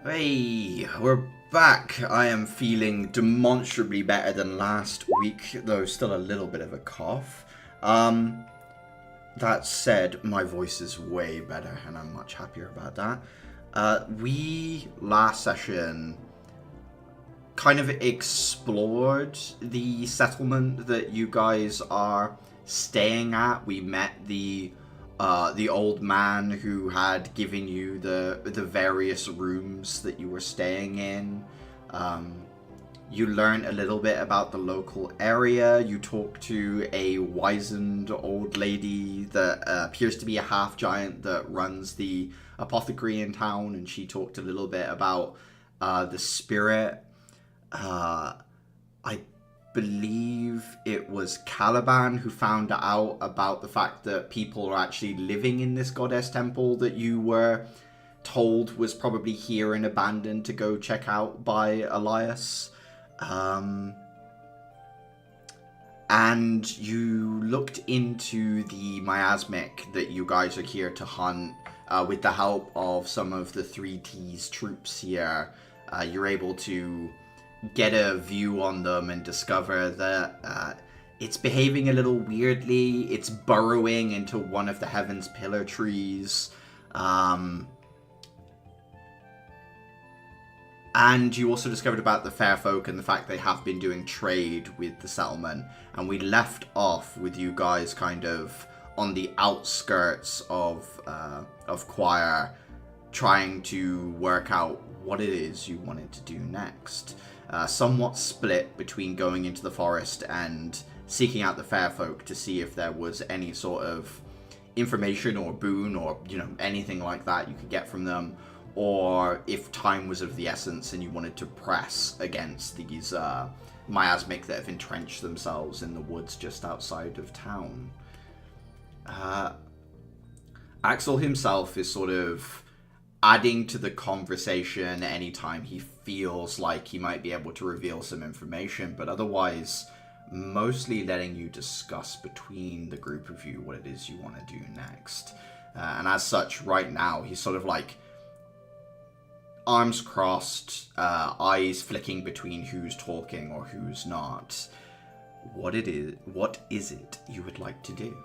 Hey, we're back. I am feeling demonstrably better than last week, though still a little bit of a cough. Um, that said, my voice is way better, and I'm much happier about that. We last session kind of explored the settlement that you guys are staying at. We met the old man who had given you the various rooms that you were staying in. Um, you learned a little bit about the local area. You talked to a wizened old lady that appears to be a half giant that runs the apothecary in town, and she talked a little bit about the spirit. I believe it was Caliban who found out about the fact that people are actually living in this goddess temple that you were told was probably here and abandoned to go check out by Elias. And you looked into the miasmic that you guys are here to hunt with the help of some of the 3T's troops here. You're able to get a view on them and discover that it's behaving a little weirdly. It's burrowing into one of the Heaven's Pillar trees. And you also discovered about the fair folk and the fact they have been doing trade with the settlement. And we left off with you guys kind of on the outskirts of Choir, trying to work out what it is you wanted to do next. Somewhat split between going into the forest and seeking out the fair folk to see if there was any sort of information or boon or, anything like that you could get from them, or if time was of the essence and you wanted to press against these miasmic that have entrenched themselves in the woods just outside of town. Axel himself is sort of adding to the conversation anytime he feels like he might be able to reveal some information, but otherwise mostly letting you discuss between the group of you what it is you want to do next. And as such, right now, he's sort of like arms crossed, eyes flicking between who's talking or who's not. What is it you would like to do?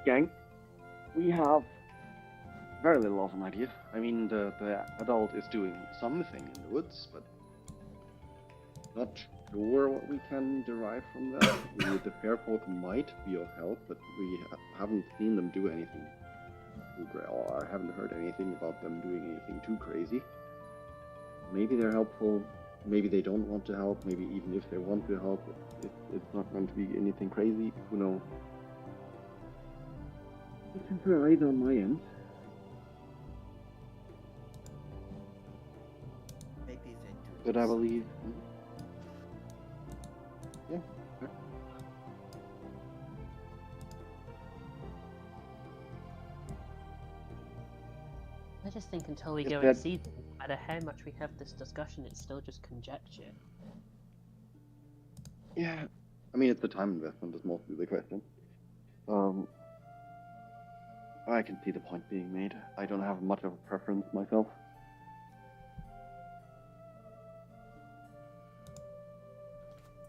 Gang, we have very little of an idea. I mean, the adult is doing something in the woods, but not sure what we can derive from that. The fair folk might be of help, but we haven't seen them do anything too great, or I haven't heard anything about them doing anything too crazy. Maybe they're helpful, maybe they don't want to help, maybe even if they want to help, it's not going to be anything crazy, who knows. Nothing to hide on my end. Maybe they do. But I believe. Yeah. I just think until we go and see them, no matter how much we have this discussion, it's still just conjecture. Yeah. I mean, it's the time investment is mostly the question. I can see the point being made. I don't have much of a preference myself.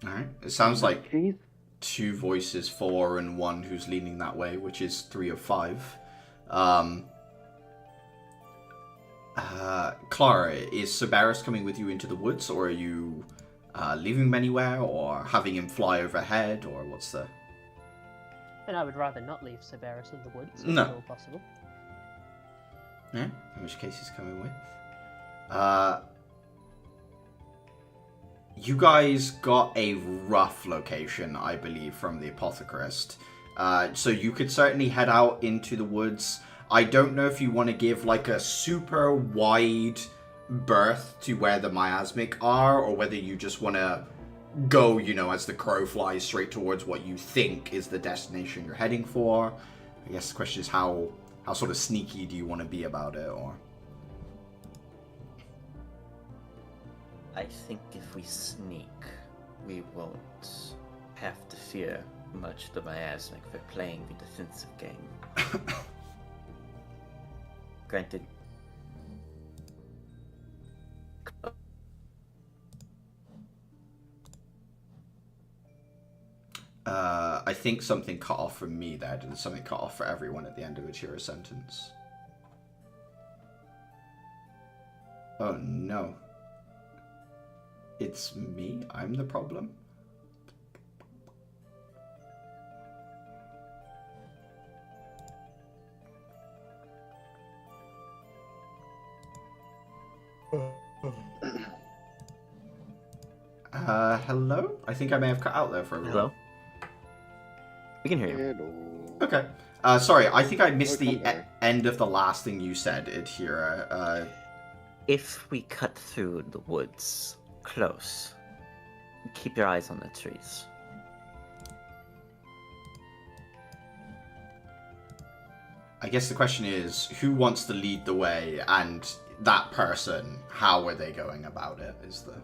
Alright, it sounds like Case? 2 voices for and 1 who's leaning that way, which is 3 of 5. Clara, is Cerberus coming with you into the woods, or are you leaving him anywhere, or having him fly overhead, or what's the... And I would rather not leave Cerberus in the woods, if No. at all possible. Yeah, in which case he's coming with. You guys got a rough location, I believe, from the apothecarist. So you could certainly head out into the woods. I don't know if you want to give like a super wide berth to where the miasmic are, or whether you just want to go, as the crow flies straight towards what you think is the destination you're heading for. I guess the question is how sort of sneaky do you want to be about it, or... I think if we sneak, we won't have to fear much the miasmic for playing the defensive game. Granted. I think something cut off from me there. Did something cut off for everyone at the end of Ichiro's sentence? Oh no. It's me? I'm the problem? Hello? I think I may have cut out there for a Hello? We can hear you. Hello. Okay. Sorry, I think I missed the end of the last thing you said, Ichiro. If we cut through the woods close, keep your eyes on the trees. I guess the question is, who wants to lead the way, and that person, how are they going about it, is the...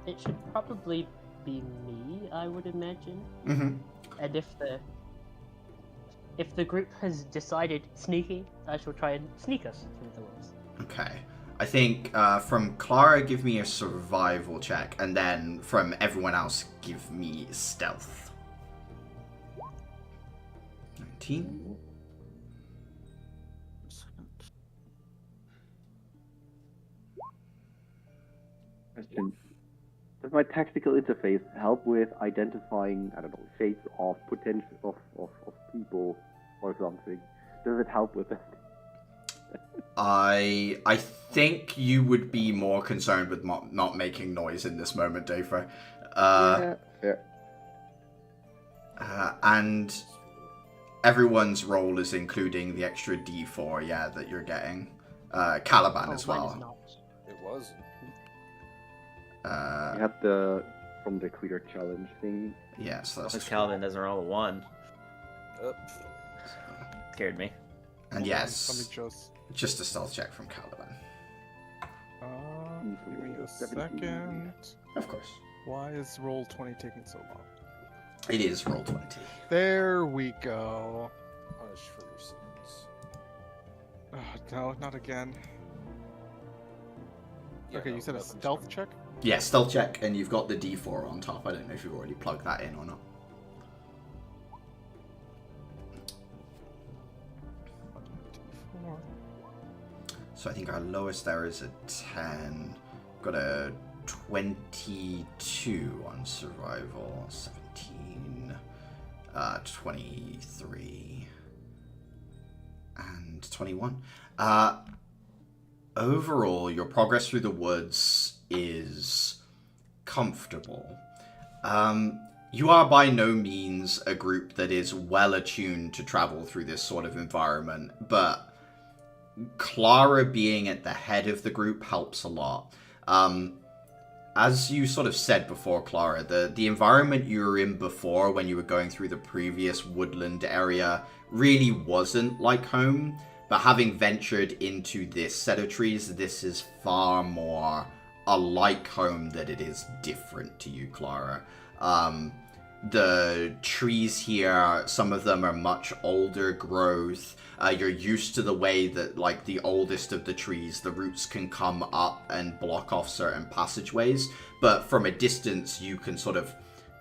It should probably be me, I would imagine. Mm-hmm. And if the group has decided sneaky, I shall try and sneak us through the woods. Okay. I think from Clara, give me a survival check, and then from everyone else, give me stealth. 19. Question. Does my tactical interface help with identifying, I don't know, shapes of potential of people or something? Does it help with that? I think you would be more concerned with not making noise in this moment, Dafer. Yeah, fair. And everyone's roll is including the extra D4, yeah, that you're getting. Caliban as mine well. is not. It wasn't. You had from the Clear Challenge thing. Yes, that's true. Calvin doesn't roll a 1. Up. Scared me. And yes, Let me just a stealth check from Caliban. Give me a 17. second. Of course. Why is roll 20 taking so long? It is roll 20. There we go. Punish for your sins. No, not again. Yeah, Okay, no, you said a nothing's stealth coming. check? Yeah, stealth check, and you've got the D4 on top. I don't know if you've already plugged that in or not. Four. So I think our lowest there is a 10. Got a 22 on survival. 17. 23. And 21. Overall, your progress through the woods is comfortable. You are by no means a group that is well attuned to travel through this sort of environment, but Clara being at the head of the group helps a lot. As you sort of said before, Clara, the environment you were in before when you were going through the previous woodland area really wasn't like home. But having ventured into this set of trees, this is far more alike home than it is different to you, Clara. The trees here, some of them are much older growth. You're used to the way that, like, the oldest of the trees, the roots can come up and block off certain passageways. But from a distance, you can sort of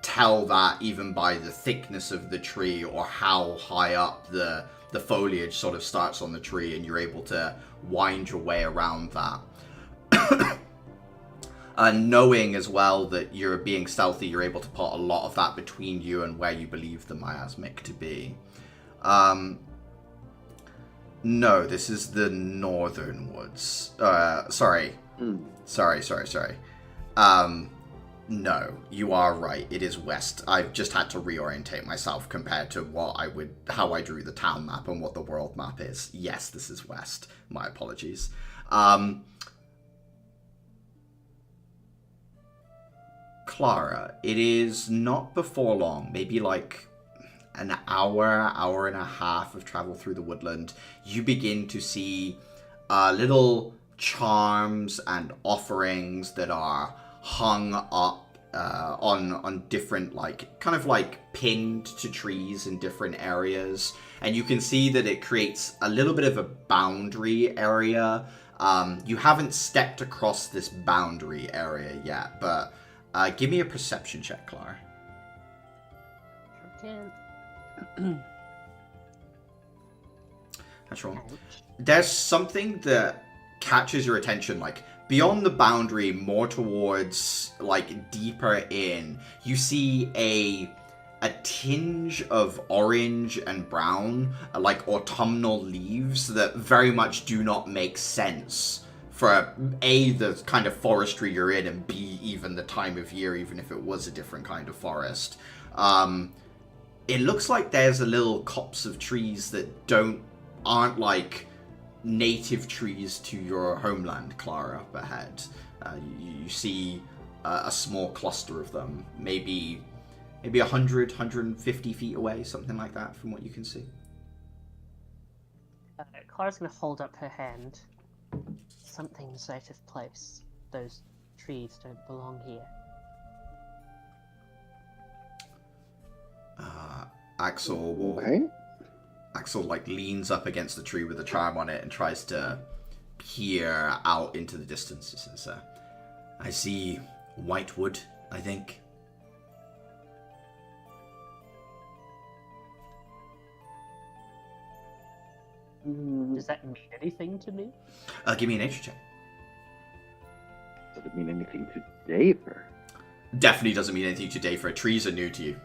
tell that even by the thickness of the tree or how high up the foliage sort of starts on the tree, and you're able to wind your way around that. Knowing as well that you're being stealthy, you're able to put a lot of that between you and where you believe the miasmic to be. No, this is the northern woods. Sorry. No, you are right. It is west. I've just had to reorientate myself compared to how I drew the town map and what the world map is. Yes, this is west. My apologies. Clara, it is not before long, maybe like an hour and a half of travel through the woodland, you begin to see little charms and offerings that are hung up on different, like, kind of like pinned to trees in different areas. And you can see that it creates a little bit of a boundary area. You haven't stepped across this boundary area yet, but give me a perception check, Clara. Sure can. Natural. Ouch. There's something that catches your attention, like beyond the boundary, more towards like deeper in. You see a tinge of orange and brown, like autumnal leaves that very much do not make sense for A, the kind of forestry you're in, and B, even the time of year, even if it was a different kind of forest. It looks like there's a little copse of trees that aren't like native trees to your homeland, Clara, up ahead. You see a small cluster of them, maybe 100, 150 feet away, something like that, from what you can see. Clara's gonna hold up her hand. Something's out of place. Those trees don't belong here. Axel will... Okay. Axel, like, leans up against the tree with a charm on it and tries to peer out into the distance. He says, I see white wood, I think. Does that mean anything to me? Give me a nature check. Does it mean anything today, for? Definitely doesn't mean anything today, for trees are new to you.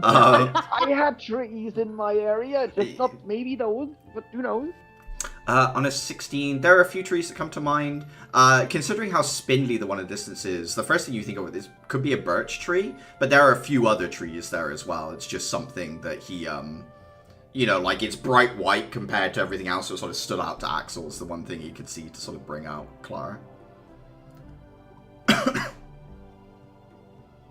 I had trees in my area, just not maybe those, but who knows? On a 16, there are a few trees that come to mind. Considering how spindly the one in the distance is, the first thing you think of is could be a birch tree, but there are a few other trees there as well. It's just something that he, you know, like it's bright white compared to everything else, so it sort of stood out to Axel as the one thing he could see to sort of bring out Clara.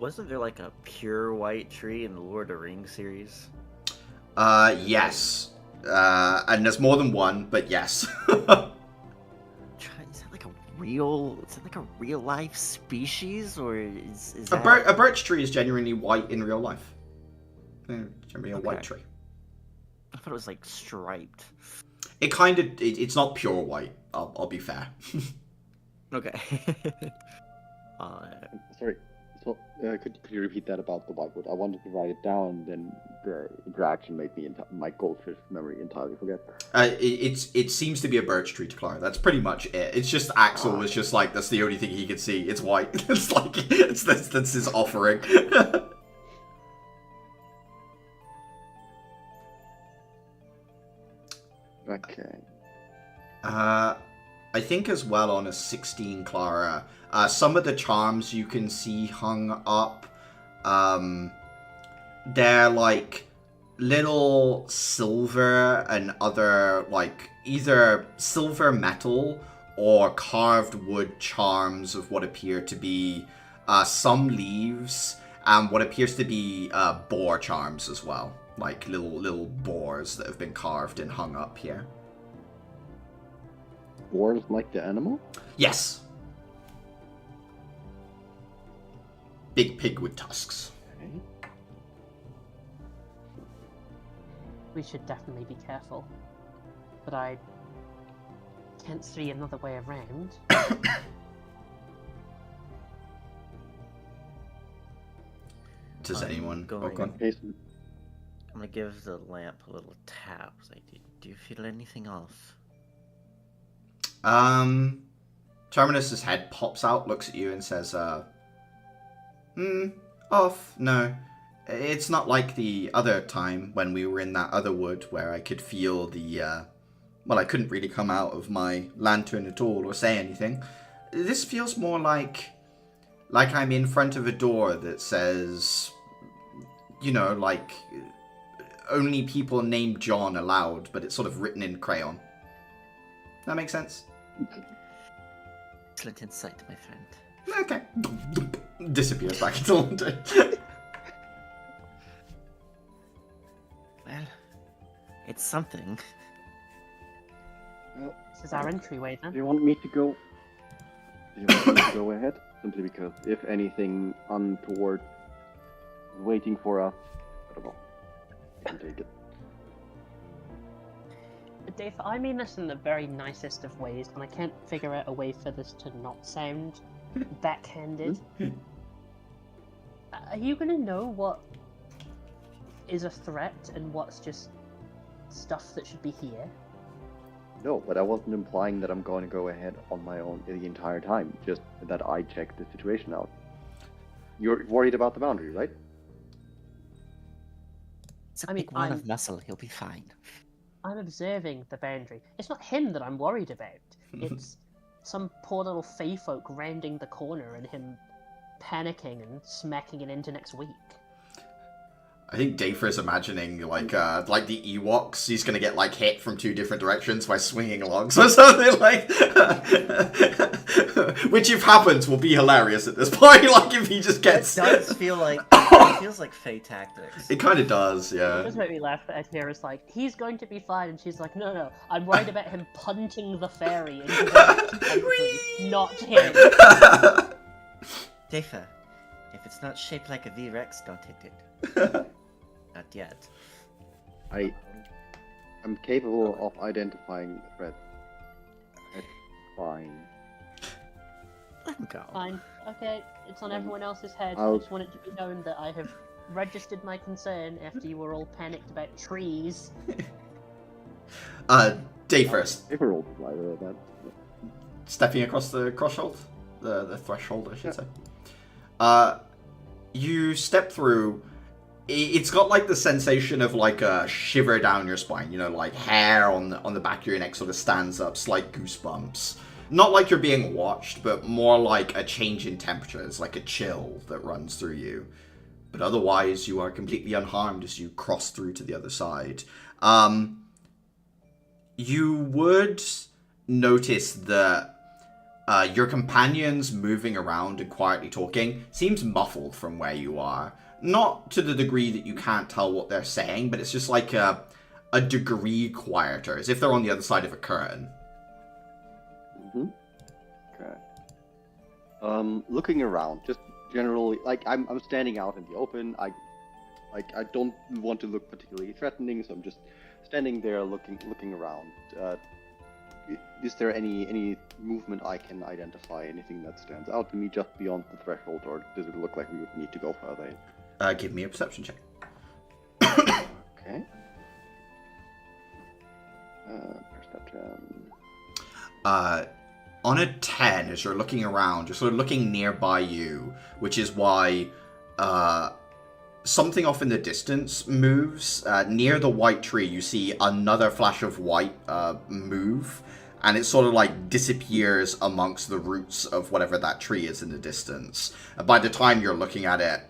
Wasn't there like a pure white tree in the Lord of the Rings series? Yes. And there's more than one, but yes. Is that like a real life species, or is that... A birch tree is genuinely white in real life. Generally a white Okay. tree. I thought it was like striped. It kind of, it's not pure white, I'll be fair. Okay. Sorry. So, could you repeat that about the whitewood? I wanted to write it down, then the interaction made me my goldfish memory entirely forget. It seems to be a birch tree to Clara. That's pretty much it. It's just Axel was just like, that's the only thing he could see. It's white. It's like, that's his offering. Okay. I think as well on a 16, Clara, some of the charms you can see hung up, they're like little silver and other, like, either silver metal or carved wood charms of what appear to be some leaves and what appears to be boar charms as well. Like little boars that have been carved and hung up here. Boars like the animal? Yes. Big pig with tusks. Okay. We should definitely be careful. But I can't see another way around. Does anyone... going- Oh, go on. Okay, so I'm gonna give the lamp a little tap. Like, do you feel anything off? Terminus's head pops out, looks at you and says, off, no. It's not like the other time when we were in that other wood where I could feel the, well, I couldn't really come out of my lantern at all or say anything. This feels more like I'm in front of a door that says, you know, like, only people named John allowed, but it's sort of written in crayon. That makes sense? Excellent insight, my friend. Okay. Disappears back into London. Well, it's something. well, This is our entryway do then. you want me to go? Do you want me to go ahead? simply because if anything untoward is waiting for us, whatever, we can take it. Dave, I mean this in the very nicest of ways, and I can't figure out a way for this to not sound backhanded. Are you gonna know what is a threat and what's just stuff that should be here? No, but I wasn't implying that I'm going to go ahead on my own the entire time, just that I check the situation out. You're worried about the boundary, right? It's a I mean, big wad I'm- of muscle. He'll be fine. I'm observing the boundary. It's not him that I'm worried about. It's some poor little fey folk rounding the corner and him panicking and smacking it into next week. I think Dafer is imagining like the Ewoks. He's gonna get like hit from 2 different directions by swinging logs or something like, which if happens will be hilarious at this point. Like if he just gets. It does feel like it feels like Fey tactics. It kind of does, It yeah. does make me laugh that Atira's like, he's going to be fine, and she's like, no, I'm worried about him punting the fairy into the country, not him. Defa, if it's not shaped like a V-Rex, don't hit it. Not yet. I'm capable of identifying threats. That's fine. Let him go. Fine, okay, it's on everyone else's head. I I'll- just want it to be known that I have registered my concern after you were all panicked about trees. Dafer, If we're all fly that. stepping across the threshold, the threshold, I should say. You step through. It's got like the sensation of like a shiver down your spine, you know, like hair on the back of your neck sort of stands up, slight goosebumps. Not like you're being watched, but more like a change in temperature. It's like a chill that runs through you. But otherwise, you are completely unharmed as you cross through to the other side. You would notice that your companions moving around and quietly talking seems muffled from where you are. Not to the degree that you can't tell what they're saying, but it's just like a degree quieter, as if they're on the other side of a curtain. Okay. Looking around, just generally, like I'm standing out in the open. I don't want to look particularly threatening, so I'm just standing there looking around. Is there any movement I can identify? Anything that stands out to me just beyond the threshold, or does it look like we would need to go further? Give me a perception check. Okay. Perception. On a 10, as you're looking around, you're sort of looking nearby you, which is why something off in the distance moves. Near the white tree, you see another flash of white move, and it sort of like disappears amongst the roots of whatever that tree is in the distance. By the time you're looking at it,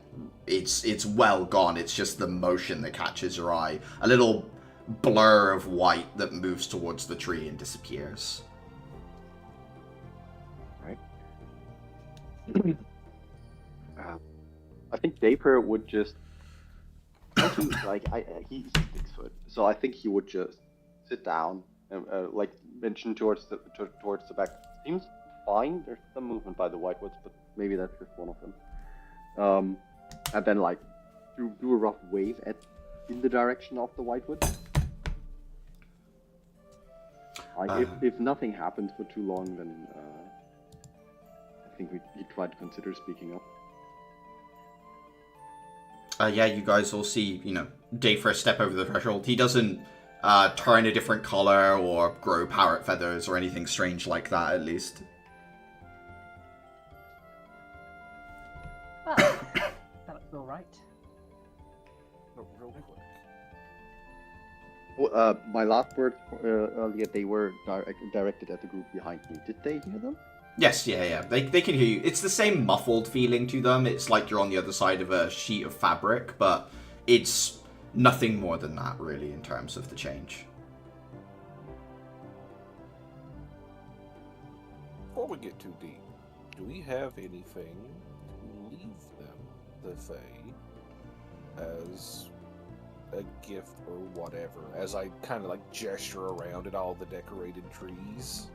it's well gone. It's just the motion that catches your eye. A little blur of white that moves towards the tree and disappears. I think Daper would just he's 6 foot, so I think he would just sit down and like mention towards the back. Seems fine. There's some movement by the Whitewoods, but maybe that's just one of them. And then like do a rough wave in the direction of the Whitewood. Like if nothing happens for too long, then I think we try to consider speaking up. Yeah, you guys all see, Dave first step over the threshold. He doesn't turn a different color or grow parrot feathers or anything strange like that, at least. Well, that looks alright. Real quick. Well, my last words earlier, they were directed at the group behind me. Did they hear them? Yes, yeah. They can hear you. It's the same muffled feeling to them. It's like you're on the other side of a sheet of fabric, but it's nothing more than that, really, in terms of the change. Before we get too deep, do we have anything to leave them, the Fae, as a gift or whatever? As I kind of like gesture around at all the decorated trees.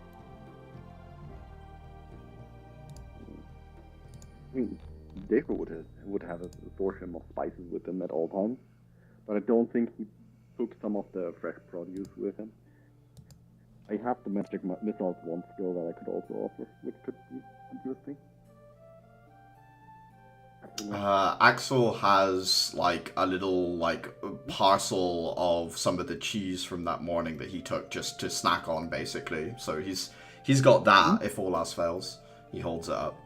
I mean, Dave would have a portion of spices with him at all times, but I don't think he took some of the fresh produce with him. I have the magic missiles one skill that I could also offer, which could be interesting. Axel has like a little like parcel of some of the cheese from that morning that he took just to snack on, basically. So he's got that if all else fails. He holds it up.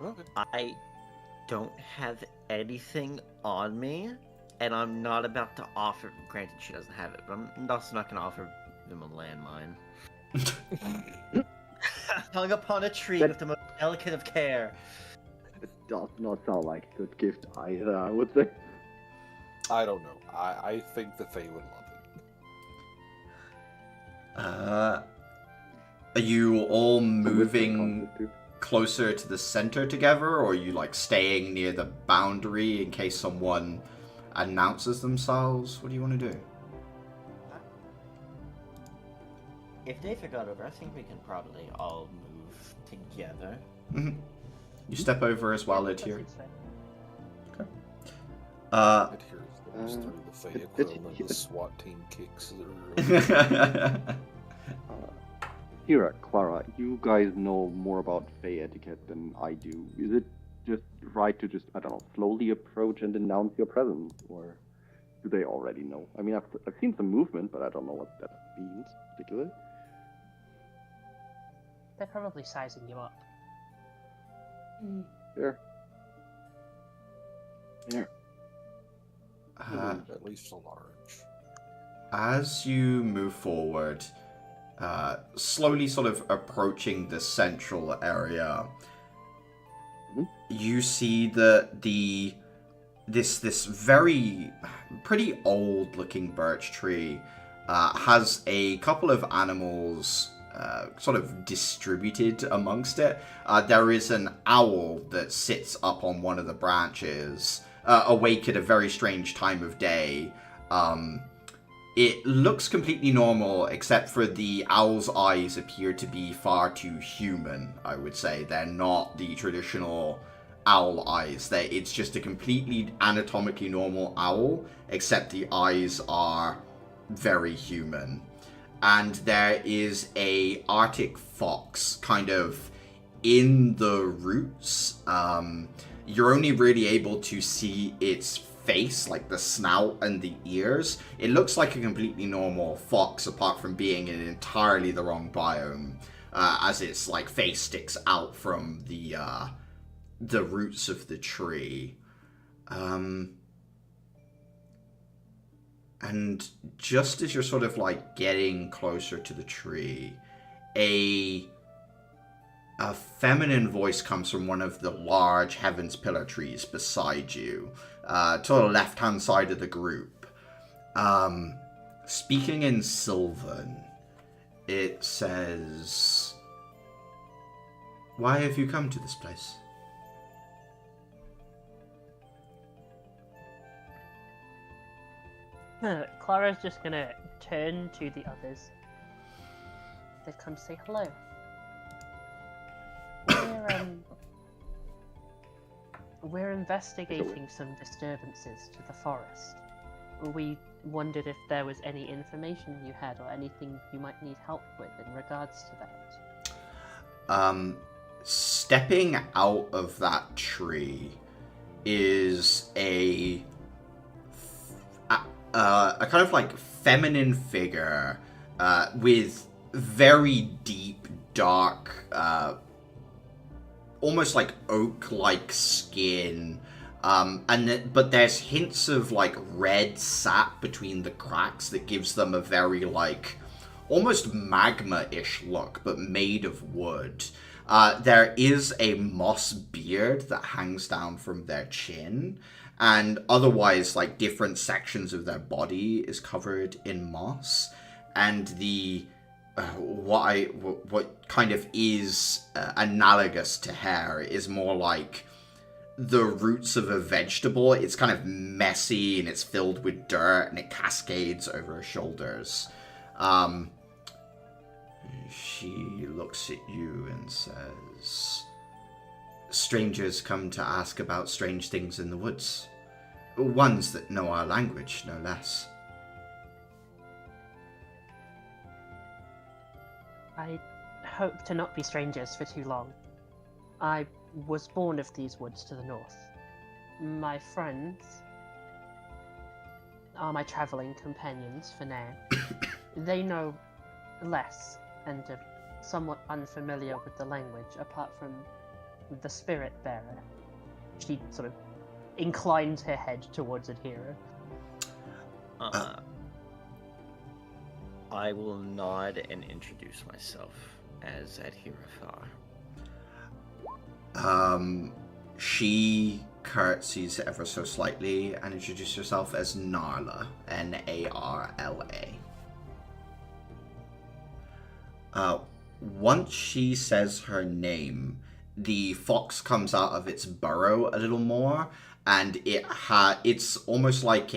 Okay. I don't have anything on me, and I'm not about to offer. Granted, she doesn't have it, but I'm also not going to offer them a landmine. Hung upon a tree with the most delicate of care. It does not sound like a good gift either, I would say. I don't know. I think the Fae would love it. Are you all moving closer to the center together, or are you like staying near the boundary in case someone announces themselves? What do you want to do? If they forgot over, I think we can probably all move together. Mm-hmm. You step over as well, Adhere. Okay. Adhere goes through the Fae equivalent of SWAT team kicks. Here, Clara, you guys know more about Fae etiquette than I do. Is it just right to I don't know, slowly approach and announce your presence, or do they already know? I mean, I've seen some movement, but I don't know what that means particularly. They're probably sizing you up. There. There. At least a large. As you move forward, slowly sort of approaching the central area, you see that this very pretty old looking birch tree has a couple of animals sort of distributed amongst it. There is an owl that sits up on one of the branches, awake at a very strange time of day. It looks completely normal, except for the owl's eyes appear to be far too human, I would say. They're not the traditional owl eyes. It's just a completely anatomically normal owl, except the eyes are very human. And there is a Arctic fox kind of in the roots. You're only really able to see its face, like the snout and the ears. It looks like a completely normal fox, apart from being in entirely the wrong biome, as its like face sticks out from the roots of the tree. And just as you're sort of like getting closer to the tree, a feminine voice comes from one of the large Heaven's Pillar trees beside you, to the left-hand side of the group. Speaking in Sylvan, it says, "Why have you come to this place?" Clara's just gonna turn to the others. They've come to say hello. We're investigating some disturbances to the forest. We wondered if there was any information you had or anything you might need help with in regards to that. Stepping out of that tree is a kind of like feminine figure with very deep, dark, almost like oak-like skin, but there's hints of like red sap between the cracks that gives them a very like almost magma-ish look, but made of wood. There is a moss beard that hangs down from their chin, and otherwise like different sections of their body is covered in moss, and the what kind of is analogous to hair is more like the roots of a vegetable. It's kind of messy and it's filled with dirt and it cascades over her shoulders. She looks at you and says, strangers come to ask about strange things in the woods. Ones that know our language, no less. I hope to not be strangers for too long. I was born of these woods to the north. My friends are my travelling companions for now. They know less and are somewhat unfamiliar with the language, apart from the spirit bearer. She sort of inclined her head towards Adhira. I will nod and introduce myself as Adhira Far. She curtsies ever so slightly and introduces herself as Narla, Narla. Once she says her name, the fox comes out of its burrow a little more, and it's almost like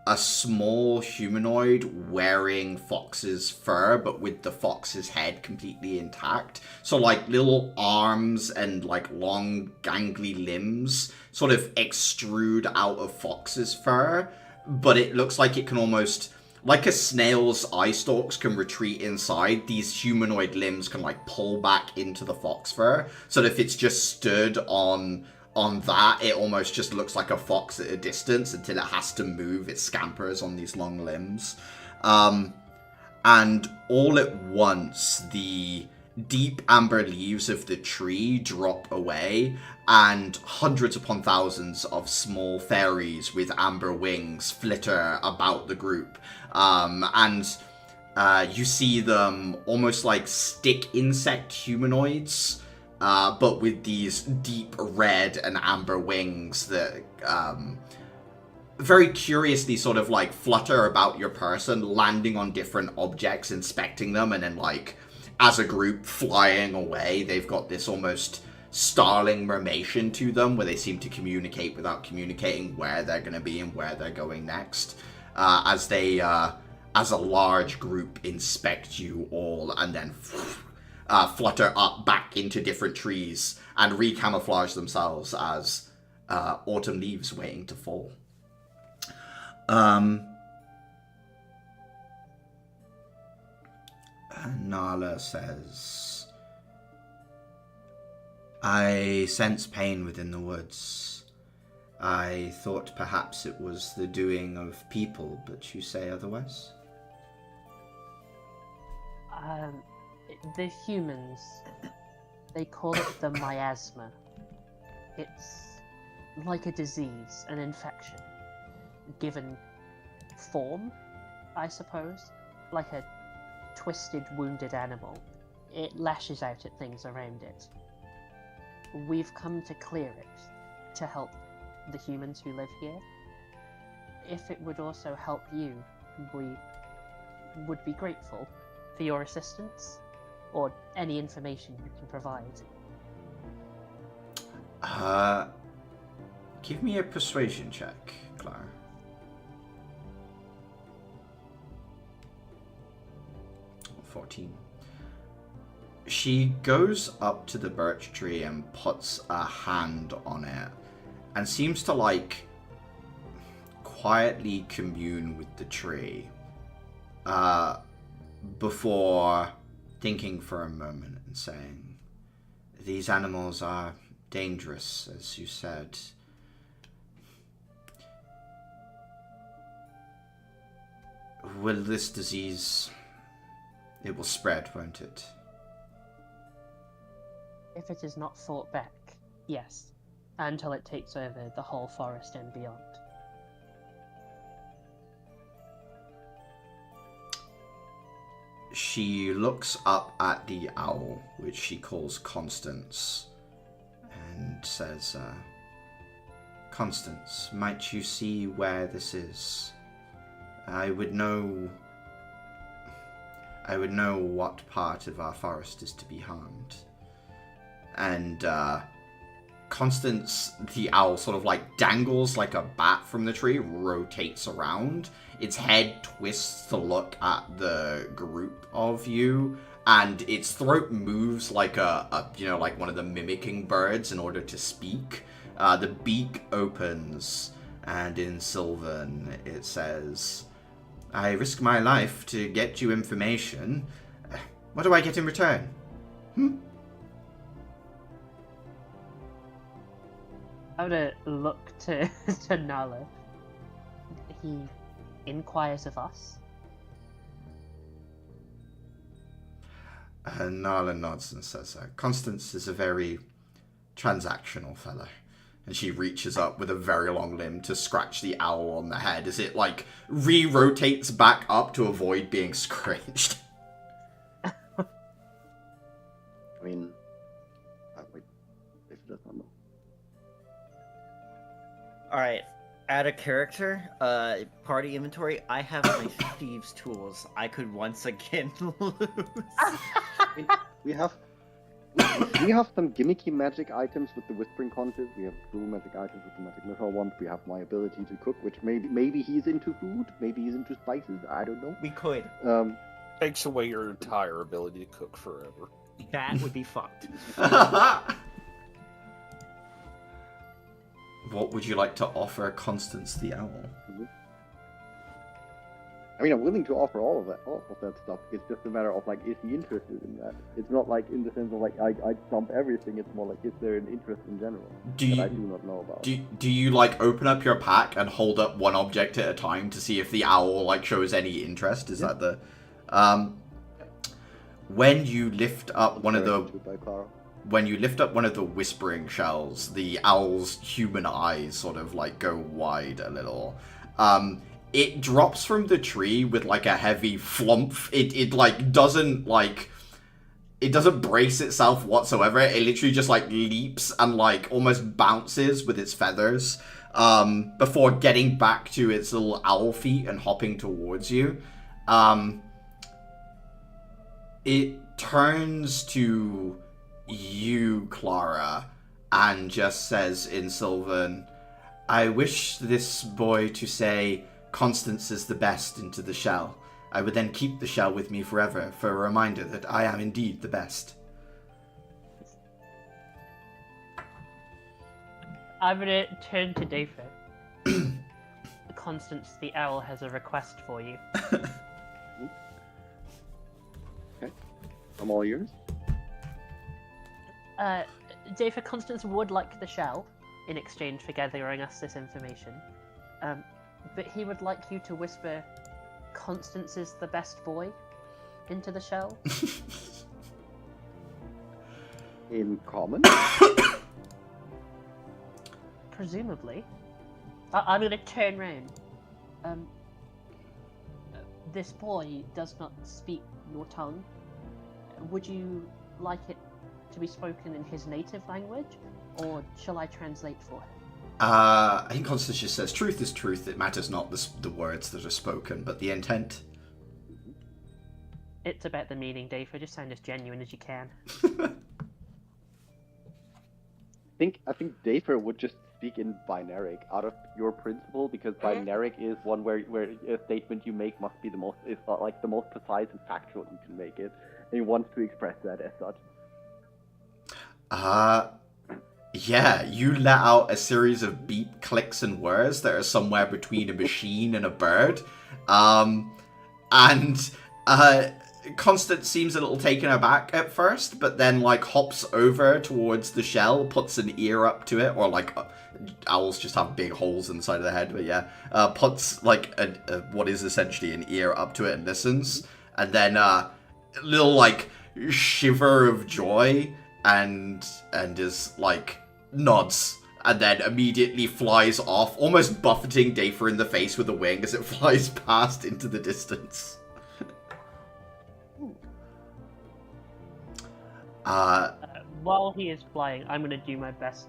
a small humanoid wearing fox's fur, but with the fox's head completely intact. So like little arms and like long gangly limbs sort of extrude out of fox's fur, but it looks like it can almost, like a snail's eye stalks can retreat inside, these humanoid limbs can like pull back into the fox fur. So that if it's just stood on that, it almost just looks like a fox at a distance until it has to move. It scampers on these long limbs. And all at once, the deep amber leaves of the tree drop away, and hundreds upon thousands of small fairies with amber wings flitter about the group. You see them almost like stick insect humanoids, but with these deep red and amber wings that very curiously sort of like flutter about your person, landing on different objects, inspecting them, and then like as a group flying away. They've got this almost starling mermation to them where they seem to communicate without communicating where they're going to be and where they're going next, as they as a large group inspect you all and then flutter up back into different trees and recamouflage themselves as autumn leaves waiting to fall. Nala says, I sense pain within the woods. I thought perhaps it was the doing of people, but you say otherwise? The humans, they call it the miasma. It's like a disease, an infection, given form, I suppose, like a twisted, wounded animal. It lashes out at things around it. We've come to clear it, to help the humans who live here. If it would also help you, we would be grateful for your assistance, or any information you can provide. Give me a persuasion check, Clara. 14. She goes up to the birch tree and puts a hand on it and seems to like quietly commune with the tree before thinking for a moment and saying, these animals are dangerous, as you said. Will this disease, it will spread, won't it? If it is not fought back, yes, until it takes over the whole forest and beyond. She looks up at the owl, which she calls Constance, and says, Constance, might you see where this is? I would know what part of our forest is to be harmed. And Constance, the owl, sort of like dangles like a bat from the tree, rotates around. Its head twists to look at the group of you, and its throat moves like like one of the mimicking birds in order to speak. The beak opens, and in Sylvan it says, "I risk my life to get you information. What do I get in return?" I would look to to Nala. He inquires of us. Nala nods and says, "Constance is a very transactional fellow." And she reaches up with a very long limb to scratch the owl on the head as it, like, re-rotates back up to avoid being scratched. I mean, wait, if it does not know. Alright, add a character, party inventory. I have my thieves' tools. I could once again lose. I mean, we have some gimmicky magic items with the Whispering Conches. We have blue magic items with the magic missile ones. We have my ability to cook, which maybe he's into food, maybe he's into spices. I don't know. We could. Takes away your entire ability to cook forever. That would be fucked. What would you like to offer Constance the owl? I mean, I'm willing to offer all of that stuff. It's just a matter of, like, is he interested in that? It's not like in the sense of, like, I dump everything. It's more like, is there an interest in general that I do not know about? Do you, like, open up your pack and hold up one object at a time to see if the owl, like, shows any interest? Is that the... When you lift up one of the... When you lift up one of the whispering shells, the owl's human eyes sort of, like, go wide a little. It drops from the tree with, like, a heavy flump. It doesn't brace itself whatsoever. It literally just, like, leaps and, like, almost bounces with its feathers, before getting back to its little owl feet and hopping towards you. It turns to you, Clara, and just says in Sylvan, "I wish this boy to say Constance is the best into the shell. I would then keep the shell with me forever for a reminder that I am indeed the best." I'm gonna turn to David. Constance the owl has a request for you. Okay, I'm all yours. David, Constance would like the shell in exchange for gathering us this information. But he would like you to whisper, "Constance is the best boy," into the shell. In common? Presumably. I'm going to turn round. This boy does not speak your tongue. Would you like it to be spoken in his native language, or shall I translate for him? I think Constance just says, "Truth is truth. It matters not the words that are spoken, but the intent." It's about the meaning, David. Just sound as genuine as you can. I think Dafer would just speak in binaric out of your principle, because binaric is one where a statement you make must be the most precise and factual you can make it, and he wants to express that as such. Yeah, you let out a series of beep, clicks, and whirs that are somewhere between a machine and a bird. Constance seems a little taken aback at first, but then, like, hops over towards the shell, puts an ear up to it, or, like, owls just have big holes inside of their head, but yeah, puts, like, what is essentially an ear up to it and listens, and then, a little, like, shiver of joy, and is, like, nods, and then immediately flies off, almost buffeting Dafer in the face with a wing as it flies past into the distance. While he is flying, I'm going to do my best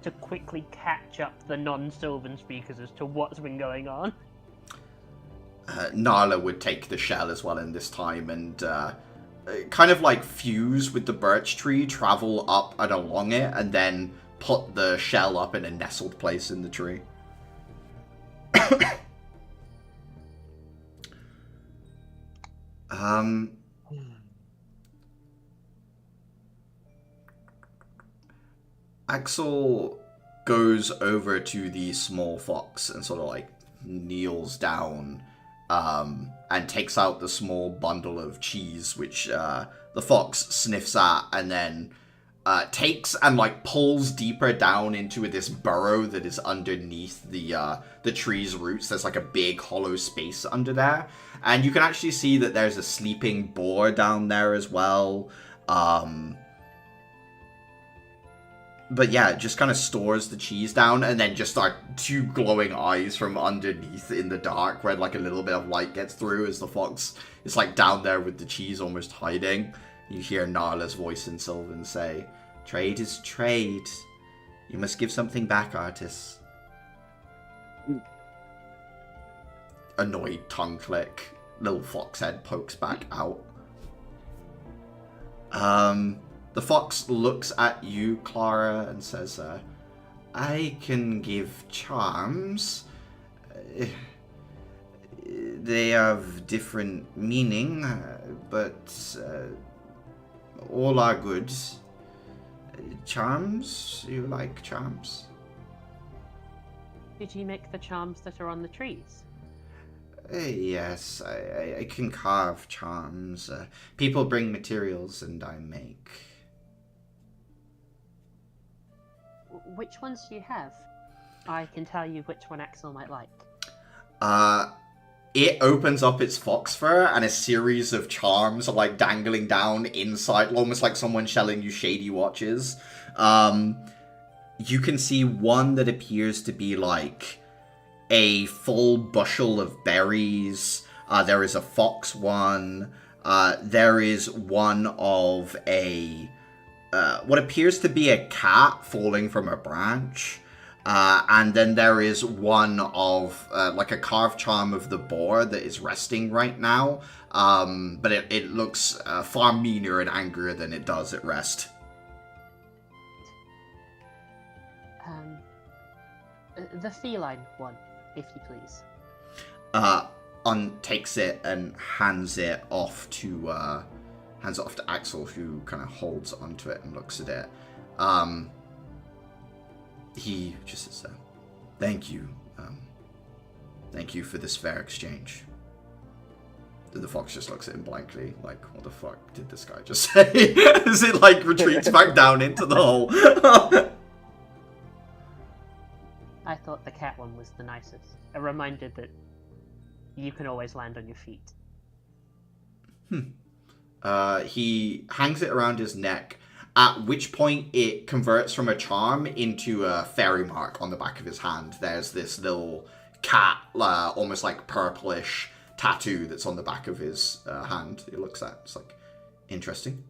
to quickly catch up the non-Sylvan speakers as to what's been going on. Nala would take the shell as well in this time, and kind of like fuse with the birch tree, travel up and along it, and then put the shell up in a nestled place in the tree. Axel goes over to the small fox and sort of like kneels down and takes out the small bundle of cheese, which the fox sniffs at and then takes and like pulls deeper down into this burrow that is underneath the tree's roots. There's like a big hollow space under there, and you can actually see that there's a sleeping boar down there as well. But yeah, it just kind of stores the cheese down, and then just start two glowing eyes from underneath in the dark, where like a little bit of light gets through as the fox is like down there with the cheese almost hiding. You hear Narla's voice in Sylvan say, "Trade is trade. You must give something back, Artis." Annoyed tongue click. Little fox head pokes back out. The fox looks at you, Clara, and says, "I can give charms. They have different meaning, but all are good. Charms? You like charms?" Did you make the charms that are on the trees? Yes, I can carve charms. People bring materials and I make. Which ones do you have? I can tell you which one Axel might like. It opens up its fox fur and a series of charms are like dangling down inside, almost like someone selling you shady watches. You can see one that appears to be like a full bushel of berries. There is a fox one. There is one of a what appears to be a cat falling from a branch. And then there is one of like a carved charm of the boar that is resting right now. But it looks far meaner and angrier than it does at rest. The feline one, if you please. Takes it and hands it off to Axel, who kind of holds onto it and looks at it. He just says, "Thank you. Thank you for this fair exchange." The fox just looks at him blankly, like, what the fuck did this guy just say? As it, like, retreats back down into the hole. I thought the cat one was the nicest. A reminder that you can always land on your feet. He hangs it around his neck, at which point it converts from a charm into a fairy mark on the back of his hand. There's this little cat, almost like purplish tattoo that's on the back of his hand. He looks at it. It's like, interesting.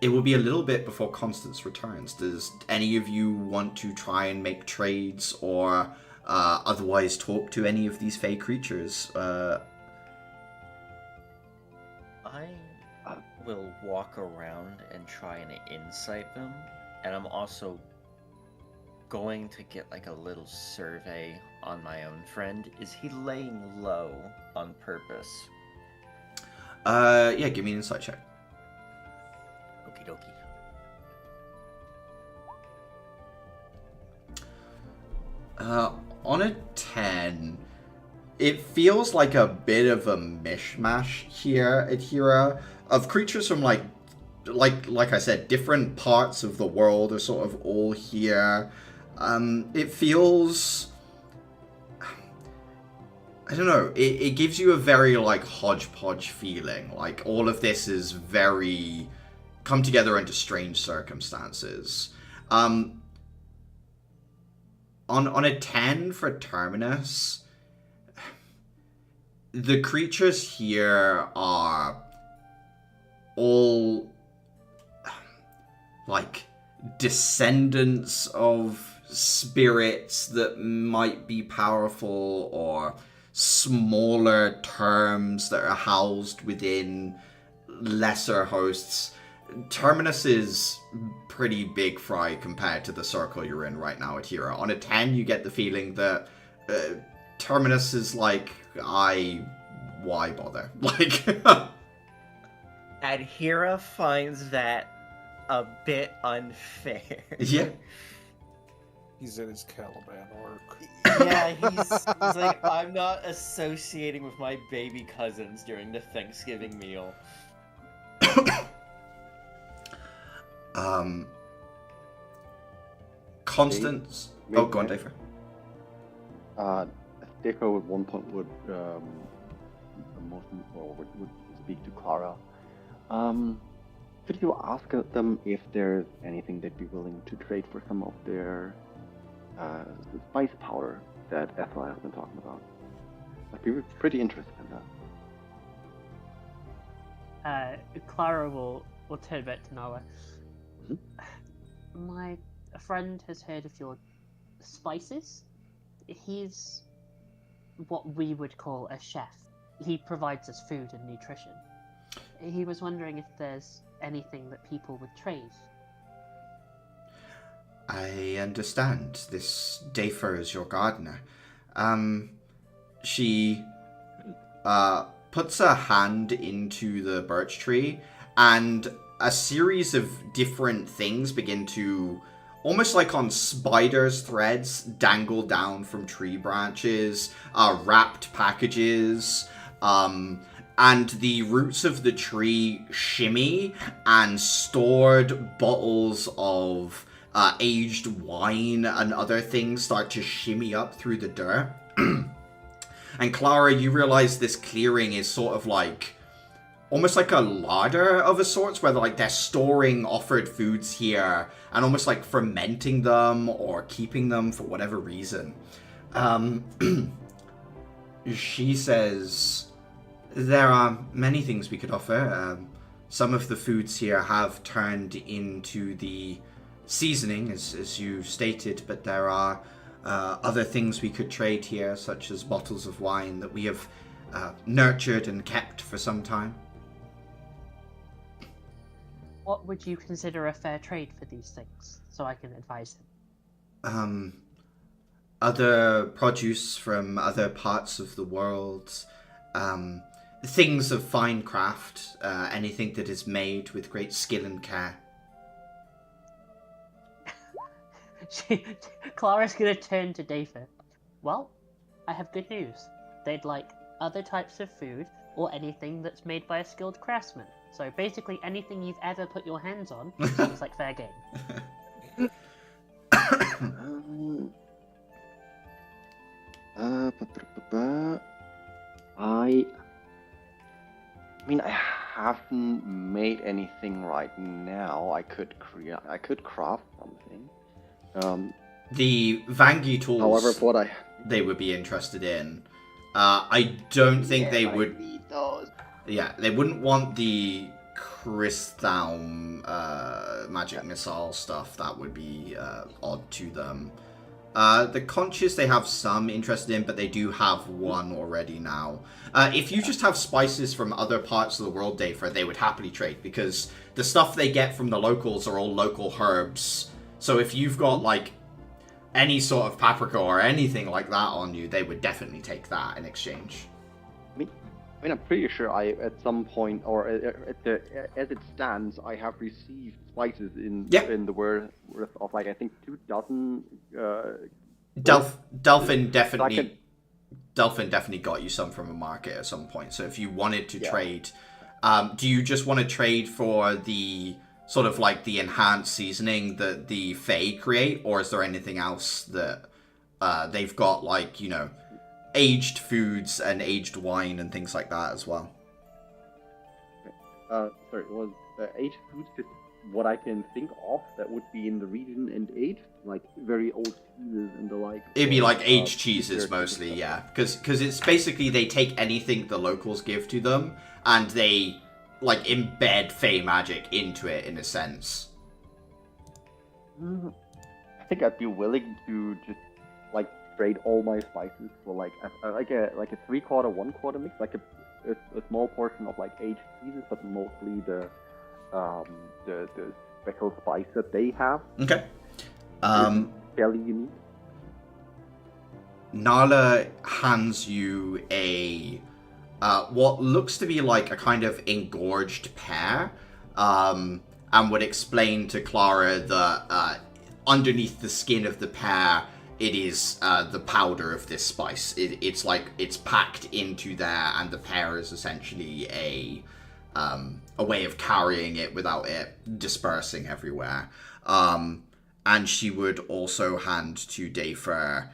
It will be a little bit before Constance returns. Does any of you want to try and make trades or otherwise talk to any of these fey creatures? I will walk around and try and insight them, and I'm also going to get like a little survey on my own friend. Is he laying low on purpose? Yeah, give me an insight check. Okie dokie. On a 10, it feels like a bit of a mishmash here at Hira of creatures from like I said, different parts of the world are sort of all here. It feels, I don't know, it gives you a very like hodgepodge feeling. Like all of this is very come together under strange circumstances. On a 10 for Terminus, the creatures here are all like descendants of spirits that might be powerful, or smaller terms that are housed within lesser hosts. Terminus is pretty big fry compared to the circle you're in right now at Hera. On a 10, you get the feeling that Terminus is like, why bother? Like, And Hera finds that a bit unfair. yeah. He's in his Caliban arc. Yeah, he's like, I'm not associating with my baby cousins during the Thanksgiving meal. Constance. Maybe- Oh, go on, Dave. Deco at one point would speak to Clara. Could you ask them if there's anything they'd be willing to trade for some of their spice powder that Ethel has been talking about? I'd be pretty interested in that. Clara will turn back to Noah. My friend has heard of your spices. He's what we would call a chef. He provides us food and nutrition. He was wondering if there's anything that people would trade. I understand. This Dafer is your gardener. She puts a hand into the birch tree, and a series of different things begin to, almost like on spiders' threads, dangle down from tree branches, wrapped packages, and the roots of the tree shimmy, and stored bottles of aged wine and other things start to shimmy up through the dirt. And Clara, you realize this clearing is sort of like, almost like a larder of a sorts, where they're storing offered foods here and almost like fermenting them or keeping them for whatever reason. She says, there are many things we could offer. Some of the foods here have turned into the seasoning, as you stated, but there are other things we could trade here, such as bottles of wine that we have nurtured and kept for some time. What would you consider a fair trade for these things, so I can advise them? Other produce from other parts of the world, things of fine craft, anything that is made with great skill and care. Clara's gonna turn to David. Well, I have good news. They'd like other types of food or anything that's made by a skilled craftsman. So basically anything you've ever put your hands on seems like fair game. I mean, I haven't made anything right now. I could craft something. The Vangi tools, However, what they would be interested in. I don't think they I would. need those. Yeah, they wouldn't want the Christhaum magic missile stuff. That would be odd to them. The conches they have some interest in, but they do have one already now. If you just have spices from other parts of the world, Dafer, they would happily trade, because the stuff they get from the locals are all local herbs. So if you've got, like, any sort of paprika or anything like that on you, they would definitely take that in exchange. I mean, I'm pretty sure at some point, or as it stands, I have received spices in the worth of, like, I think 24. Delphin definitely got you some from a market at some point. So if you wanted to trade, do you just want to trade for the sort of like the enhanced seasoning that the Fae create, or is there anything else that they've got, like, you know, aged foods and aged wine and things like that as well? Sorry, was aged foods just what I can think of that would be in the region and aged, like very old cheeses and the like? It'd be like aged cheeses mostly, yeah. Because it's basically they take anything the locals give to them and they like embed Fey magic into it in a sense. I think I'd be willing to just like trade all my spices for like a 3/4, 1/4 mix, like a small portion of like aged cheeses, but mostly the special spice that they have. Okay. Fairly unique. Nala hands you a what looks to be like a kind of engorged pear, and would explain to Clara that underneath the skin of the pear, it is the powder of this spice. It's like it's packed into there, and the pear is essentially a way of carrying it without it dispersing everywhere. And she would also hand to Dayfer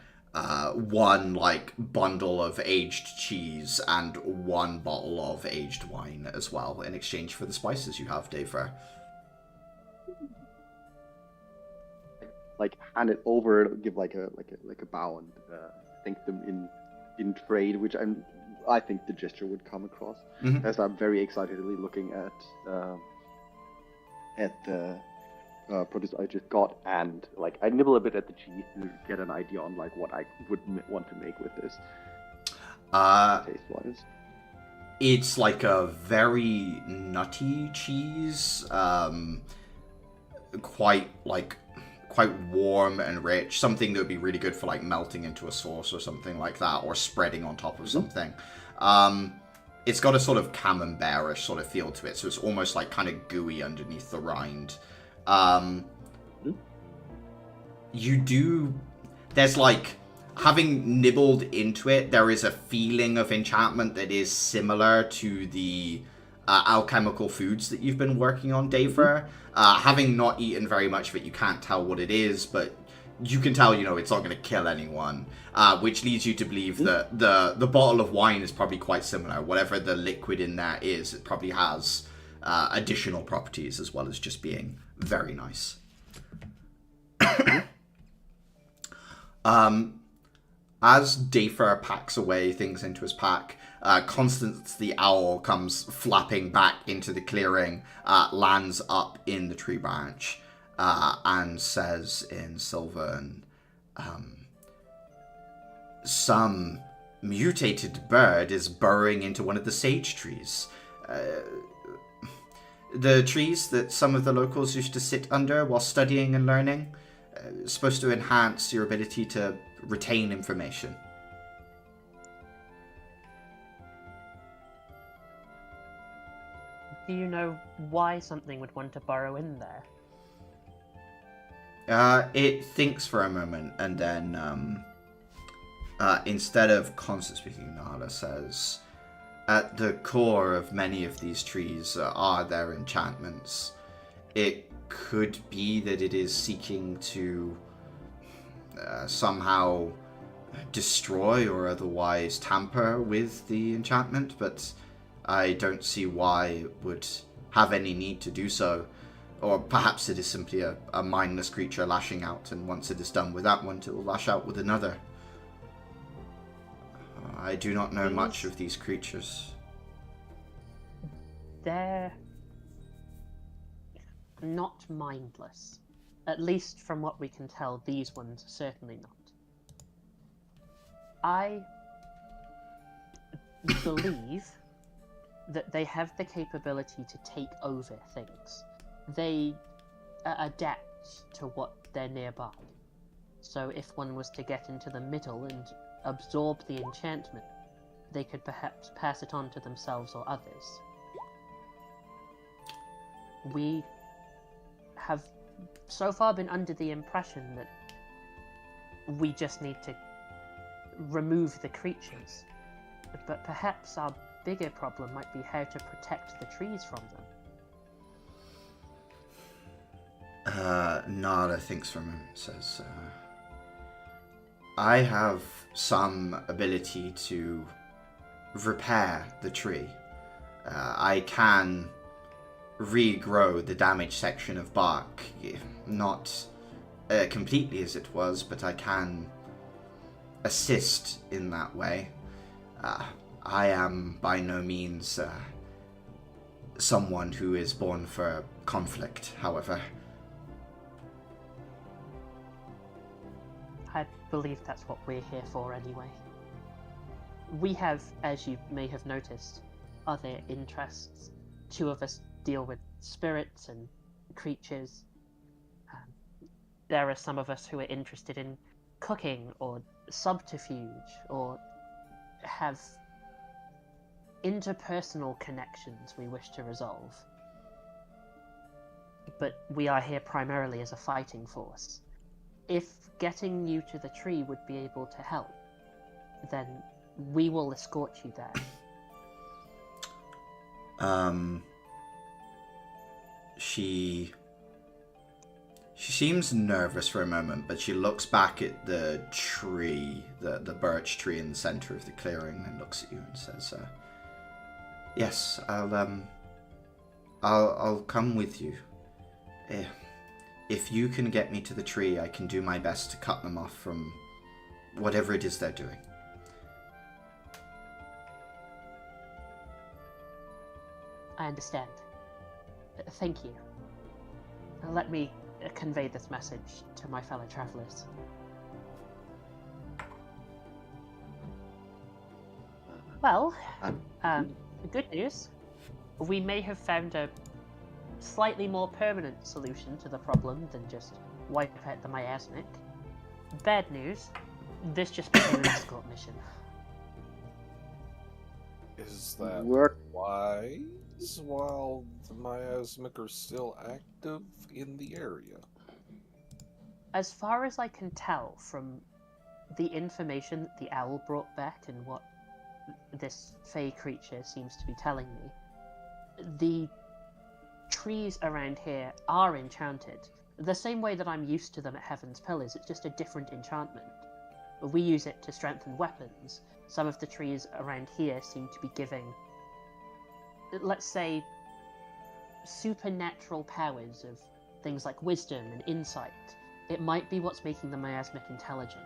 one like bundle of aged cheese and one bottle of aged wine as well, in exchange for the spices you have, Dayfer. Like hand it over, give like a bow, and thank them in trade, which I think the gesture would come across, as I'm very excitedly looking at the produce I just got, and like I nibble a bit at the cheese to get an idea on like what I would want to make with this taste-wise. It's like a very nutty cheese, quite warm and rich, something that would be really good for like melting into a sauce or something like that, or spreading on top of something. It's got a sort of camembert-ish sort of feel to it, so it's almost like kind of gooey underneath the rind. There's like, having nibbled into it, there is a feeling of enchantment that is similar to the alchemical foods that you've been working on, Dayfer. Having not eaten very much of it, you can't tell what it is, but you can tell, it's not going to kill anyone, which leads you to believe that the bottle of wine is probably quite similar. Whatever the liquid in there is, it probably has additional properties as well as just being very nice. As Dayfer packs away things into his pack, Constance the owl comes flapping back into the clearing, lands up in the tree branch, and says in Sylvan, some mutated bird is burrowing into one of the sage trees. The trees that some of the locals used to sit under while studying and learning. Supposed to enhance your ability to retain information. Do you know why something would want to burrow in there? It thinks for a moment, and then instead of Constance speaking, Nala says, at the core of many of these trees are their enchantments. It could be that it is seeking to somehow destroy or otherwise tamper with the enchantment, but I don't see why it would have any need to do so. Or perhaps it is simply a mindless creature lashing out, and once it is done with that one, it will lash out with another. I do not know much of these creatures. They're not mindless. At least from what we can tell, these ones are certainly not. I believe that they have the capability to take over things. They adapt to what they're nearby. So if one was to get into the middle and absorb the enchantment, they could perhaps pass it on to themselves or others. We have so far been under the impression that we just need to remove the creatures. But perhaps our bigger problem might be how to protect the trees from them. Nala thinks for a moment, says, I have some ability to repair the tree. I can regrow the damaged section of bark, not completely as it was, but I can assist in that way. I am by no means someone who is born for conflict, however. I believe that's what we're here for anyway. We have, as you may have noticed, other interests. 2 of us deal with spirits and creatures. There are some of us who are interested in cooking or subterfuge or have interpersonal connections we wish to resolve. But we are here primarily as a fighting force. If getting you to the tree would be able to help, then we will escort you there. She seems nervous for a moment, but she looks back at the tree, the birch tree in the center of the clearing, and looks at you and says, "Yes, I'll come with you. If you can get me to the tree, I can do my best to cut them off from whatever it is they're doing." I understand. Thank you. Let me convey this message to my fellow travelers. Well, good news. We may have found a slightly more permanent solution to the problem than just wipe out the miasmic. Bad news. This just became an escort mission. Is that Work. wise while the miasmic are still active in the area? As far as I can tell from the information that the owl brought back and what this fey creature seems to be telling me, the trees around here are enchanted. The same way that I'm used to them at Heaven's Pillars, it's just a different enchantment. We use it to strengthen weapons. Some of the trees around here seem to be giving, let's say, supernatural powers of things like wisdom and insight. It might be what's making the miasmic intelligent.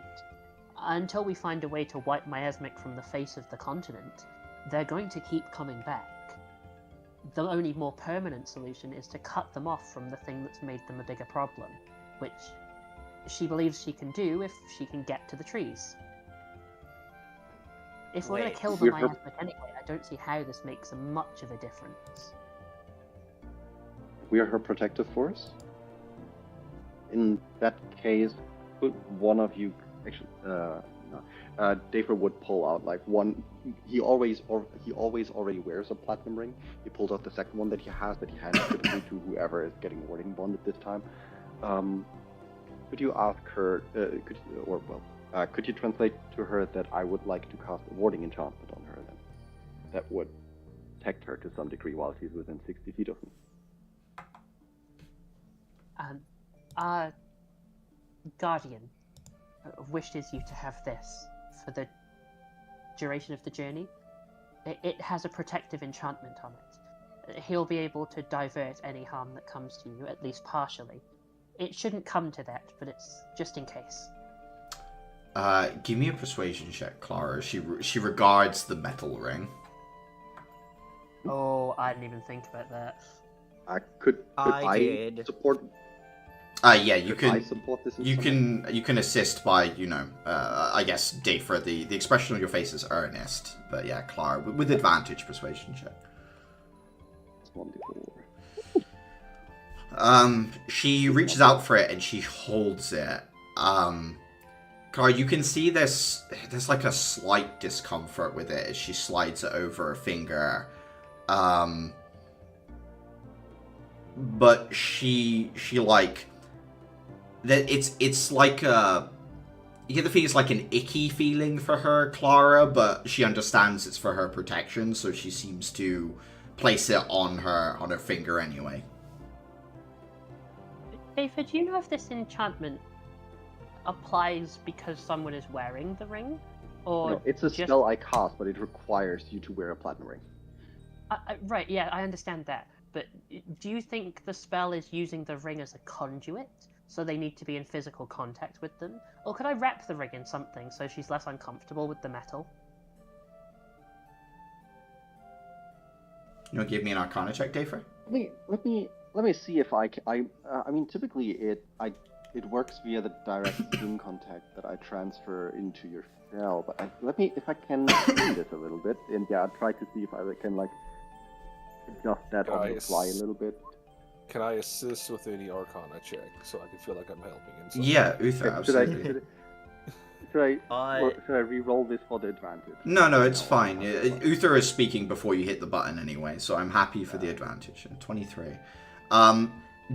Until we find a way to wipe miasmic from the face of the continent, they're going to keep coming back. The only more permanent solution is to cut them off from the thing that's made them a bigger problem, which she believes she can do if she can get to the trees. If we're going Wait, to kill the miasmic anyway, I don't see how this makes much of a difference. We are her protective force. In that case, could one of you actually? Dafer would pull out like one. He always already wears a platinum ring. He pulled out the second one that he hands typically to whoever is getting warding bonded this time. Could you ask her? Could you translate to her that I would like to cast a warding enchantment on her? Then that would protect her to some degree while she's within 60 feet of me. Our guardian wishes you to have this for the duration of the journey. It has a protective enchantment on it. He'll be able to divert any harm that comes to you, at least partially. It shouldn't come to that, but it's just in case. Give me a persuasion check, Clara. She regards the metal ring. Oh, I didn't even think about that. Could I I did. support? Yeah, you Could I can. support this? You can assist by, I guess, Dafer. The expression on your face is earnest, but yeah, Clara with advantage persuasion check. It's 1d4. She reaches out for it and she holds it. Clara, you can see there's like a slight discomfort with it as she slides it over her finger. But she like that it's like a, you get the feeling it's like an icky feeling for her, Clara, but she understands it's for her protection, so she seems to place it on her finger anyway. David, do you know if this enchantment applies because someone is wearing the ring? Or No, it's a just... spell I cast, but it requires you to wear a platinum ring. Right, yeah, I understand that. But do you think the spell is using the ring as a conduit? So they need to be in physical contact with them? Or could I wrap the ring in something so she's less uncomfortable with the metal? You want to give me an Arcana check, Dafer? Let me see if I can. I mean, typically I it works via the direct skin contact that I transfer into your shell. But let me, if I can spin this a little bit, and yeah, I'll try to see if I can like adjust that on the fly a little bit. Can I assist with any Arcana check so I can feel like I'm helping him? Yeah, Uther, Should absolutely. should I re-roll this for the advantage? No, it's fine. Uther is speaking before you hit the button anyway, so I'm happy for the advantage. 23.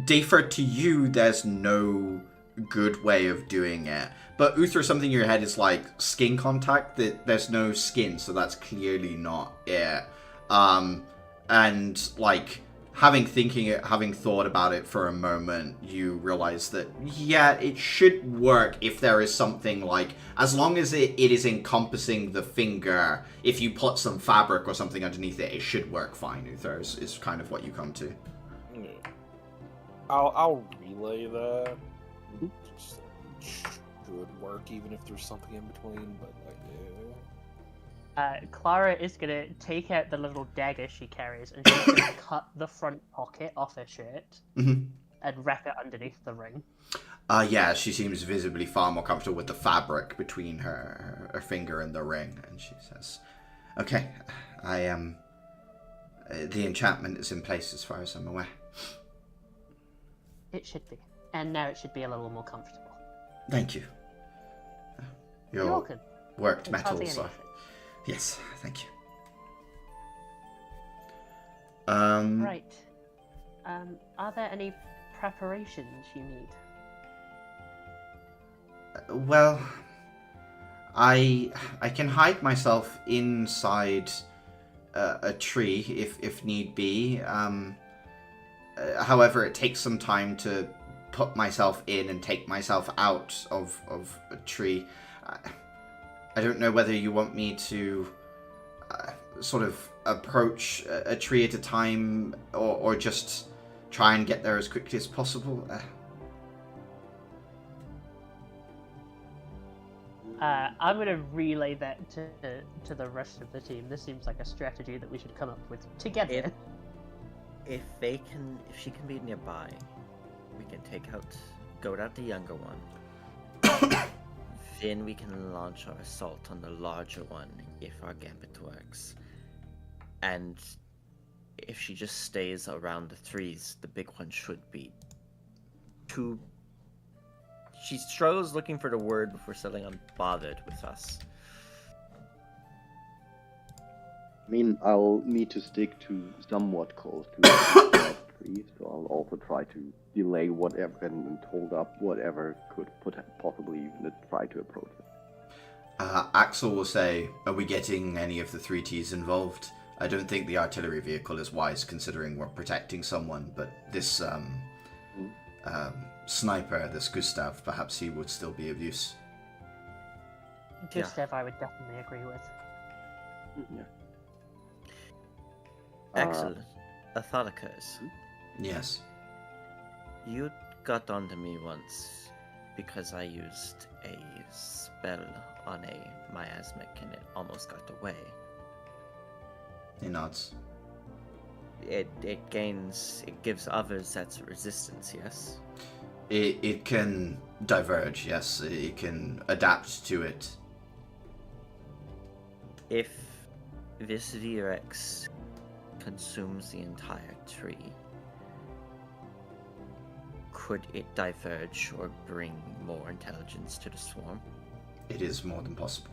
Dafer, to you, there's no good way of doing it. But Uther, something in your head is like skin contact. That there's no skin, so that's clearly not it. And like having thought about it for a moment, you realize that yeah, it should work if there is something like, as long as it is encompassing the finger. If you put some fabric or something underneath it, it should work fine. Uther is kind of what you come to. Yeah. I'll relay that. Just should work even if there's something in between, but like, yeah. Clara is gonna take out the little dagger she carries and she's gonna cut the front pocket off her shirt and wrap it underneath the ring. Yeah, she seems visibly far more comfortable with the fabric between her finger and the ring, and she says, "Okay, I am. The enchantment is in place as far as I'm aware." It should be, and now it should be a little more comfortable. Thank you. You're welcome. Worked It's metal, hardly so anything. yes, thank you. Right. Are there any preparations you need? Well, I can hide myself inside a tree if need be. However, it takes some time to put myself in and take myself out of a tree. I don't know whether you want me to sort of approach a tree at a time or just try and get there as quickly as possible. I'm going to relay that to the rest of the team. This seems like a strategy that we should come up with together. If she can be nearby, we can go out the younger one. Then we can launch our assault on the larger one if our gambit works. And if she just stays around the threes, the big one should be too. She struggles looking for the word before saying unbothered with us. I mean, I'll need to stick to somewhat close to the tree, so I'll also try to delay whatever and hold up whatever could possibly even try to approach it. Axel will say, "Are we getting any of the 3Ts involved? I don't think the artillery vehicle is wise considering we're protecting someone, but this sniper, this Gustav, perhaps he would still be of use." Gustav, I would definitely agree with. Yeah. Excellent. A thought occurs. Yes. You got onto me once because I used a spell on a miasmic and it almost got away. He nods. It gives others that resistance, yes? It can diverge, yes. It can adapt to it. If this VRX consumes the entire tree, could it diverge or bring more intelligence to the swarm? It is more than possible.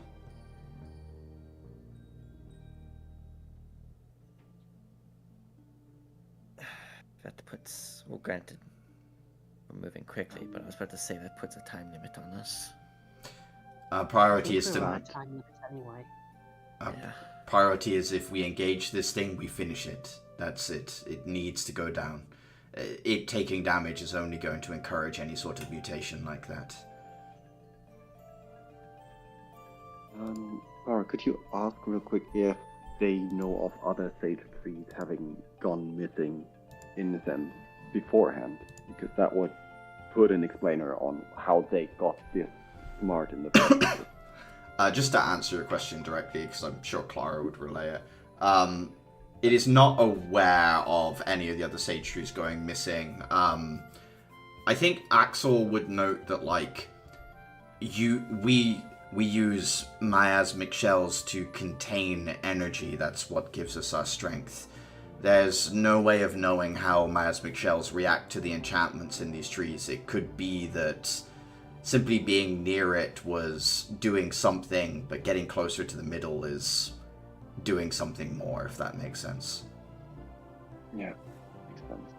That puts, well, granted, we're moving quickly, but I was about to say that puts a time limit on us. Priority is We're to... out of time limit anyway. Yeah. Priority is if we engage this thing, we finish it. That's it. It needs to go down. It taking damage is only going to encourage any sort of mutation like that. Or could you ask real quick if they know of other sage trees having gone missing in the sense beforehand? Because that would put an explainer on how they got this smart in the first place. Just to answer your question directly, because I'm sure Clara would relay it. It is not aware of any of the other sage trees going missing. I think Axel would note that, like, we use miasmic shells to contain energy. That's what gives us our strength. There's no way of knowing how miasmic shells react to the enchantments in these trees. It could be that simply being near it was doing something, but getting closer to the middle is doing something more, if that makes sense. Yeah, makes sense.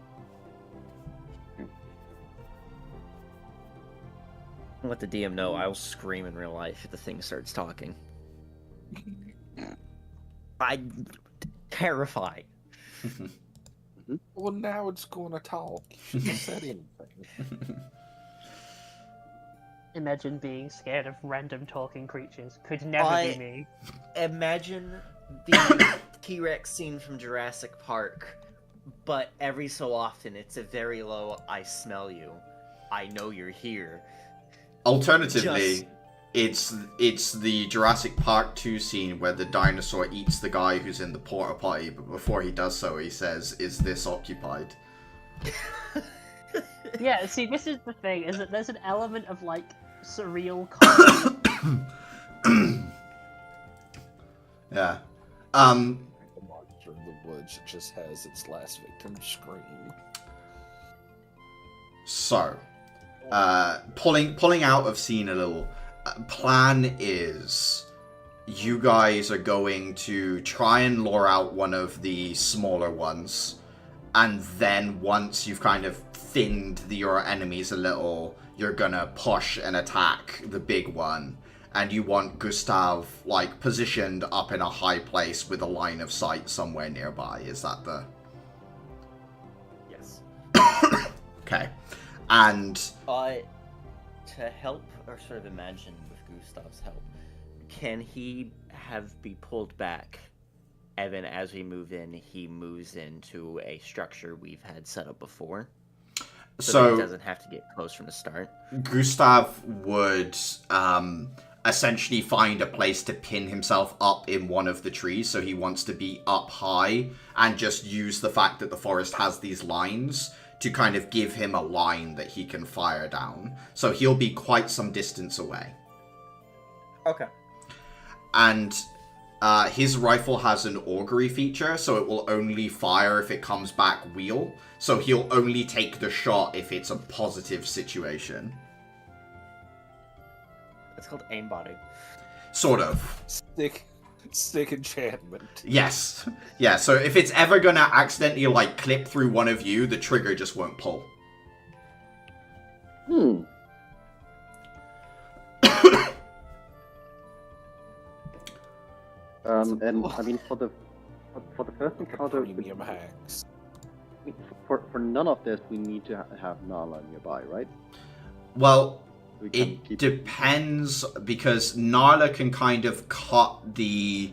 Let the DM know I'll scream in real life if the thing starts talking. I'm terrified. Well, now it's going to talk. You shouldn't have said anything. Imagine being scared of random talking creatures. Could never be me. Imagine the T-Rex scene from Jurassic Park, but every so often it's a very low, I smell you. I know you're here. Alternatively, it's the Jurassic Park 2 scene where the dinosaur eats the guy who's in the porta potty, but before he does so, he says, "Is this occupied?" Yeah, see, this is the thing, is that there's an element of, like, surreal comedy. Yeah. The monster in the woods just has its last victim scream. So, pulling out of scene a little. Plan is, you guys are going to try and lure out one of the smaller ones, and then once you've kind of thinned your enemies a little, you're gonna push and attack the big one, and you want Gustav, like, positioned up in a high place with a line of sight somewhere nearby. Is that the... Yes. Okay. And... To help, or sort of imagine with Gustav's help, can he be pulled back, and then as we move in, he moves into a structure we've had set up before? So that he doesn't have to get close from the start? Gustav would essentially find a place to pin himself up in one of the trees, so he wants to be up high, and just use the fact that the forest has these lines to kind of give him a line that he can fire down. So he'll be quite some distance away. Okay. And his rifle has an augury feature, so it will only fire if it comes back wheel. So he'll only take the shot if it's a positive situation. It's called aimbotting. Sort of. Stick enchantment. Yes. Yeah, so if it's ever gonna accidentally, like, clip through one of you, the trigger just won't pull. And I mean, for the first encounter, Premium hacks. for none of this, we need to have Nala nearby, right? Well, We can it keep- depends, because Narla can kind of cut the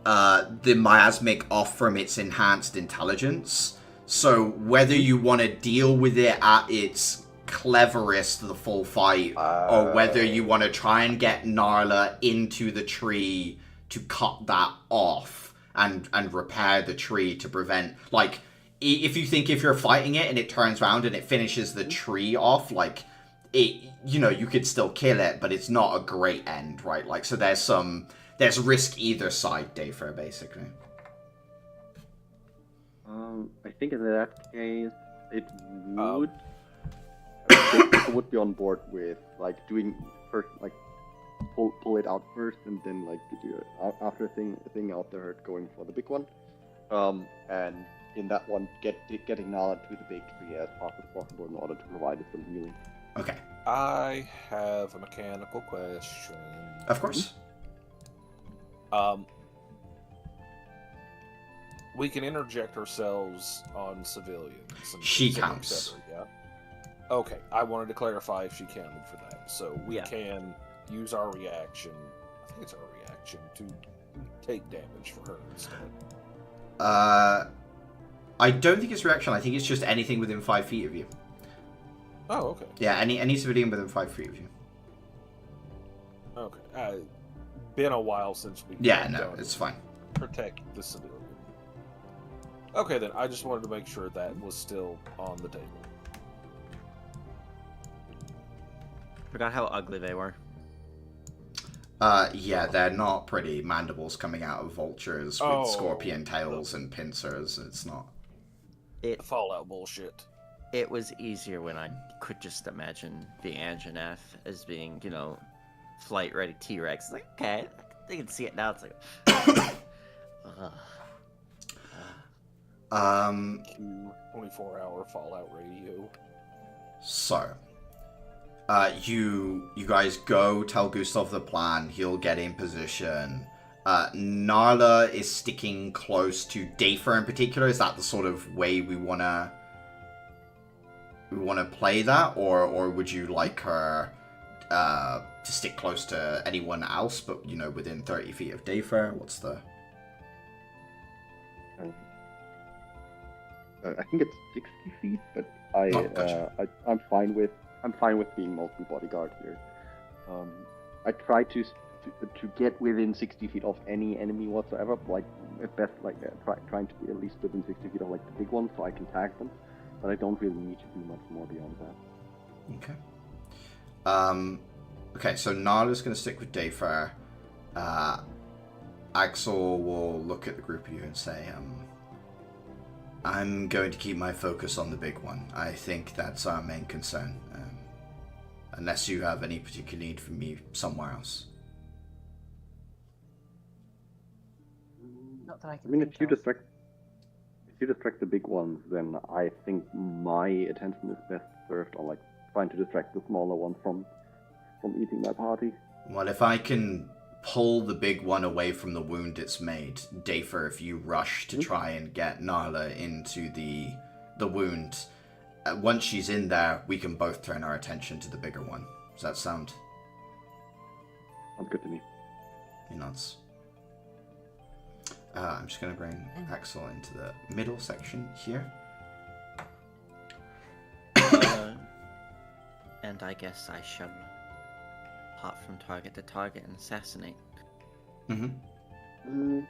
miasmic off from its enhanced intelligence. So whether you want to deal with it at its cleverest the full fight, or whether you want to try and get Narla into the tree to cut that off and repair the tree to prevent, like, if you think if you're fighting it and it turns around and it finishes the tree off, like, it, you know, you could still kill it, but it's not a great end, right? Like, so there's risk either side, Dayfair, basically. I think in that case, it would. I would be on board with, like, doing first, like, pull it out first, and then, like, do after thing out the herd, going for the big one. And in that one, getting Nala to the big tree as fast as possible in order to provide it some healing. Okay. I have a mechanical question. Of course. We can interject ourselves on civilians. And She et cetera, counts. et cetera, yeah? Okay, I wanted to clarify if she counted for that. So we can use our reaction, I think it's our reaction, to take damage for her instead. I don't think it's reaction. I think it's just anything within 5 feet of you. Oh, okay. Yeah, any civilian within 5 feet of you. Okay. Been a while since we... Yeah, no, it's fine. Protect the civilian. Okay, then. I just wanted to make sure that was still on the table. Forgot how ugly they were. Yeah, they're not pretty. Mandibles coming out of vultures with Oh, scorpion tails and pincers. It's not. It Fallout bullshit. it was easier when I could just imagine the Anjanath as being, flight ready T-Rex. It's like, okay, they can see it now. It's like, ugh. 24-hour Fallout radio. So, you guys go tell Gustav the plan. He'll get in position. Narla is sticking close to Dafer in particular. Is that the sort of way we wanna play that, or would you like her to stick close to anyone else, but within 30 feet of Dafer? What's the? I think it's 60 feet, but Gotcha. I'm fine with being mostly bodyguard here. I try to get within 60 feet of any enemy whatsoever, like at best, trying to be at least within 60 feet of like the big ones, so I can tag them. But I don't really need to do much more beyond that. Okay. Okay, so Nala's going to stick with Dafer. Axel will look at the group of you and say, I'm going to keep my focus on the big one. I think that's our main concern. Unless you have any particular need for me somewhere else. Not that I I can mean, think if you of. distract the big ones, then I think my attention is best served on like trying to distract the smaller ones from eating my party. Well, if I can pull the big one away from the wound it's made, Dafer, if you rush to try and get Nala into the wound, once she's in there, we can both turn our attention to the bigger one. Does that sound? Sounds good to me. He nods. I'm just going to bring Axel into the middle section here. And I guess I shall hop from target to target and assassinate. Mm-hmm.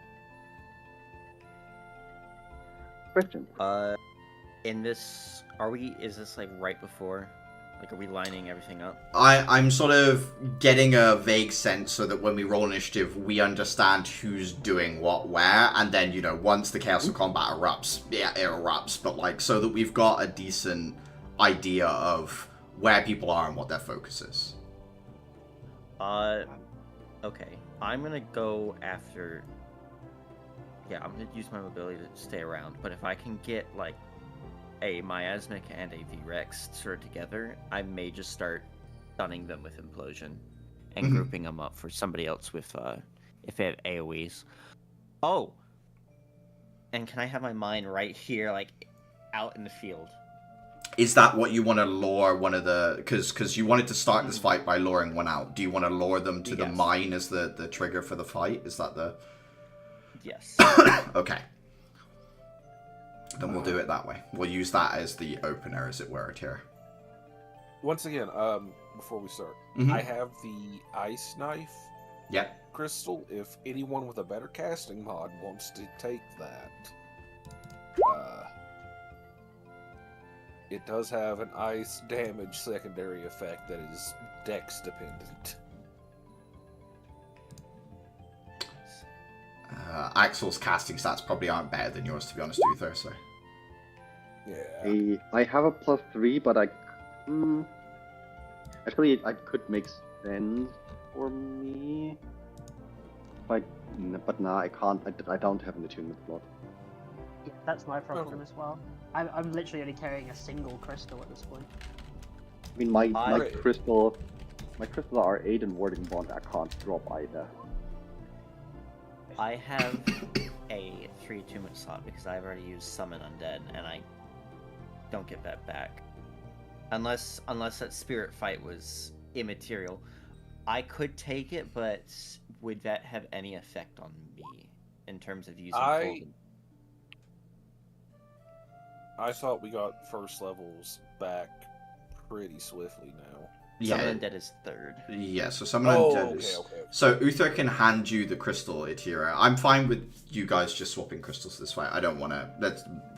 Question. In this, is this like right before? Like, are we lining everything up? I'm sort of getting a vague sense so that when we roll initiative, we understand who's doing what where, and then, once the Chaos of Combat erupts, yeah, it erupts, but, like, so that we've got a decent idea of where people are and what their focus is. Okay. I'm gonna go after... Yeah, I'm gonna use my mobility to stay around, but if I can get, like, a Miasmic and a V-Rex sort of together, I may just start stunning them with Implosion and grouping them up for somebody else with, if they have AoEs. Oh! And can I have my mine right here, like, out in the field? Is that what you want to lure one of the... Because you wanted to start this fight by luring one out. Do you want to lure them to the mine as the trigger for the fight? Is that the... Yes. Okay. Then we'll do it that way. We'll use that as the opener, as it were, here. Once again, before we start, I have the ice knife crystal. If anyone with a better casting mod wants to take that, it does have an ice damage secondary effect that is dex dependent. Axel's casting stats probably aren't better than yours, to be honest, Uther, so... Yeah. I have a +3, but actually I could make sense for me. But nah, I can't. I don't have an attunement slot. Yeah, that's my problem as well. I'm literally only carrying a single crystal at this point. I mean, my crystals are 8 and warding bond. I can't drop either. I have a 3 attunement slot because I've already used Summon Undead, and I don't get that back. Unless that spirit fight was immaterial. I could take it, but would that have any effect on me in terms of using Golden? I thought we got first levels back pretty swiftly now. Yeah. Summon Undead is 3rd. Yeah, so Summon Undead is... Okay. So Uther can hand you the crystal, Itira. I'm fine with you guys just swapping crystals this way. I don't want to...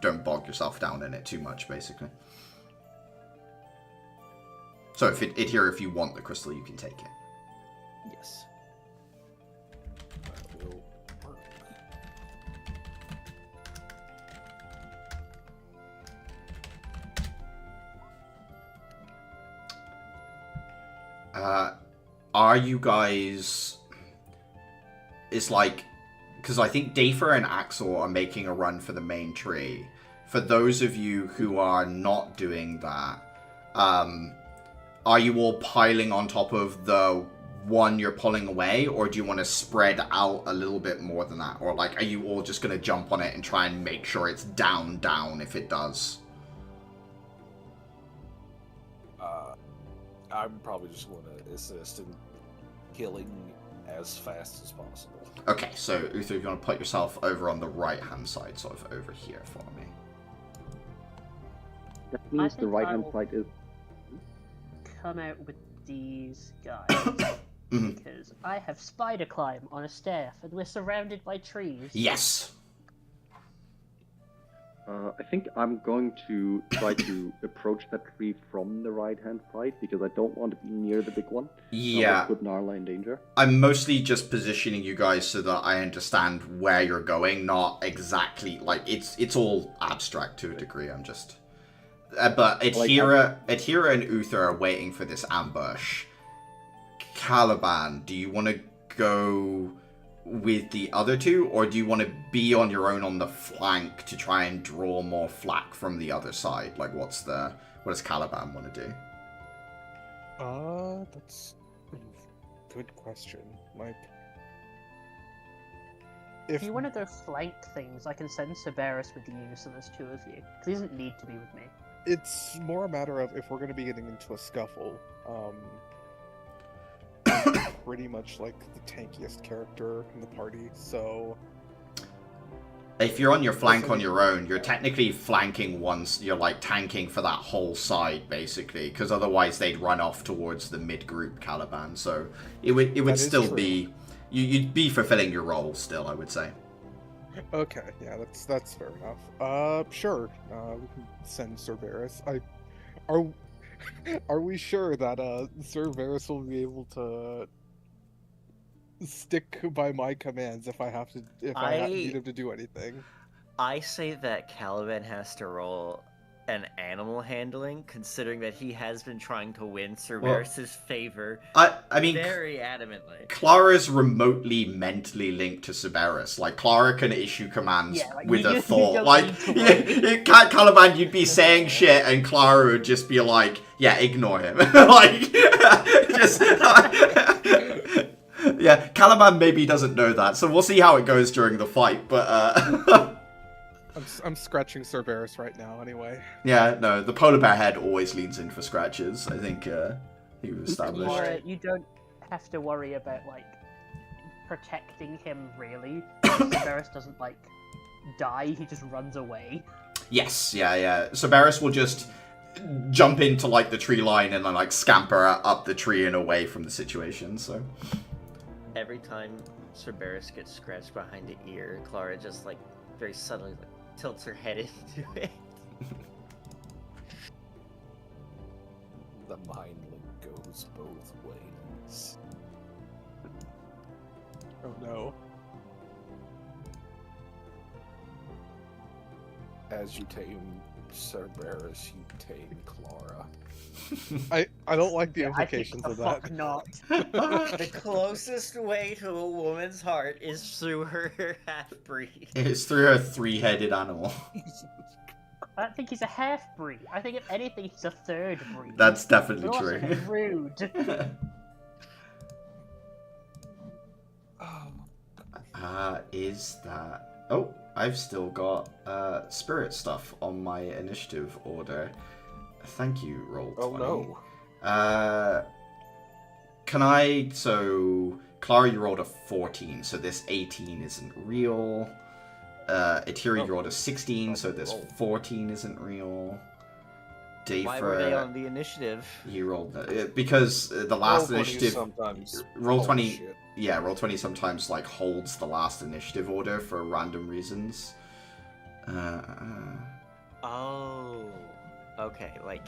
Don't bog yourself down in it too much, basically. So if if you want the crystal, you can take it. Yes. That will work. Are you guys... It's like... Because I think Dafer and Axel are making a run for the main tree. For those of you who are not doing that, are you all piling on top of the one you're pulling away, or do you want to spread out a little bit more than that? Or, like, are you all just going to jump on it and try and make sure it's down if it does? I'm probably just going to assist in killing as fast as possible. Okay, so Uther, if you want to put yourself over on the right-hand side, sort of over here for me. That means the think right I hand will- side is. Come out with these guys. Mhm. Because I have spider climb on a staff and we're surrounded by trees. Yes. I think I'm going to try to approach that tree from the right hand side because I don't want to be near the big one. Yeah. Put Narla in danger. I'm mostly just positioning you guys so that I understand where you're going, not exactly, like, it's all abstract to a degree, I'm just... but Adhira and Uther are waiting for this ambush. Caliban, do you want to go with the other two, or do you want to be on your own on the flank to try and draw more flak from the other side? Like, what does Caliban want to do? That's a good question. Like, if If you want to go flank things, I can send Cerberus with you so there's two of you. Because he doesn't need to be with me. it's more a matter of if we're going to be getting into a scuffle, pretty much like the tankiest character in the party, so If you're on your flank on your own, you're technically flanking once, you're like tanking for that whole side, basically, because otherwise they'd run off towards the mid-group Caliban, so it would That is still true. be, you'd be fulfilling your role still, I would say. okay, yeah, that's fair enough. Sure, we can send Cerberus. Are we sure that Cerberus will be able to stick by my commands if I need him to do anything? I say that Caliban has to roll an animal handling, considering that he has been trying to win Cerberus's favor I mean, very adamantly. Clara's remotely mentally linked to Cerberus. Like, Clara can issue commands Yeah, like, with you a don't thought. Like, need to Caliban, you'd be saying shit, and Clara would just be like, yeah, ignore him. Like, just... yeah, Caliban maybe doesn't know that, so we'll see how it goes during the fight, but, I'm scratching Cerberus right now, anyway. yeah, no, the polar bear head always leans in for scratches, I think, he was established. You don't have to worry about, like, protecting him, really. Cerberus doesn't, like, die, he just runs away. Yes, yeah. Cerberus will just jump into, like, the tree line and then, like, scamper up the tree and away from the situation, so... Every time Cerberus gets scratched behind the ear, Clara just, like, very subtly tilts her head into it. The mind link goes both ways. Oh no. As you tame Cerberus, you tame Clara. I don't like the I think implications the of fuck that. not. The closest way to a woman's heart is through her half-breed. It's through a three-headed animal. I don't think he's a half-breed. I think if anything, he's a third breed. That's definitely But also true. rude. Is that... Oh, I've still got spirit stuff on my initiative order. Thank you, Roll20. Oh no. Can I... So, Clara, you rolled a 14, so this 18 isn't real. Atiri, you rolled a 16, so this 14 isn't real. Why were they on the initiative? You rolled... because the last Roll20 initiative... sometimes. Roll20... Holy shit. Yeah, Roll20 sometimes, like, holds the last initiative order for random reasons. Oh, okay, like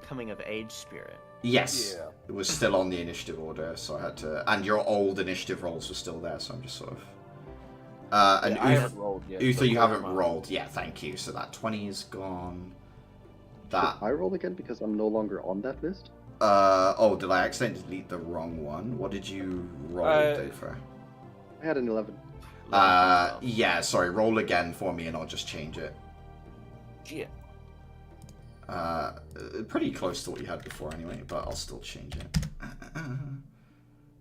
coming of age spirit. Yes. Yeah. It was still on the initiative order, so I had to... And your old initiative rolls were still there, so I'm just sort of... and I haven't rolled yet. Uther, so you clear haven't mine. rolled. Yeah, thank you. So that 20 is gone. Should That... I roll again because I'm no longer on that list? oh, did I accidentally delete the wrong one? What did you roll, Dafer? I had an 11. Yeah, sorry. Roll again for me and I'll just change it. Yeah. Pretty close to what you had before anyway, but I'll still change it.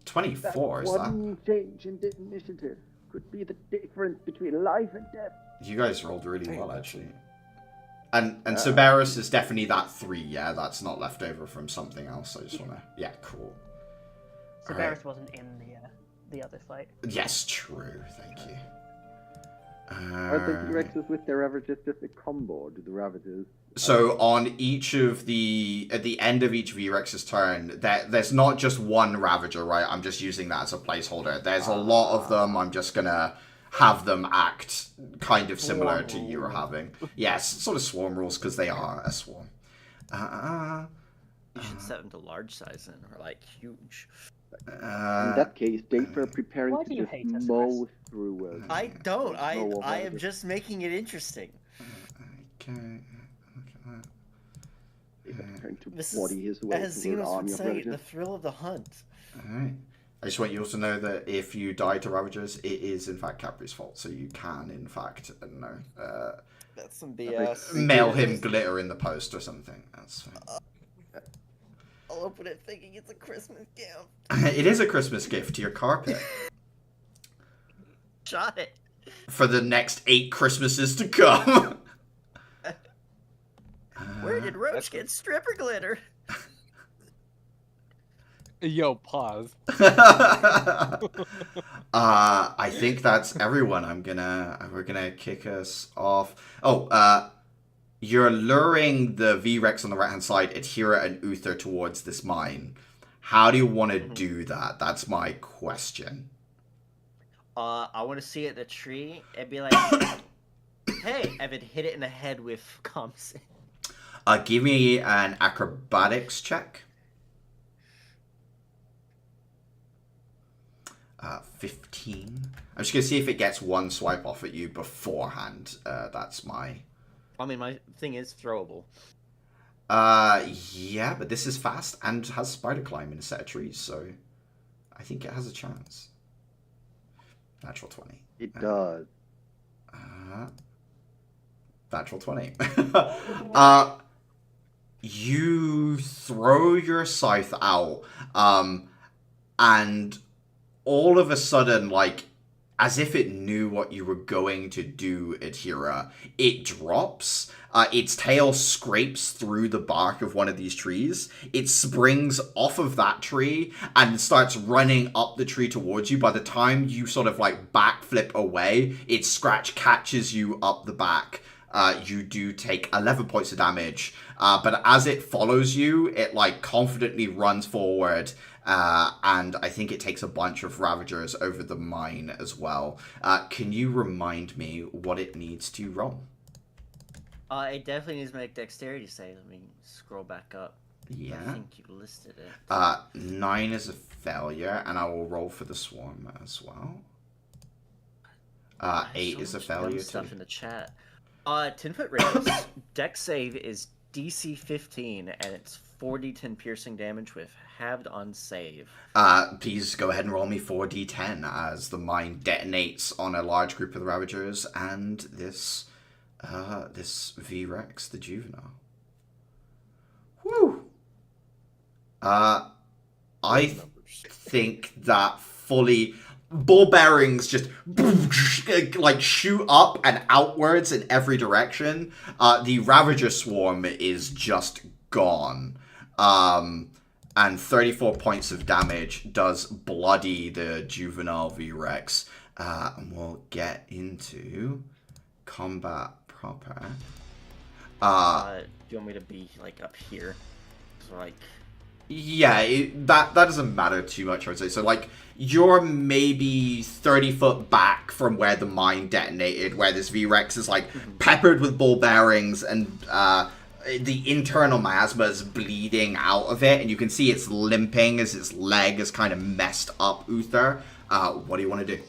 24, is that? One change in the initiative could be the difference between life and death. You guys rolled really well, actually. And Cerberus is definitely that 3, yeah? That's not left over from something else. I just want to... Yeah, cool. Cerberus wasn't in the other fight. Yes, true. Thank you. Are the Rexes with their Ravagers just a combo, or do the Ravagers... So on each of the... At the end of each V-Rex's turn, there's not just one Ravager, right? I'm just using that as a placeholder. There's a lot of them. I'm just going to have them act kind of similar to you were having. Yes, sort of swarm rules, because they are a swarm. You should set them to large size then, or like huge. In that case, Dafer preparing Why to do you just hate us, mow through... I don't. I No, am just making it interesting. Okay. Look Dafer preparing to This body his way as through an Xenos would army of say, Ravagers. the thrill of the hunt. Alright. I just want you also to know that if you die to Ravagers, it is in fact Capri's fault, so you can, in fact, I don't know, That's some BS. mail him glitter in the post or something. That's fine. I'll open it thinking it's a Christmas gift. It is a Christmas gift to your carpet. Shot it. For the next 8 Christmases to come. Where did Roach get stripper glitter? Yo, pause. I think that's everyone. We're gonna kick us off. Oh, you're luring the V-Rex on the right-hand side, Adhira and Uther towards this mine. How do you want to do that? That's my question. I want to see it in the tree and be like, hey, Evan, hit it in the head with comms. Give me an acrobatics check. 15. I'm just gonna see if it gets one swipe off at you beforehand. That's my... I mean, my thing is throwable. Yeah, but this is fast and has spider climb in a set of trees, so I think it has a chance. Natural 20. It does. Natural 20. You throw your scythe out, and all of a sudden, like, as if it knew what you were going to do, Adhira, it drops. Its tail scrapes through the bark of one of these trees. It springs off of that tree and starts running up the tree towards you. By the time you sort of like backflip away, its scratch catches you up the back. You do take 11 points of damage. But as it follows you, it like confidently runs forward. And I think it takes a bunch of Ravagers over the mine as well. Can you remind me what it needs to roll? It definitely needs to make dexterity save. Let me scroll back up. Yeah. I think you listed it. 9 is a failure, and I will roll for the swarm as well. 8 is a much dumb failure stuff too. in the chat. 10-foot radius. Dex save is DC 15, and it's 4d10 piercing damage with halved on save. Please go ahead and roll me 4d10 as the mine detonates on a large group of the Ravagers and this V-Rex, the juvenile. Whew! I think that fully... Ball bearings just like shoot up and outwards in every direction. The Ravager swarm is just gone. And 34 points of damage does bloody the juvenile V-Rex. And we'll get into combat proper. Do you want me to be like up here? So like... Yeah, that doesn't matter too much, I would say. So, like, you're maybe 30 foot back from where the mine detonated, where this V-Rex is, like, peppered with ball bearings and the internal miasma is bleeding out of it, and you can see it's limping as its leg is kind of messed up, Uther. What do you want to do?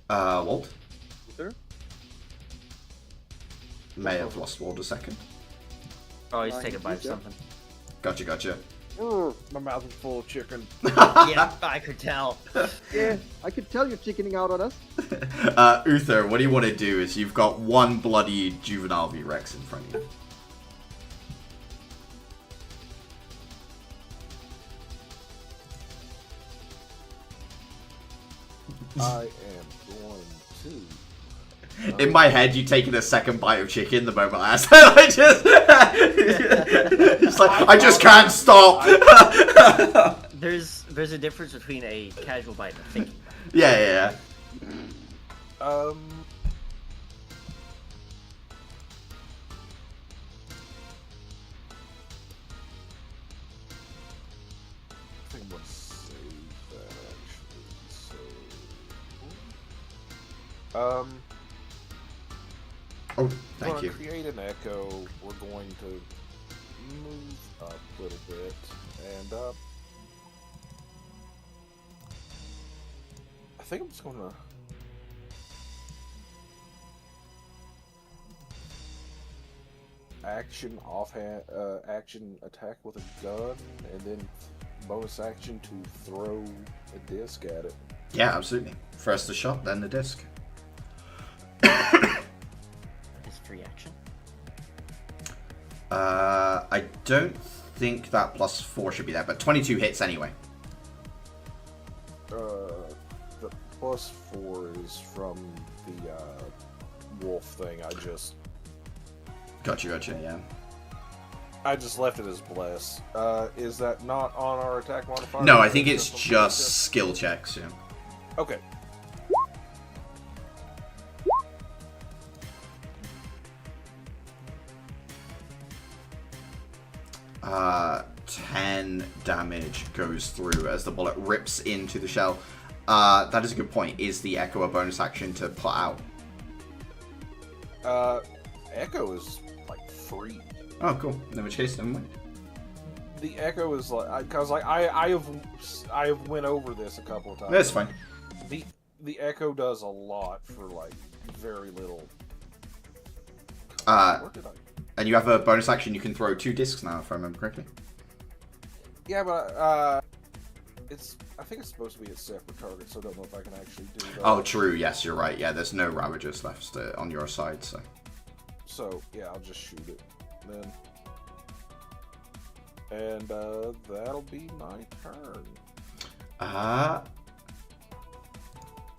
Walt? Sir? May have lost Walt a second. Oh, he's taking a bite of yeah. something. Gotcha. My mouth is full of chicken. Yeah, I could tell. Yeah, I could tell you're chickening out on us. Uther, what do you want to do is you've got one bloody juvenile V-Rex in front of you. I am going to. In my head, you taking a second bite of chicken the moment I asked that. It's like, I just can't stop. There's a difference between a casual bite and a thinking bite. Yeah. I think I'm gonna save that actually. So, Oh, we're thank gonna you. create an echo. We're going to move up a little bit, and I think I'm just gonna. Action offhand, action attack with a gun, and then bonus action to throw a disc at it. Yeah, absolutely. First the shot, then the disc. Is free action. I don't think that +4 should be there, but 22 hits anyway. The +4 is from the wolf thing. Gotcha, yeah. I just left it as bless. Is that not on our attack modifier? No, I think it's just skill checks, yeah. Okay. Uh, 10 damage goes through as the bullet rips into the shell. That is a good point. Is the Echo a bonus action to put out? Echo is like free. Oh, cool. In which case, never mind. The Echo is like, because I have went over this a couple of times. That's fine. The Echo does a lot for like very little. Where did I? And you have a bonus action. You can throw 2 discs now, if I remember correctly. Yeah, but I think it's supposed to be a separate target, so I don't know if I can actually do that. Oh, true. Yes, you're right. Yeah, there's no Ravagers left on your side, so. So yeah, I'll just shoot it then. And that'll be my turn.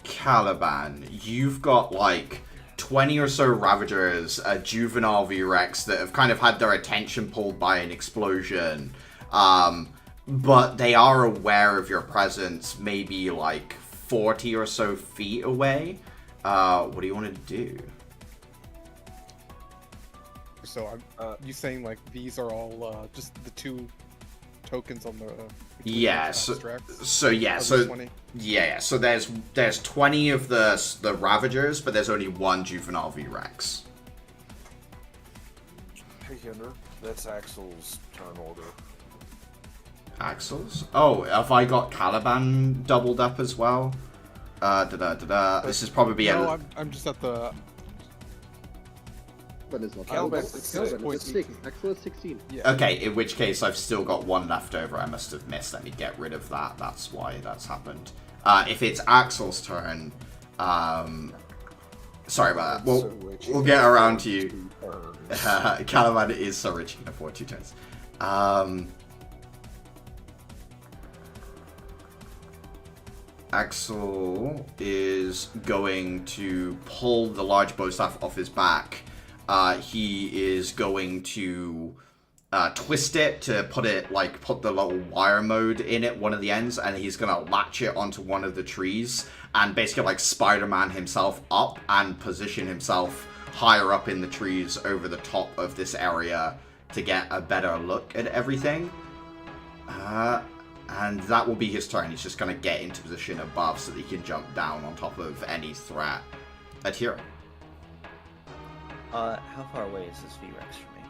Caliban, you've got like 20 or so Ravagers, a juvenile V-Rex that have kind of had their attention pulled by an explosion. But they are aware of your presence, maybe like 40 or so feet away. What do you want to do? So you saying like these are all just the 2 tokens on the Yeah, so 20? yeah, so there's 20 of the Ravagers, but there's only 1 juvenile V-Rex. Hey, Hinder, that's Axel's turn order. Axels? Oh, have I got Caliban doubled up as well? This is probably No, I'm just at the. But it's not Caliban, it's Caliban. It's 6. Axel is 16. Yeah. Okay, in which case I've still got 1 left over. I must have missed. Let me get rid of that. That's why that's happened. If it's Axel's turn, sorry about that. We'll get around to you. Caliban is so rich he can afford 2 turns. Axel is going to pull the large bowstaff off his back. He is going to twist it to put the little wire mode in it, one of the ends, and he's gonna latch it onto one of the trees and basically like Spider-Man himself up and position himself higher up in the trees over the top of this area to get a better look at everything. And that will be his turn. He's just going to get into position above so that he can jump down on top of any threat. Adhere. How far away is this V-Rex from me?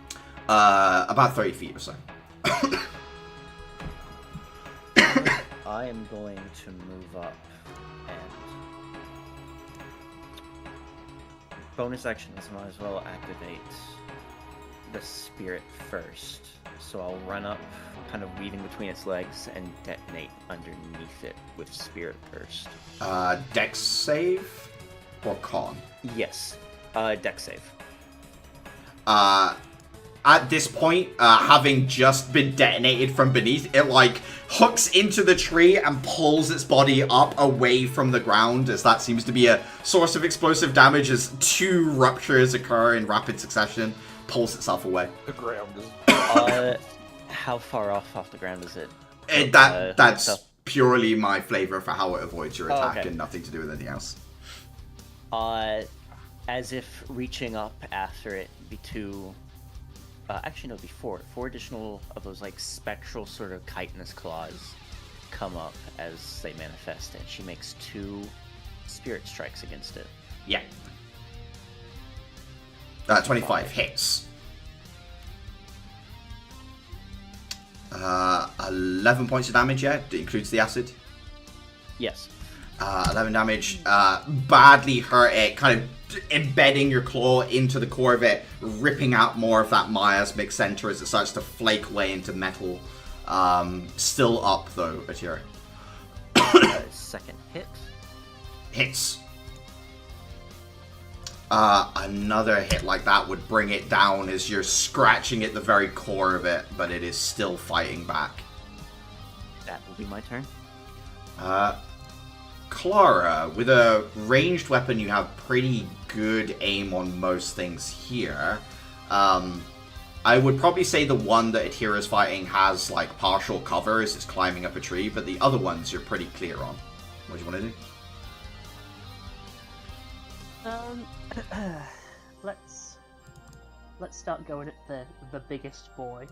About 30 feet or so. I am going to move up and bonus action is might as well activate the spirit first. So I'll run up, kind of weaving between its legs, and detonate underneath it with spirit first. Dex save or con? Yes, dex save. At this point, having just been detonated from beneath, it like hooks into the tree and pulls its body up away from the ground, as that seems to be a source of explosive damage as 2 ruptures occur in rapid succession, pulls itself away. The ground is. How far off the ground is it? That's purely my flavor for how it avoids your attack okay. and nothing to do with anything else. As if reaching up after it, be 2... actually, no, before 4 additional of those, like, spectral sort of chitinous claws come up as they manifest, and she makes 2 spirit strikes against it. Yeah. 25 hits. 11 points of damage, yeah? It includes the acid. Yes. 11 damage. Badly hurt it, kind of embedding your claw into the core of it, ripping out more of that miasmic center as it starts to flake away into metal. Still up, though, Atira. Second hit. Hits. Another hit like that would bring it down as you're scratching at the very core of it, but it is still fighting back. That will be my turn. Clara, with a ranged weapon, you have pretty good aim on most things here. I would probably say the one that Atira's fighting has, like, partial cover as it's climbing up a tree, but the other ones you're pretty clear on. What do you want to do? Let's start going at the biggest boy.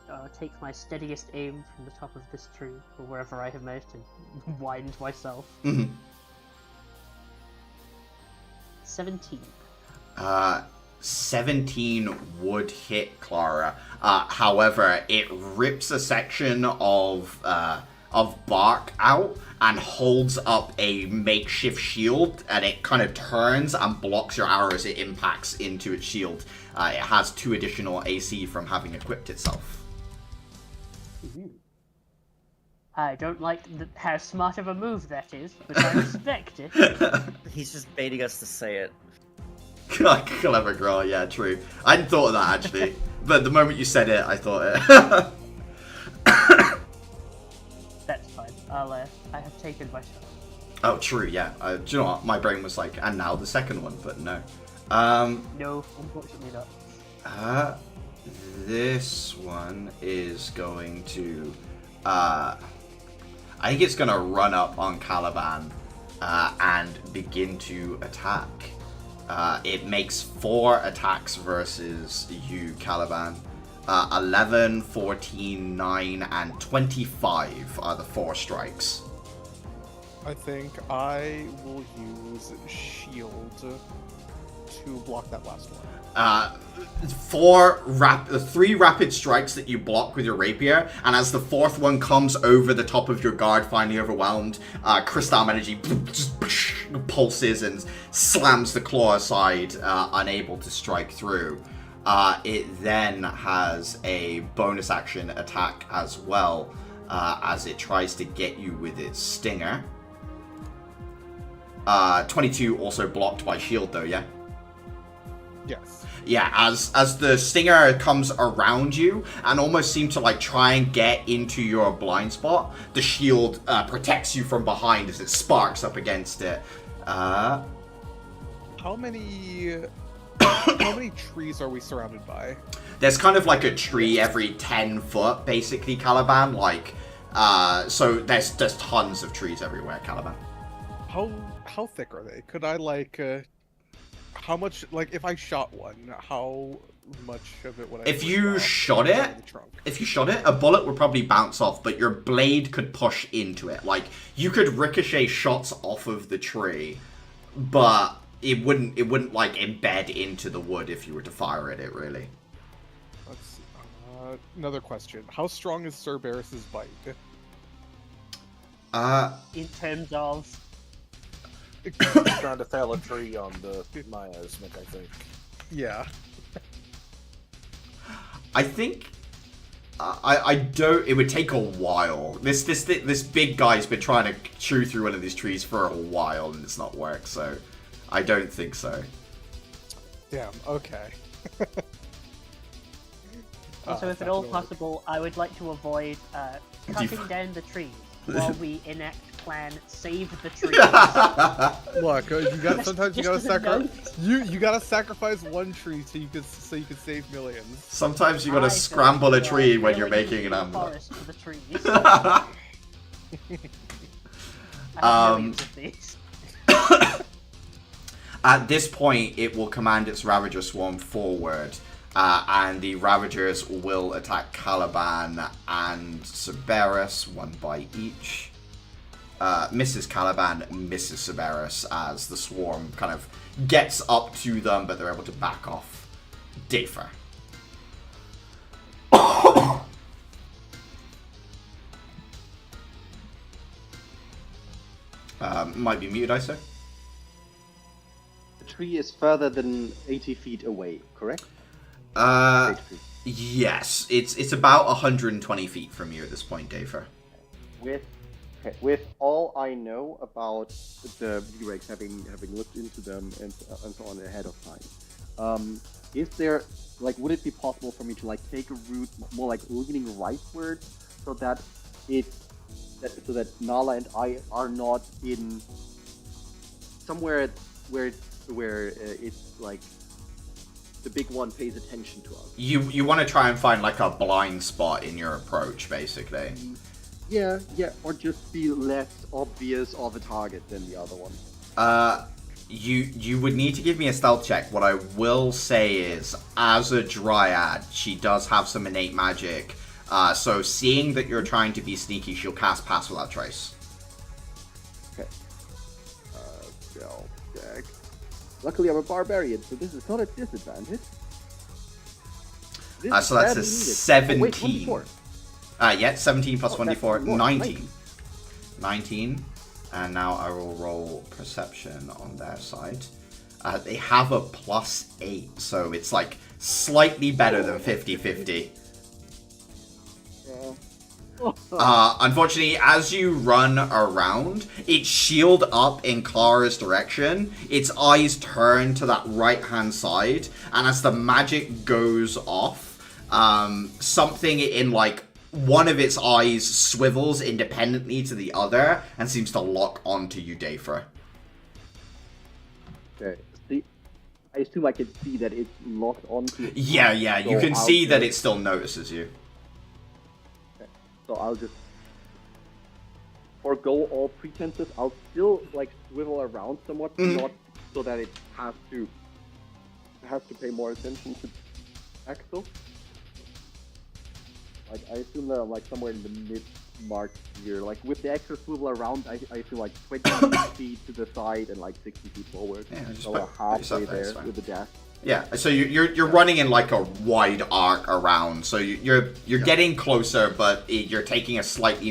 I'll take my steadiest aim from the top of this tree, or wherever I have managed to wind myself. 17. 17 would hit Clara. However, it rips a section of bark out and holds up a makeshift shield, and it kind of turns and blocks your arrow as it impacts into its shield. It has 2 additional AC from having equipped itself. I don't like how smart of a move that is, but I respect it. He's just baiting us to say it. Clever girl, yeah, true. I hadn't thought of that, actually. But the moment you said it, I thought it. That's fine. I have taken my shot. Oh, true, yeah. Do you know what? My brain was like, and now the second one, but no. No, unfortunately not. This one is going to... I think it's going to run up on Caliban and begin to attack. It makes 4 attacks versus you, Caliban. 11, 14, 9, and 25 are the 4 strikes. I think I will use shield to block that last one. 3 rapid strikes that you block with your rapier, and as the 4th one comes over the top of your guard, finally overwhelmed, crystal energy pulses and slams the claw aside, unable to strike through. It then has a bonus action attack as well, as it tries to get you with its stinger. 22 also blocked by shield though, yeah? Yes. Yeah, as the stinger comes around you and almost seems to like try and get into your blind spot, the shield protects you from behind as it sparks up against it. How many trees are we surrounded by? There's kind of like a tree every 10 foot, basically, Caliban. Like, so there's tons of trees everywhere, Caliban. How thick are they? Could I like How much, like, if I shot one, how much of it would I? If rip you off shot out it, of the trunk? if you shot it, a bullet would probably bounce off, but your blade could push into it. Like, you could ricochet shots off of the tree, but it wouldn't like embed into the wood if you were to fire at it, really. Let's see. Another question: how strong is Cerberus's bite? In terms of Trying to fell a tree on the miasmic, I think. Yeah. I think I don't. It would take a while. This big guy's been trying to chew through one of these trees for a while, and it's not worked. So, I don't think so. Damn. Okay. also, if at all possible, I would like to avoid cutting down the trees while we enact plan save the trees. Look, you got sometimes you gotta Just as a note. sacrifice. You gotta sacrifice one tree so you can save millions. Sometimes you gotta I feel scramble like a we tree are when you're filling making an the amulet. forest for the trees. I have millions of these. At this point, it will command its Ravager Swarm forward, and the Ravagers will attack Caliban and Cerberus, one by each. Mrs. Caliban misses Cerberus as the swarm kind of gets up to them, but they're able to back off. Dafer. Might be muted, ISO. The tree is further than 80 feet away, correct? Yes, it's about 120 feet from you at this point, Dafer. With all I know about the V-Rex, having looked into them and so on ahead of time, is there, like, would it be possible for me to, like, take a route more like leaning rightward so that Nala and I are not in somewhere where it's like the big one pays attention to us? You want to try and find like a blind spot in your approach, basically. Yeah, or just be less obvious of a target than the other one. You would need to give me a stealth check. What I will say is, as a dryad, she does have some innate magic. So seeing that you're trying to be sneaky, she'll cast Pass Without Trace. Okay. Stealth check. Luckily, I'm a barbarian, so this is not a disadvantage. This So that's a is 17. wait, 24. Yeah, 17 plus Oh, that's 1d4, more, 19. 19. And now I will roll perception on their side. They have a +8, so it's like slightly better than 50-50. Unfortunately, as you run around, its shield up in Clara's direction, its eyes turn to that right-hand side, and as the magic goes off, something in, like, one of its eyes swivels independently to the other, and seems to lock onto you, Dafer. Okay. See, I assume I can see that it's locked onto it. Yeah, you So can I'll see that just- it still notices you. So I'll just forego all pretenses. I'll still like swivel around somewhat, not so that it has to pay more attention to Axel. Like I assume that I'm like somewhere in the mid mark here. Like with the extra swivel around, I feel like 20 feet to the side and like 60 feet forward. Yeah, just so put halfway yourself there, it's there fine. with the dash. Yeah, so you're running in like a wide arc around, so you're getting closer, but you're taking a slightly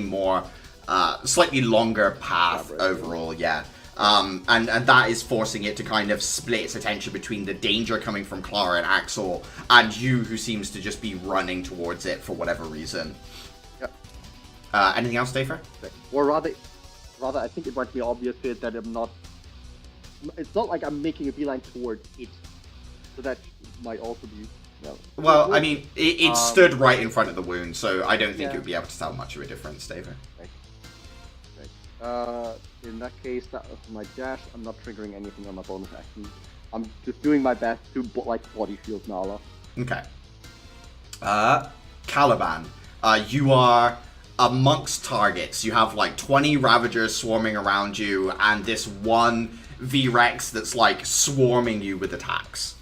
longer path overall. Yeah, and that is forcing it to kind of split its attention between the danger coming from Clara and Axel, and you, who seems to just be running towards it for whatever reason. Yep. Anything else, Dafer? Or rather, I think it might be obvious here that I'm not. It's not like I'm making a beeline towards it. So that might also be. No. Well, I mean, it stood right in front of the wound, so I don't think Yeah. you'd be able to tell much of a difference, Daver. In that case, that was my dash. I'm not triggering anything on my bonus action. I'm just doing my best to body shield Nala. Okay. Caliban, you are amongst targets. You have like 20 Ravagers swarming around you, and this one V-Rex that's like swarming you with attacks.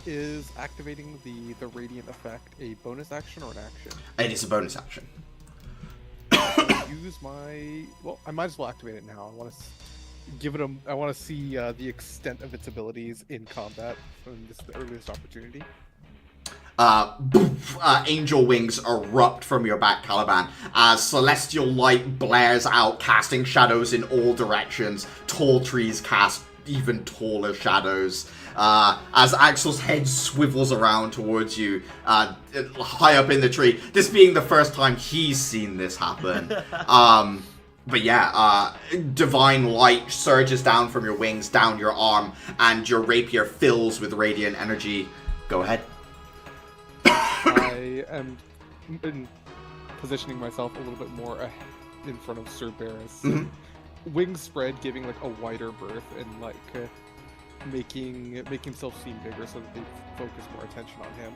Is activating the radiant effect a bonus action or an action? It is a bonus action. Use my... Well, I might as well activate it now. I want to give it a... I want to see the extent of its abilities in combat from the earliest opportunity. Angel wings erupt from your back, Caliban, as celestial light blares out, casting shadows in all directions. Tall trees cast even taller shadows. As Axel's head swivels around towards you, high up in the tree. This being the first time he's seen this happen. But yeah, divine light surges down from your wings, down your arm, and your rapier fills with radiant energy. Go ahead. I am positioning myself a little bit more in front of Cerberus. Mhm. Wings spread, giving like a wider berth and like making himself seem bigger so that they focus more attention on him.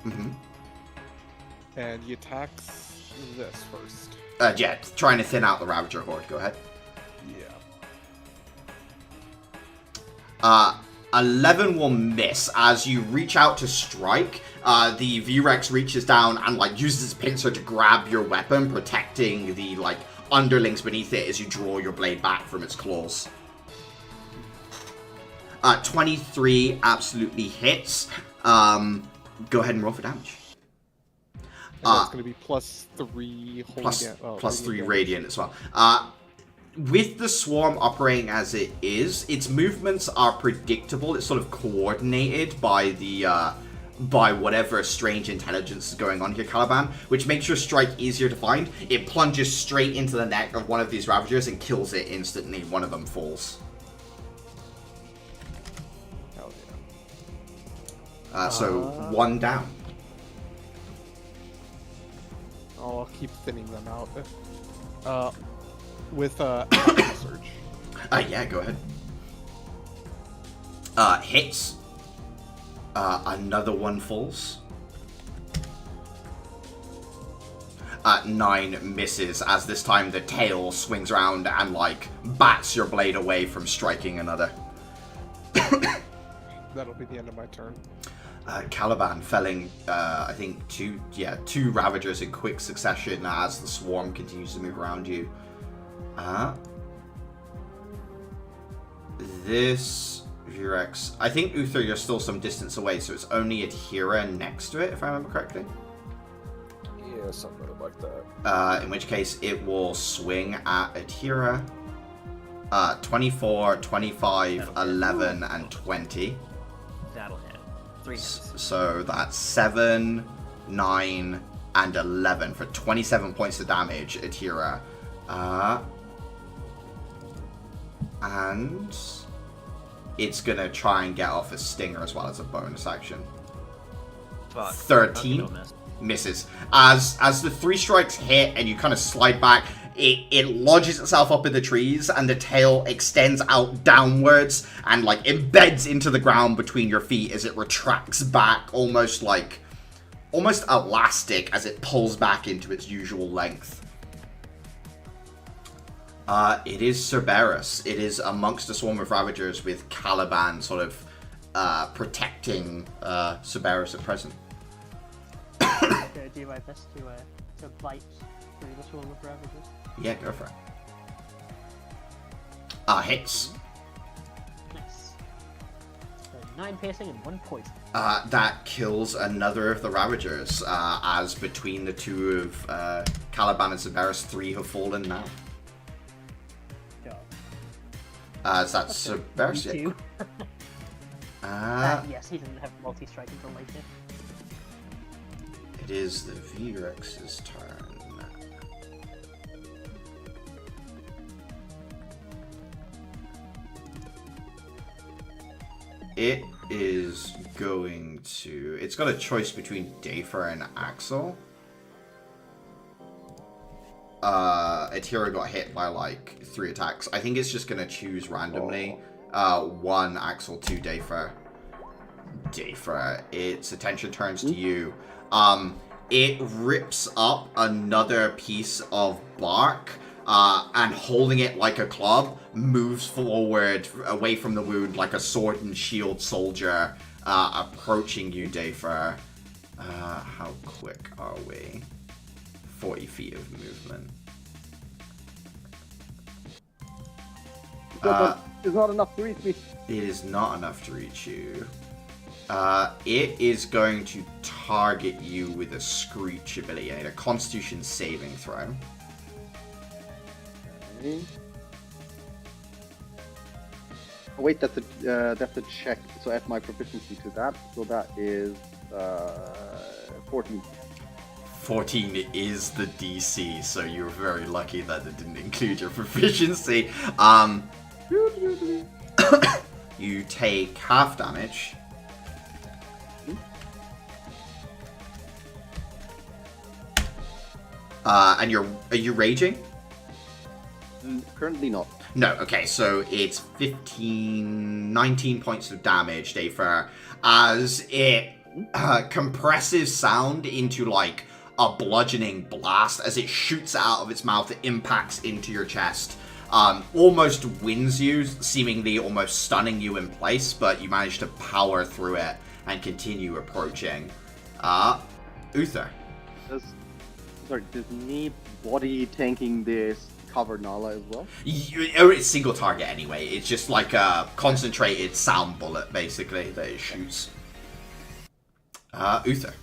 Mm-hmm. And he attacks this first. Yeah, trying to thin out the Ravager horde. Go ahead. Yeah. 11 will miss as you reach out to strike. The V-Rex reaches down and like uses its pincer to grab your weapon, protecting the like underlings beneath it as you draw your blade back from its claws. 23 absolutely hits. Go ahead and roll for damage. And that's going to be +3 holy plus 3 radiant as well. With the swarm operating as it is, its movements are predictable. It's sort of coordinated by the by whatever strange intelligence is going on here, Caliban, which makes your strike easier to find. It plunges straight into the neck of one of these Ravagers and kills it instantly. One of them falls. Hell So 1 down. I'll keep thinning them out. With surge. Yeah, go ahead. Hits. Another one falls. 9 misses, as this time the tail swings around and like bats your blade away from striking another. That'll be the end of my turn. Caliban felling, I think, two Ravagers in quick succession as the swarm continues to move around you. This V-Rex, I think, Uther, you're still some distance away, so it's only Adhira next to it, if I remember correctly. Yeah, something like that. In which case, it will swing at Adhira. 24, 25, 11, and 20. That'll hit. 3 hits. So that's 7, 9, and 11 for 27 points of damage, Adhira. And it's gonna try and get off a stinger as well as a bonus action. Fuck. 13 Okay, miss. misses. As the 3 strikes hit and you kind of slide back, it lodges itself up in the trees and the tail extends out downwards and like embeds into the ground between your feet as it retracts back, almost elastic as it pulls back into its usual length. It is Cerberus. It is amongst a swarm of Ravagers with Caliban sort of protecting Cerberus at present. I'm gonna do my best to bite through the swarm of Ravagers. Yeah, go for it. Hits. Nice. So 9 piercing and 1 poison. That kills another of the Ravagers, as between the two of Caliban and Cerberus, 3 have fallen now. Is that Cerberus? Me too. Yeah. Yes, he didn't have multi-strike until later. It is the V-Rex's turn. It is going to... It's got a choice between Dafer and Axel. Atira got hit by like 3 attacks. I think it's just going to choose randomly. 1 Axel, 2 Dafer. Dafer, its attention turns to you. It rips up another piece of bark and holding it like a club, moves forward away from the wound like a sword and shield soldier, approaching you, Dayfur. How quick are we? 40 feet of movement. It's not enough to reach me. It is not enough to reach you. It is going to target you with a Screech ability. I need a Constitution saving throw. Okay. Oh, wait, that's a check. So add my proficiency to that. So that is 14. 14 is the DC, so you're very lucky that it didn't include your proficiency. You take half damage. And are you raging? Currently not. No, okay, so it's 19 points of damage, Dayfur, as it compresses sound into like a bludgeoning blast as it shoots out of its mouth. It impacts into your chest, almost wins you, seemingly almost stunning you in place, but you manage to power through it and continue approaching. Uther. Does me body tanking this cover Nala as well? It's single target anyway. It's just like a concentrated sound bullet, basically, that it shoots. Uther.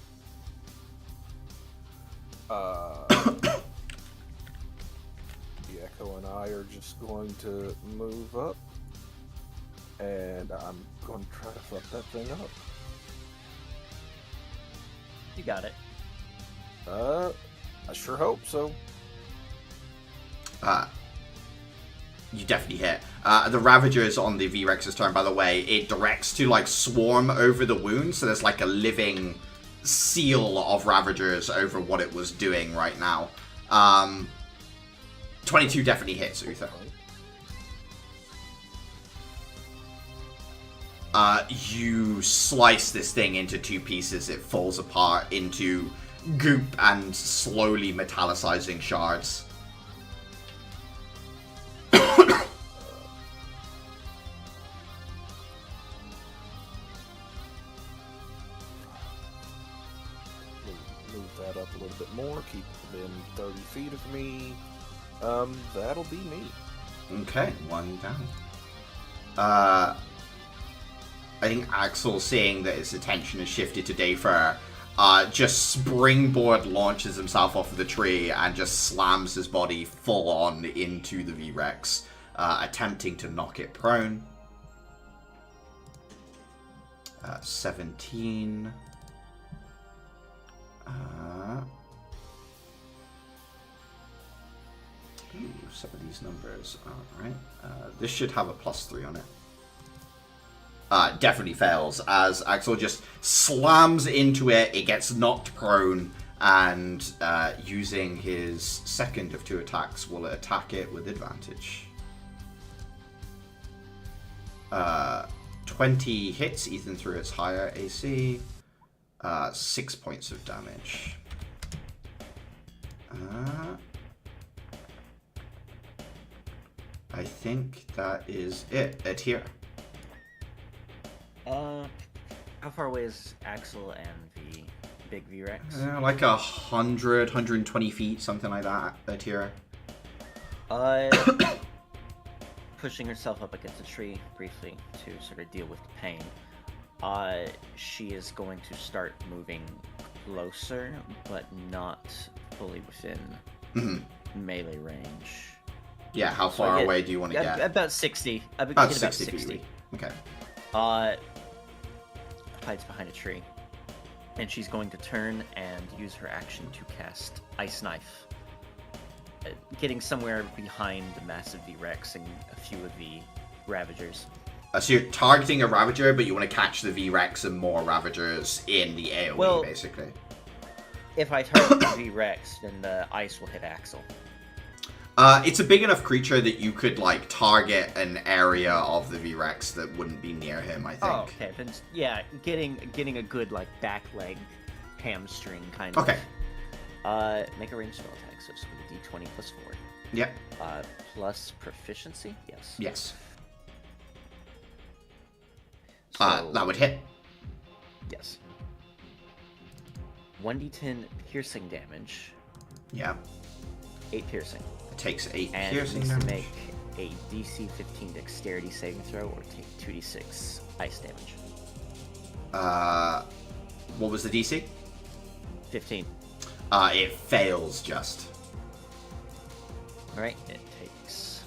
The Echo and I are just going to move up, and I'm going to try to fuck that thing up. You got it. I sure hope so. You definitely hit. The Ravagers on the V-Rex's turn, by the way, it directs to like swarm over the wound, so there's like a living seal of Ravagers over what it was doing right now. 22 definitely hits, Uther. You slice this thing into two pieces. It falls apart into goop and slowly metallicizing shards. Move that up a little bit more, keep it within 30 feet of me. That'll be me. Okay, one down. I think Axel, seeing that his attention has shifted to Dayfur, just springboard launches himself off of the tree and just slams his body full on into the V-Rex, attempting to knock it prone. 17. Some of these numbers aren't right. This should have a +3 on it. Definitely fails as Axel just slams into it. It gets knocked prone, and using his second of 2 attacks, will attack it with advantage. 20 hits, even through its higher AC. 6 points of damage. I think that is it. Adhere. How far away is Axel and the big V-Rex? Like 100, 120 feet, something like that, Adhere. Pushing herself up against a tree briefly to sort of deal with the pain. She is going to start moving closer, but not fully within melee range. Yeah, how far away do you want to get? About 60. About 60 feet. Okay. Hides behind a tree. And she's going to turn and use her action to cast Ice Knife. Getting somewhere behind the massive V-Rex and a few of the Ravagers. So you're targeting a Ravager, but you want to catch the V-Rex and more Ravagers in the AoE, basically. If I target the V-Rex, then the ice will hit Axel. It's a big enough creature that you could, like, target an area of the V-Rex that wouldn't be near him, I think. Oh, okay. Then, yeah, getting a good, like, back leg hamstring kind of. Okay. Make a ranged spell attack, so it's going to be D20 +4. Yep. Plus proficiency? Yes. Yes. So, That would hit. yes. 1d10 piercing damage. Yeah. 8 piercing. It takes 8 And it piercing needs to damage. make a DC 15 dexterity saving throw or take 2d6 ice damage. What was the DC? 15. It fails just. Alright, it takes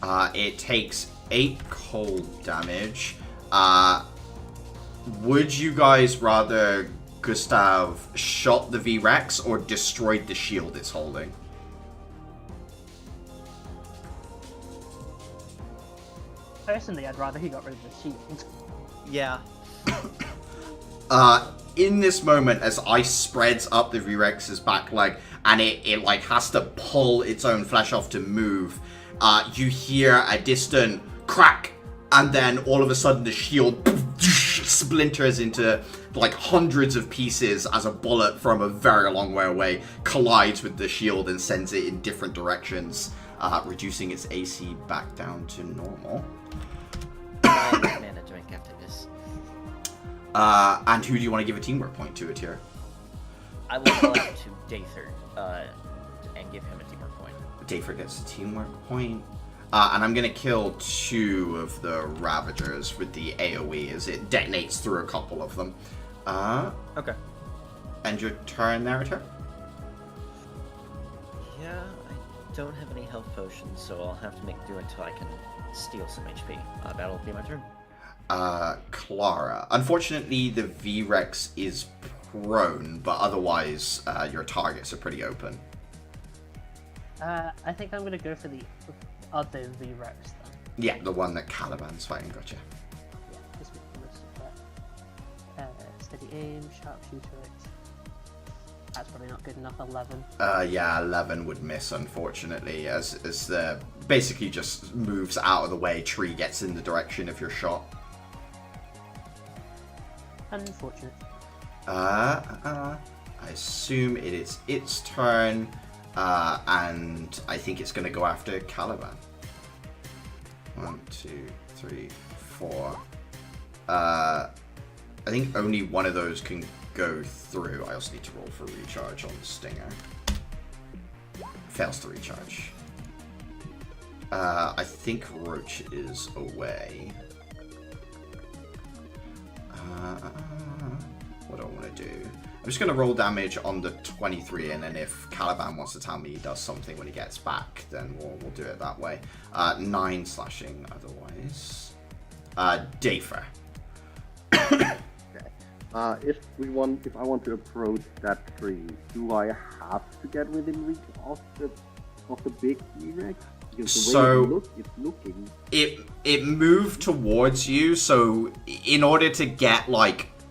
2d6. It takes 8 cold damage. Would you guys rather Gustav shot the V-Rex or destroyed the shield it's holding? Personally, I'd rather he got rid of the shield. Yeah. In this moment, as ice spreads up the V-Rex's back leg, and it like has to pull its own flesh off to move, you hear a distant crack, and then all of a sudden the shield splinters into like hundreds of pieces as a bullet from a very long way away collides with the shield and sends it in different directions, reducing its AC back down to normal. Mana drink after this. And who do you want to give a teamwork point to it here? I will go out to Dather and give him a teamwork point. Dafer gets a teamwork point. And I'm going to kill 2 of the Ravagers with the AoE as it detonates through a couple of them. Okay. End your turn, Narrator? Yeah, I don't have any health potions, so I'll have to make do until I can steal some HP. That'll be my turn. Clara. Unfortunately, the V-Rex is prone, but otherwise, your targets are pretty open. I think I'm going to go for the other V-Rex then. Yeah, the one that Caliban's fighting, gotcha. Yeah, just make this steady aim, sharpshooter it. That's probably not good enough. 11. Yeah, 11 would miss, unfortunately, as the basically just moves out of the way, tree gets in the direction of your shot. Unfortunate. I assume it is its turn, and I think it's going to go after Caliban. 1, 2, 3, 4. I think only one of those can go through. I also need to roll for recharge on the Stinger. Fails to recharge. I think Roach is away. What do I want to do? I'm just going to roll damage on the 23, and then if Caliban wants to tell me he does something when he gets back, then we'll do it that way. 9 slashing otherwise. Dafer. If I want to approach that tree, do I have to get within reach of the big T-Rex? Because the way it's looking. It moved towards you, so in order to get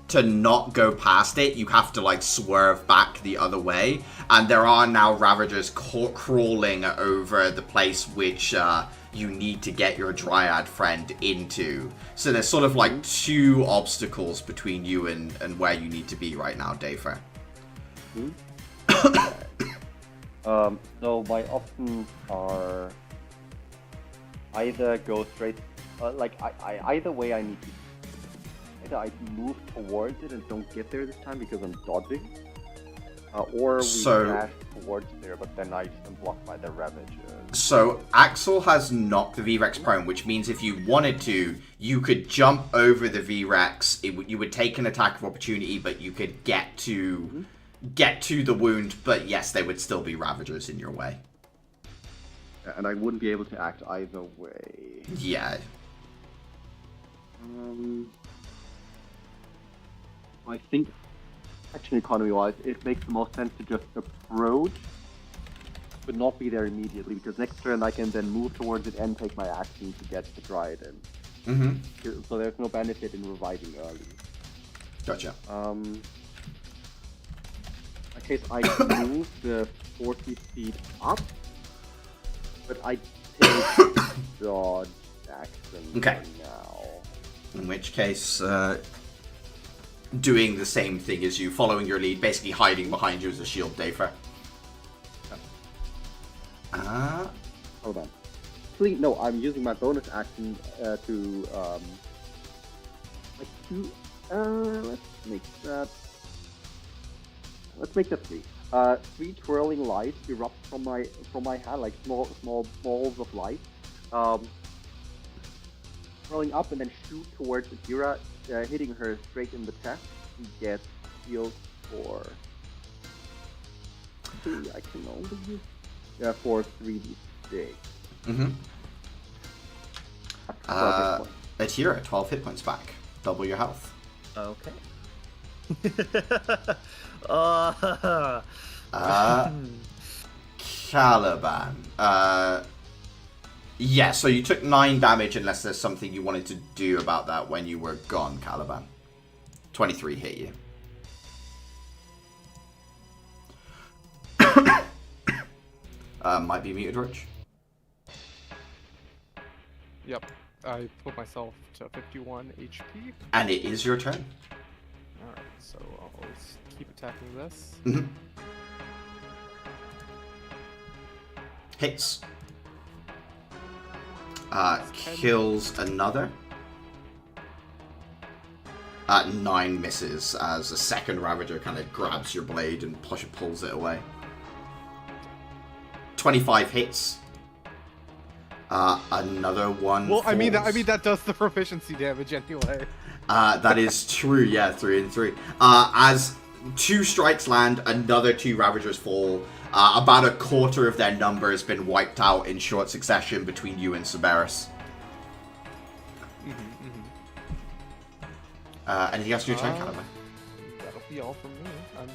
to not go past it, you have to swerve back the other way. And there are now Ravagers crawling over the place which you need to get your Dryad friend into. So there's sort of 2 obstacles between you and where you need to be right now, Dafer. So my options are either go straight, either way I need to. Either I move towards it and don't get there this time because I'm dodging, or we dash towards there, but then I am blocked by the Ravagers. So Axel has knocked the V-Rex prone, which means if you wanted to, you could jump over the V-Rex. You would take an attack of opportunity, but you could get to the wound. But yes, they would still be Ravagers in your way. And I wouldn't be able to act either way. Yeah. I think, action economy-wise, it makes the most sense to just approach, but not be there immediately, because next turn I can then move towards it and take my action to get the Dryad in. Mm-hmm. So there's no benefit in reviving early. Gotcha. In case I move the 40 feet up, but I take dodge action Okay. for now. In which case, doing the same thing as you, following your lead, basically hiding behind you as a shield, Dafer. Hold on. Actually, no, I'm using my bonus action to let's make that 3. 3 twirling lights erupt from my hand, like small balls of light, twirling up and then shoot towards Akira, hitting her straight in the chest. She gets healed for 3. I can only use for 3d6. Akira, 12 hit points back. Double your health. Okay. Caliban. Yeah, so you took 9 damage unless there's something you wanted to do about that when you were gone, Caliban. 23 hit you. Might be muted, Rich. Yep. I put myself to 51 HP. And it is your turn. Alright, so I'll always keep attacking this. Hits. Kills another. 9 misses as a second Ravager kind of grabs your blade and pulls it away. 25 hits. Another one. Well, falls. I mean that does the proficiency damage anyway. That is true. Yeah, 3 and 3. As 2 strikes land, another 2 Ravagers fall. About a quarter of their number has been wiped out in short succession between you and Cerberus. Anything else in your turn, Caliban? That'll be all from me. I'm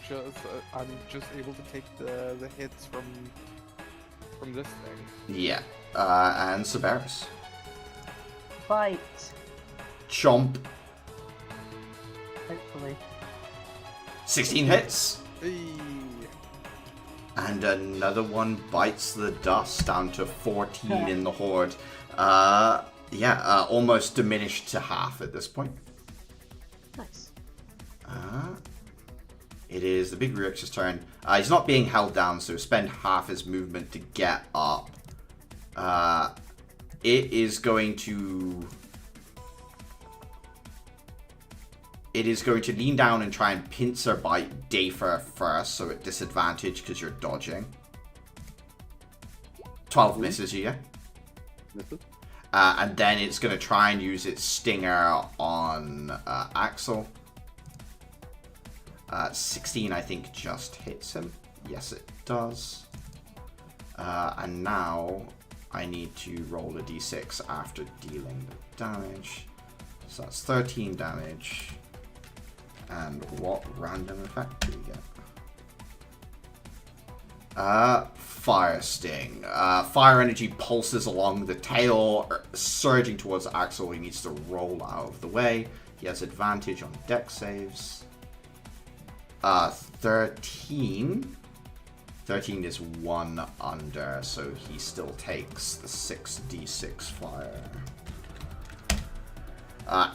just able to take the hits from this thing. Yeah. And Cerberus. Bite. Chomp. Hopefully. 16 hits. Hey. And another one bites the dust down to 14 in the horde. Almost diminished to half at this point. Nice. It is the big Ryux's turn. He's not being held down, so spend half his movement to get up. It is going to lean down and try and pincer bite Dafer first, so at disadvantage because you're dodging. 12 misses you, yeah? Misses. And then it's going to try and use its stinger on Axel. 16, I think, just hits him. Yes, it does. And now I need to roll a d6 after dealing the damage. So that's 13 damage. And what random effect do we get? Fire Sting. Fire energy pulses along the tail, surging towards Axel. He needs to roll out of the way. He has advantage on dex saves. 13. 13 is 1 under, so he still takes the 6d6 fire.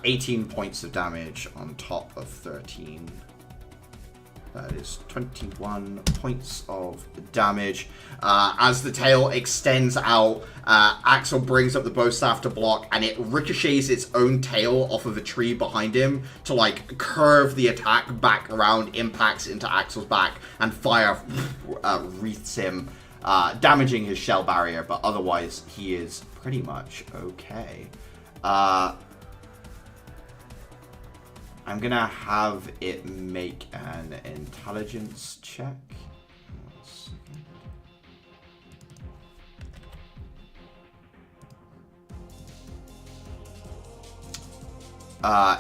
18 points of damage on top of 13. That is 21 points of damage. As the tail extends out, Axel brings up the bow staff to block, and it ricochets its own tail off of a tree behind him to, like, curve the attack back around, impacts into Axel's back, and fire wreaths him, damaging his shell barrier, but otherwise he is pretty much okay. I'm gonna have it make an intelligence check.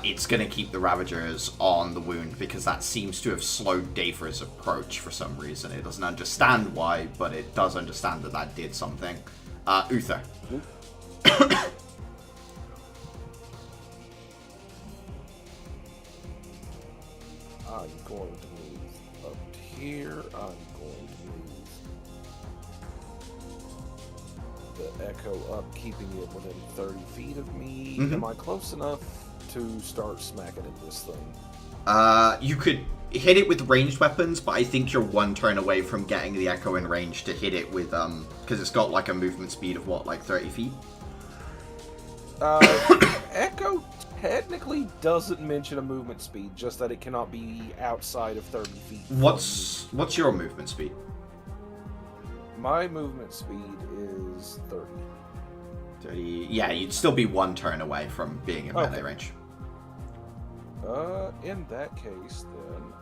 It's gonna keep the Ravagers on the wound because that seems to have slowed Dafer's approach for some reason. It doesn't understand why, but it does understand that that did something. Uther. I'm going to move up here. I'm going to move the echo up, keeping it within 30 feet of me. Am I close enough to start smacking at this thing? You could hit it with ranged weapons, but I think you're one turn away from getting the Echo in range to hit it with, because it's got like a movement speed of what, like 30 feet? Echo technically doesn't mention a movement speed, just that it cannot be outside of 30 feet. What's your movement speed? My movement speed is 30. 30. Yeah, you'd still be one turn away from being in melee range. In that case, then,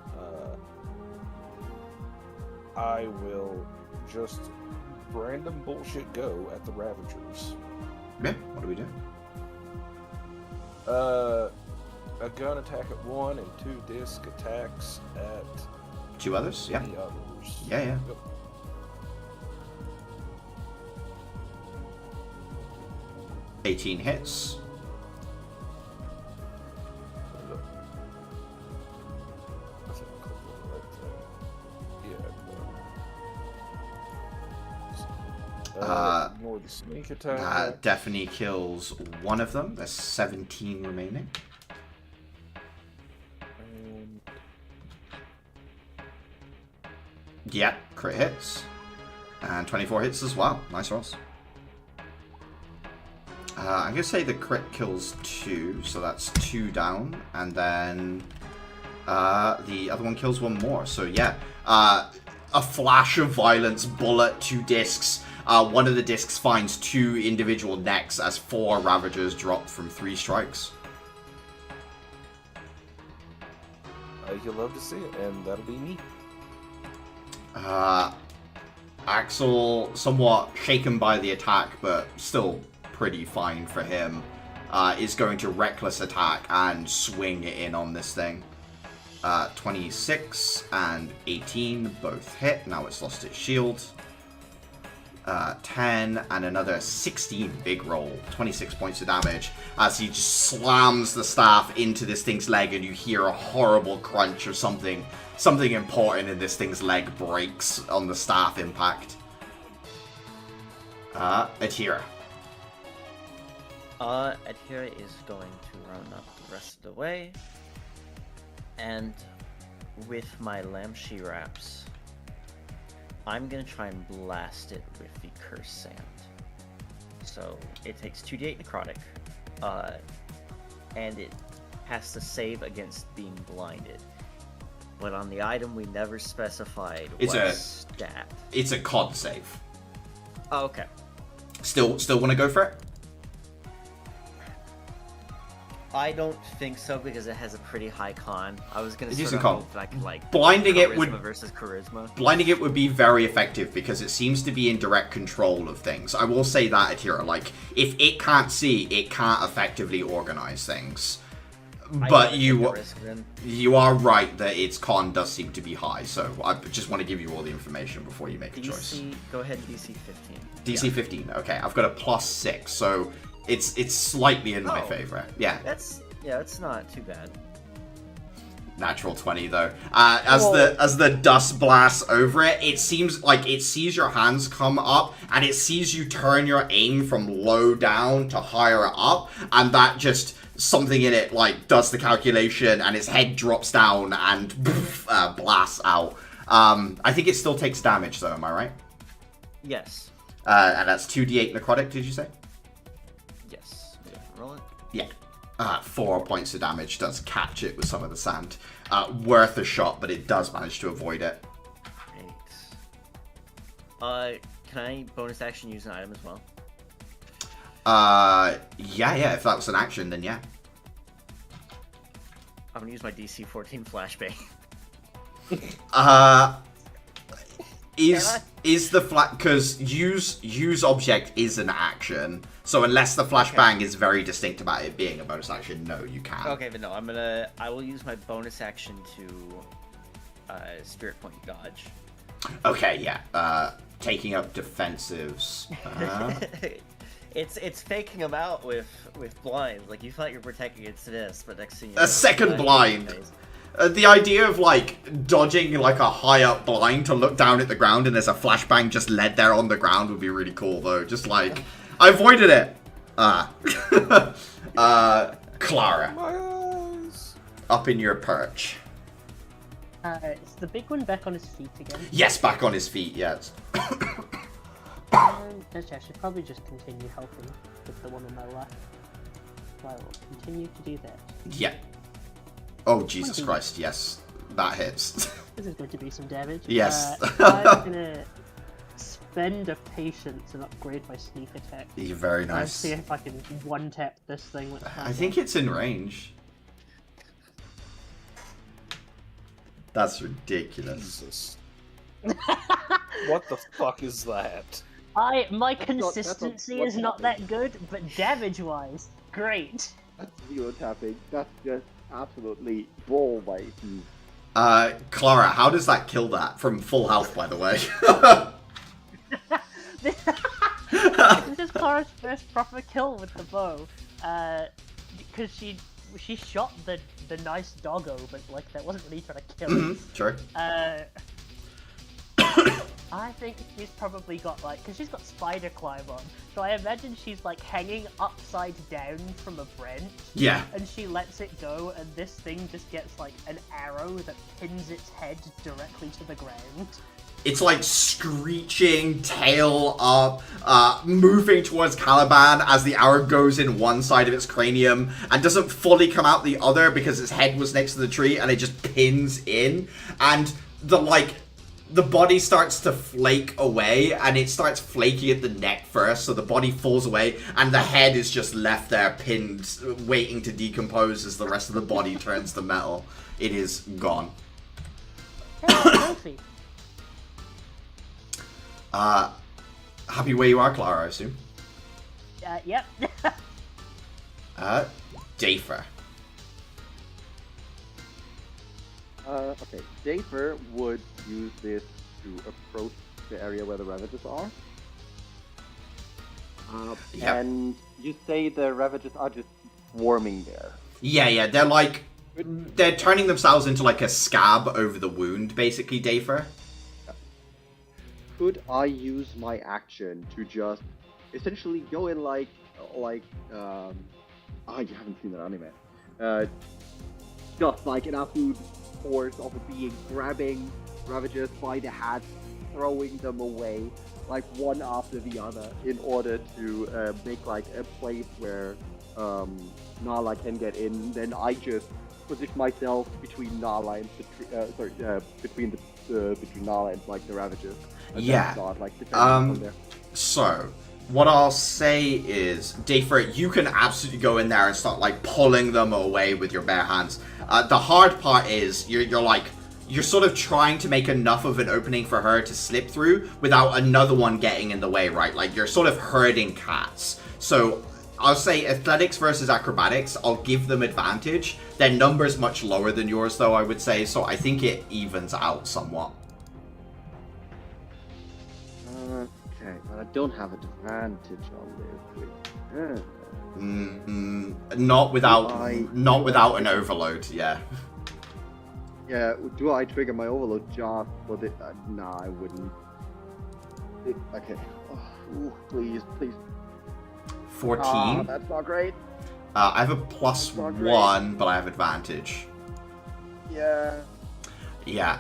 I will just random bullshit go at the Ravagers. Yeah, what do we do? A gun attack at 1 and 2 disc attacks at 2 others? Yeah. the others. Yeah, yeah. Yep. 18 hits. Ignore the sneak attack. That definitely kills one of them. There's 17 remaining. And Yeah, crit hits. And 24 hits as well. Nice rolls. I'm going to say the crit kills 2, so that's 2 down. And then the other one kills 1 more. So yeah, a flash of violence, bullet, 2 discs. One of the discs finds 2 individual necks as 4 Ravagers drop from 3 strikes. you'll love to see it, and that'll be me. Axel, somewhat shaken by the attack, but still pretty fine for him, is going to reckless attack and swing it in on this thing. 26 and 18 both hit. Now it's lost its shield. 10 and another 16, big roll, 26 points of damage as he just slams the staff into this thing's leg, and you hear a horrible crunch of something important in this thing's leg breaks on the staff impact. Atira. Atira is going to run up the rest of the way, and with my Lamshi Wraps, I'm gonna try and blast it with the Cursed Sand. So it takes 2d8 necrotic, and it has to save against being blinded. But on the item, we never specified what stat. It's a con save. Oh, okay. Still want to go for it? I don't think so because it has a pretty high con. I was gonna It's sort using of con. hope that I could like Blinding it would charisma versus charisma. Blinding it would be very effective because it seems to be in direct control of things. I will say that, Atira, like, if it can't see, it can't effectively organize things. But you are right that its con does seem to be high, so I just want to give you all the information before you make a choice. Go ahead, DC 15. DC 15, okay. I've got a +6, so it's slightly in my favor. Yeah. That's not too bad. Natural 20 though. As the dust blasts over it, it seems like it sees your hands come up, and it sees you turn your aim from low down to higher up, and that just something in it like does the calculation, and its head drops down and blasts out. I think it still takes damage though. Am I right? Yes. And that's 2d8 necrotic. Did you say? Yes. Roll it. Yeah. 4 points of damage does catch it with some of the sand. Worth a shot, but it does manage to avoid it. Great. Can I bonus action use an item as well? Yeah, if that was an action, then yeah. I'm gonna use my DC 14 flashbang. Is the flat, because use object is an action, so unless the flashbang is very distinct about it being a bonus action, no, you can't. Okay, but no, I will use my bonus action to Spirit Point dodge. Okay, yeah. Taking up defensives. It's faking them out with blinds. Like, you thought you were protecting against this, but next thing you A second blind. The idea of, like, dodging, like, a high-up blind to look down at the ground and there's a flashbang just led there on the ground would be really cool, though. Just, like, I avoided it. Clara. My eyes. up in your perch. Is the big one back on his feet again? Yes, back on his feet, yes. Actually, I should probably just continue helping with the one on my left. So I will continue to do that. Yeah. Oh, Jesus Christ, yes. That hits. This is going to be some damage. Yes. I'm gonna spend a patience and upgrade my sneak attack. You're very Let's nice. see if I can one-tap this thing with I think it's in range. That's ridiculous. Jesus. What the fuck is that? My That's not consistency is not that good, but damage-wise, great. That's zero tapping. That's just absolutely ball biting. Clara, how does that kill that? From full health, by the way. This is Clara's first proper kill with the bow. Because she shot the nice doggo, but like that wasn't really trying to kill it. Sure. I think she's probably got like, because she's got spider climb on, so I imagine she's like hanging upside down from a branch. Yeah. And she lets it go, and this thing just gets like an arrow that pins its head directly to the ground. It's like screeching, tail up, moving towards Caliban as the arrow goes in one side of its cranium and doesn't fully come out the other because its head was next to the tree and it just pins in. And the body starts to flake away, and it starts flaking at the neck first, so the body falls away, and the head is just left there pinned, waiting to decompose as the rest of the body turns to metal. It is gone. Hey, trophy. Happy where you are, Clara, I assume? Yep. Dafer. Okay, Dafer would use this to approach the area where the Ravages are. Yep. And you say the Ravages are just swarming there. Yeah, they're turning themselves into like a scab over the wound, basically, Dafer. Could I use my action to just essentially go in you haven't seen that anime. Just like an absolute force of a being grabbing Ravages by the hat, throwing them away, like one after the other, in order to make like a place where Nala can get in. Then I just position myself between Nala and between Nala and like the Ravages. And Yeah. start, like, defending from there. So, what I'll say is, Dafer, you can absolutely go in there and start, like, pulling them away with your bare hands. The hard part is, you're sort of trying to make enough of an opening for her to slip through without another one getting in the way, right? Like, you're sort of herding cats. So, I'll say athletics versus acrobatics, I'll give them advantage. Their number's much lower than yours, though, I would say, so I think it evens out somewhat. Okay, but I don't have advantage on this. Not without an overload, yeah. Yeah, do I trigger my overload just for the... nah, I wouldn't. Okay. Oh, please. 14. That's not great. I have a +1, but I have advantage. Yeah. Yeah.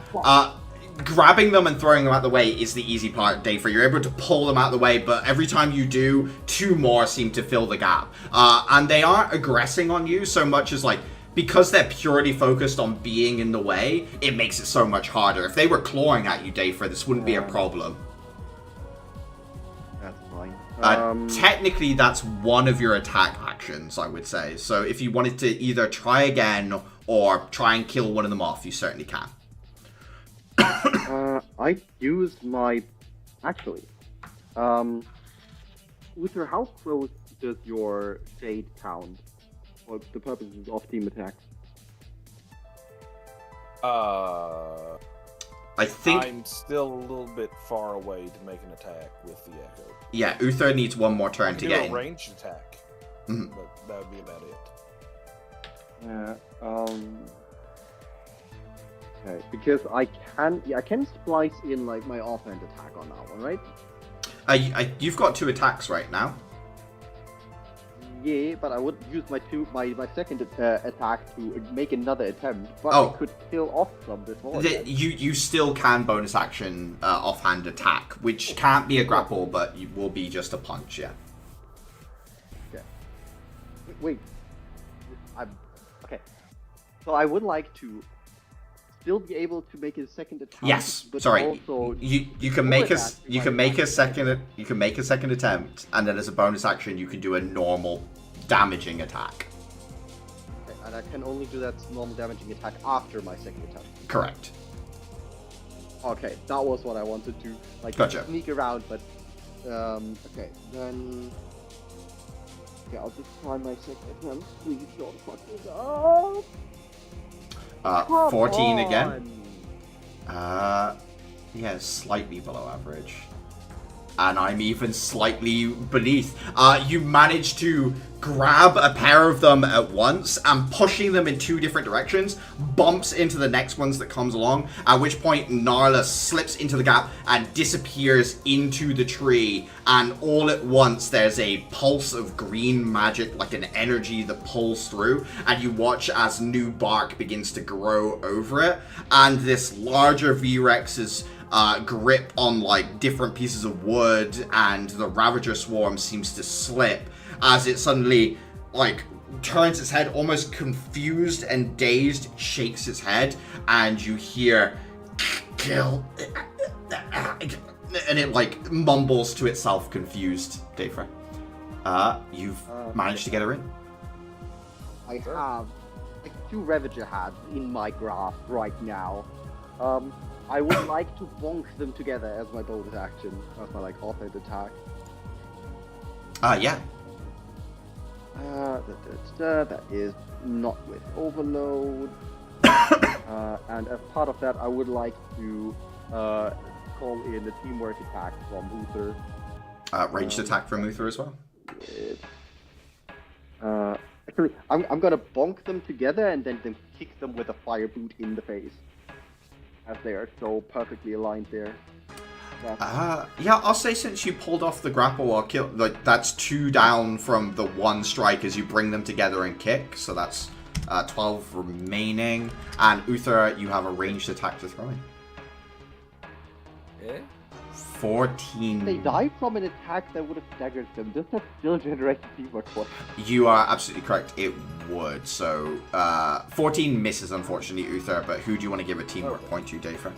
Grabbing them and throwing them out the way is the easy part, Dafer. You're able to pull them out the way, but every time you do, 2 more seem to fill the gap. And they aren't aggressing on you so much as, like, because they're purely focused on being in the way, it makes it so much harder. If they were clawing at you, Dafer, this wouldn't be a problem. That's fine. Technically, that's one of your attack actions, I would say. So if you wanted to either try again or try and kill one of them off, you certainly can. I used my... Actually, Uther, how close does your shade count for the purposes of team attacks? I think... I'm still a little bit far away to make an attack with the Echo. Yeah, Uther needs one more I turn can to do get a in. ranged attack, Mhm. but that would be about it. Yeah, okay, because I can splice in like my offhand attack on that one, right? You've got 2 attacks right now. Yeah, but I would use my second attack to make another attempt, but Oh. I could kill off some before that. You still can bonus action offhand attack, which can't be a grapple, but it will be just a punch, yeah. Okay. Wait. Okay. So I would like to still be able to make a second attack. Yes, but sorry. Also You can make a second attempt, and then as a bonus action, you can do a normal damaging attack. Okay, and I can only do that normal damaging attack after my second attempt. Correct. Okay, that was what I wanted to Gotcha. sneak around, but okay, then I'll just try my second attempt. Please don't fuck this up. 14 Come again. on. Yeah, slightly below average. And I'm even slightly beneath. You manage to grab a pair of them at once, and pushing them in 2 different directions bumps into the next ones that comes along, at which point Narla slips into the gap and disappears into the tree, and all at once there's a pulse of green magic, like an energy that pulls through, and you watch as new bark begins to grow over it, and this larger V-Rex's grip on like different pieces of wood and the Ravager swarm seems to slip as it suddenly like turns its head, almost confused and dazed, shakes its head, and you hear kill, and it like mumbles to itself, confused. Dafra, you've managed to get her in. I have like 2 Ravager heads in my grasp right now. I would like to bonk them together as my bonus action, as my like offhand attack. Yeah. That is not with overload. And as part of that, I would like to call in a teamwork attack from Uther. Ranged attack from Uther as well. Actually, I'm gonna bonk them together and then kick them with a fire boot in the face, as they are so perfectly aligned there. Yeah, I'll say since you pulled off the grapple or kill, like that's 2 down from the 1 strike as you bring them together and kick, so that's 12 remaining. And Uther, you have a ranged attack to throw in. Eh? 14. They die from an attack that would have staggered them. Does that still generate the teamwork point? You are absolutely correct. It would. So 14 misses, unfortunately, Uther. But who do you want to give a teamwork point to, Dafra?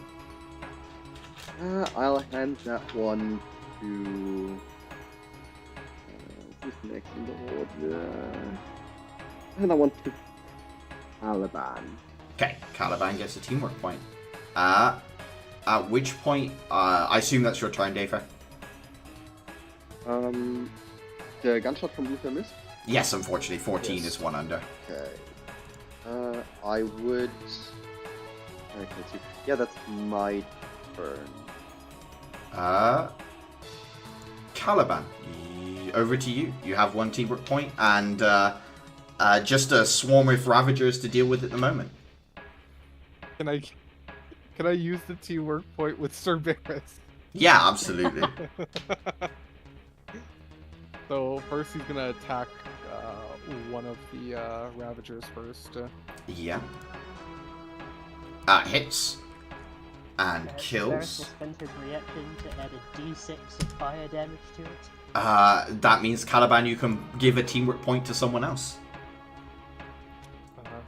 I'll hand that one to who's next in the order? And I want to Caliban. Okay, Caliban gets a teamwork point. At which point, I assume that's your turn, Dafra? The gunshot from Luther missed? Yes, unfortunately, 14 Yes. is 1 under. Okay. I would. Okay, let's see. Yeah, that's my turn. Caliban, over to you. You have 1 teamwork point and just a swarm of Ravagers to deal with at the moment. Can I use the teamwork point with Cerberus? Yeah, absolutely. So first he's gonna attack one of the Ravagers first. Yeah. Hits. And Ferris kills. will spend his reaction to add a d6 of fire damage to it. That means, Caliban, you can give a teamwork point to someone else.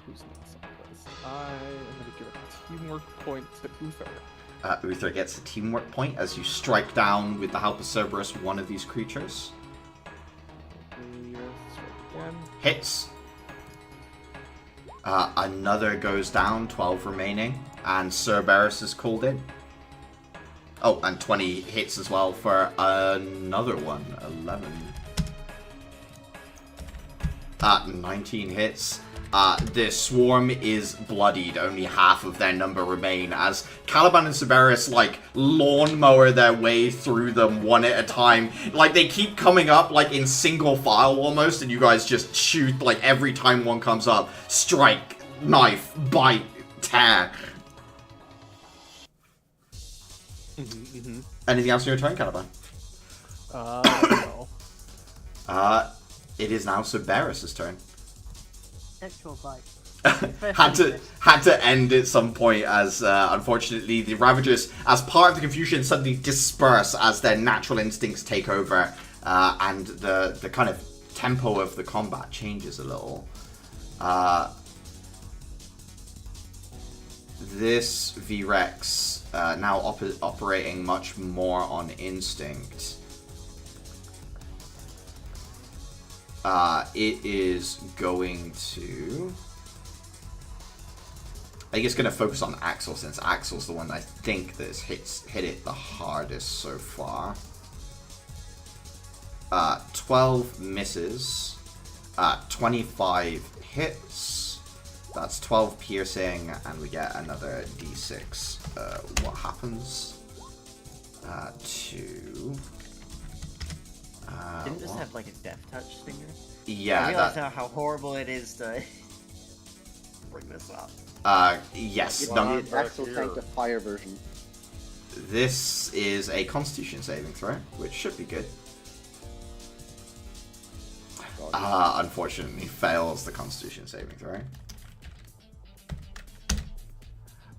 Who's next on the list? I am gonna give a teamwork point to Uther. Uther gets a teamwork point as you strike down, with the help of Cerberus, one of these creatures. Again. Hits. Another goes down, 12 remaining, and Cerberus is called in. Oh, and 20 hits as well for another one, 11. 19 hits. The swarm is bloodied, only half of their number remain, as Caliban and Cerberus, like, lawnmower their way through them one at a time. Like, they keep coming up, like, in single file almost, and you guys just shoot, like, every time one comes up. Strike, knife, bite, tear. Anything else in your turn, Caliban? No. It is now Cerberus' turn. Sexual bite. had to end at some point as unfortunately the Ravagers, as part of the confusion, suddenly disperse as their natural instincts take over, and the kind of tempo of the combat changes a little. This V-Rex now operating much more on instinct. It is going to... I think it's going to focus on Axel, since Axel's the one I think that's hit it the hardest so far. 12 misses. 25 hits. That's 12 piercing, and we get another d6. What happens? Didn't this have like a death touch stinger? Yeah, I realize now how horrible it is to bring this up. Yes. The Axel Tank, the fire version. This is a Constitution saving throw, which should be good. Unfortunately, fails the Constitution saving throw.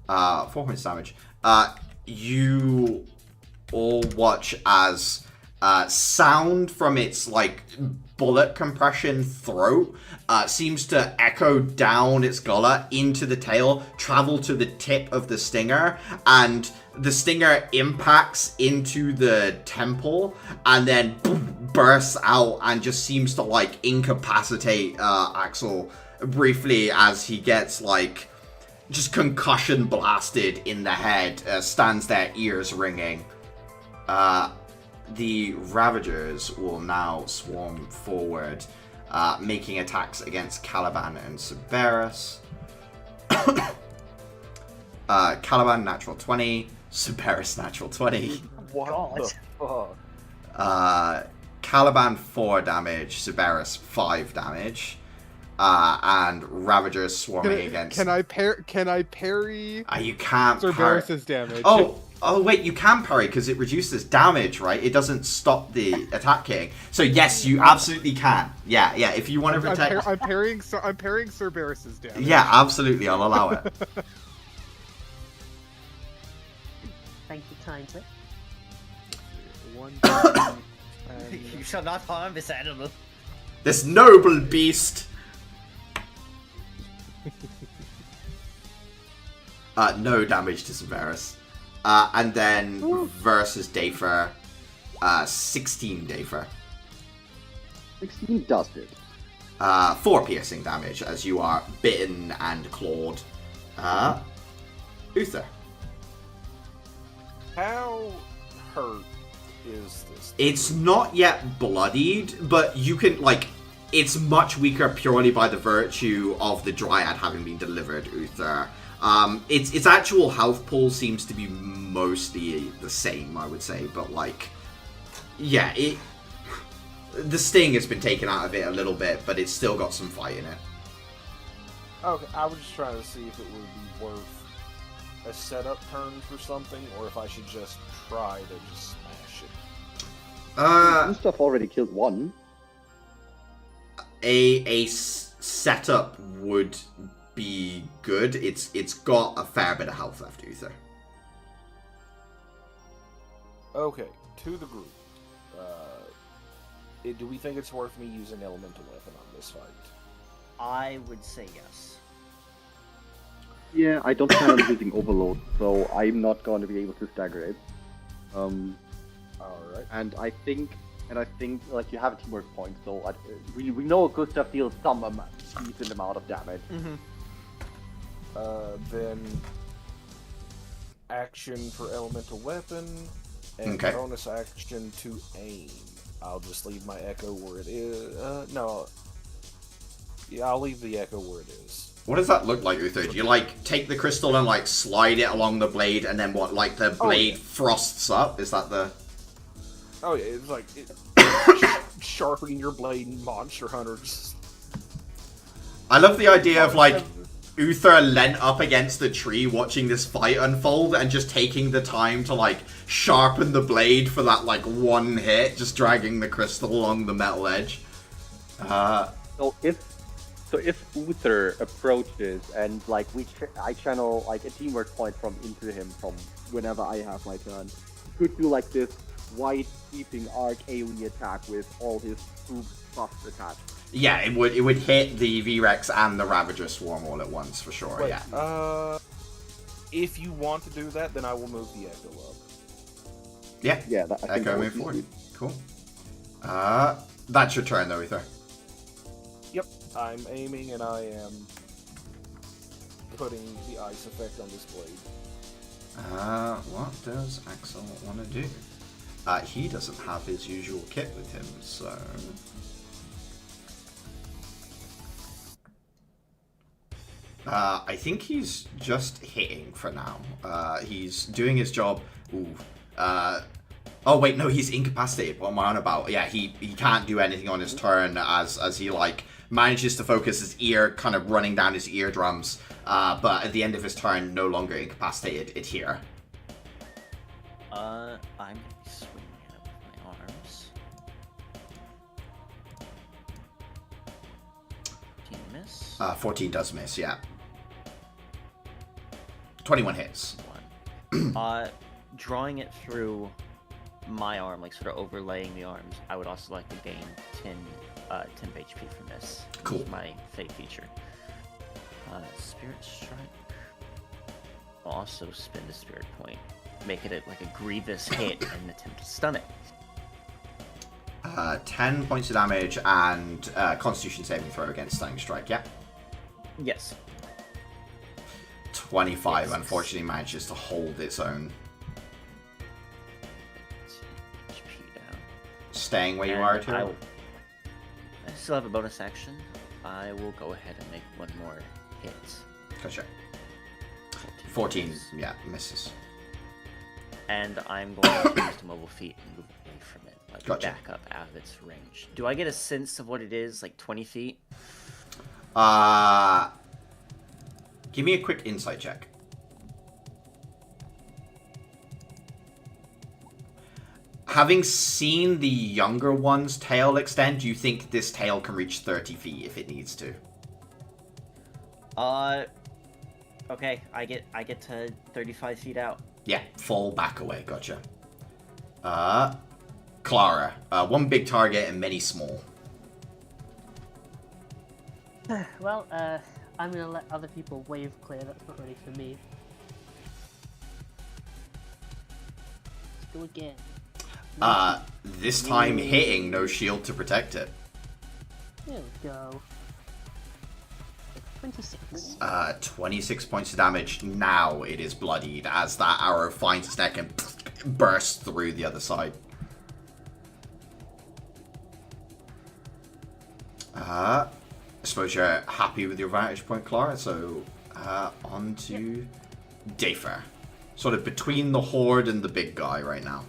4 points damage. You all watch as sound from its like bullet compression throat seems to echo down its gullet into the tail, travel to the tip of the stinger, and the stinger impacts into the temple and then bursts out and just seems to like incapacitate Axel briefly as he gets like just concussion blasted in the head, stands there, ears ringing. The Ravagers will now swarm forward, making attacks against Caliban and Cerberus. Caliban, natural 20. Cerberus, natural 20. What the fuck? Caliban, 4 damage. Cerberus, 5 damage. And Ravagers swarming against... Can I parry you can't parry. Cerberus' damage? Oh, wait, you can parry because it reduces damage, right? It doesn't stop the attacking. So yes, you absolutely can. Yeah, if you want to protect... I'm parrying Cerberus' damage. Yeah, absolutely, I'll allow it. Thank you kindly. 1, 2, You shall not harm this animal. This noble beast! No damage to Cerberus. And then versus Dafer, 16 Dafer. 16 does hit. 4 piercing damage as you are bitten and clawed. Uther. How hurt is this thing? It's not yet bloodied, but you can, like, it's much weaker purely by the virtue of the Dryad having been delivered, Uther. Its actual health pool seems to be mostly the same, I would say, but like, yeah, the sting has been taken out of it a little bit, but it's still got some fight in it. Okay, I was just trying to see if it would be worth a setup turn for something, or if I should just try to just smash it. Gustav already killed one. A setup would be good. It's got a fair bit of health left, Uther. Okay, to the group. Do we think it's worth me using elemental weapon on this fight? I would say yes. Yeah, I don't plan on using Overload, so I'm not going to be able to stagger it. Alright. And I think like you have a teamwork point, so we know Gustav deals some decent amount of damage. Then action for elemental weapon and Okay. bonus action to aim. I'll just leave my echo where it is. No. Yeah, I'll leave the echo where it is. What does that look like, Uther? Do you like take the crystal and like slide it along the blade, and then what? Like the blade frosts up? Is that the? Oh yeah, it's like sharpening your blade in Monster Hunters. I love the idea of like Uther leant up against the tree watching this fight unfold and just taking the time to like sharpen the blade for that like one hit, just dragging the crystal along the metal edge. So if Uther approaches and like I channel like a teamwork point from into him from whenever I have my turn, could do like this white sweeping arc AoE attack with all his troops buffs attached. Yeah, it would hit the V-Rex and the Ravager Swarm all at once for sure. But, yeah. If you want to do that, then I will move the Echo up. Yeah. Yeah, I think Echo that move would be forward. sweet. Cool. That's your turn though, Ether. Yep, I'm aiming and I am putting the ice effect on this blade. What does Axel want to do? He doesn't have his usual kit with him, so... I think he's just hitting for now. He's doing his job. Ooh. Oh wait, no, he's incapacitated. What am I on about? Yeah, he can't do anything on his turn as he like manages to focus his ear, kind of running down his eardrums. But at the end of his turn, no longer incapacitated. It's here. I'm gonna be swinging it up with my arms. 14 miss. 14 does miss. Yeah. 21 hits. Drawing it through my arm, like sort of overlaying the arms, I would also like to gain 10 HP from this. Cool. Which is my fate feature. Spirit Strike. I'll also spend a Spirit Point. Make it like a grievous hit and attempt to stun it. 10 points of damage and Constitution saving throw against Stunning Strike, yeah? Yes. 25, Yes. unfortunately, manages to hold its own. HP down. Staying where you And are, too? I still have a bonus action. I will go ahead and make one more hit. Gotcha. 14, yeah, misses. And I'm going to use the mobile feet and move away from it. Like Gotcha. back up out of its range. Do I get a sense of what it is? Like 20 feet? Give me a quick insight check. Having seen the younger one's tail extend, do you think this tail can reach 30 feet if it needs to? Okay, I get to 35 feet out. Yeah, fall back away, gotcha. Clara, one big target and many small. Well, I'm gonna let other people wave clear. That's not really for me. Let's go again. This time hitting, no shield to protect it. There we go. 26. 26 points of damage. Now it is bloodied as that arrow finds its neck and bursts through the other side. I suppose you're happy with your vantage point, Clara, so on to Dafer. Sort of between the horde and the big guy right now.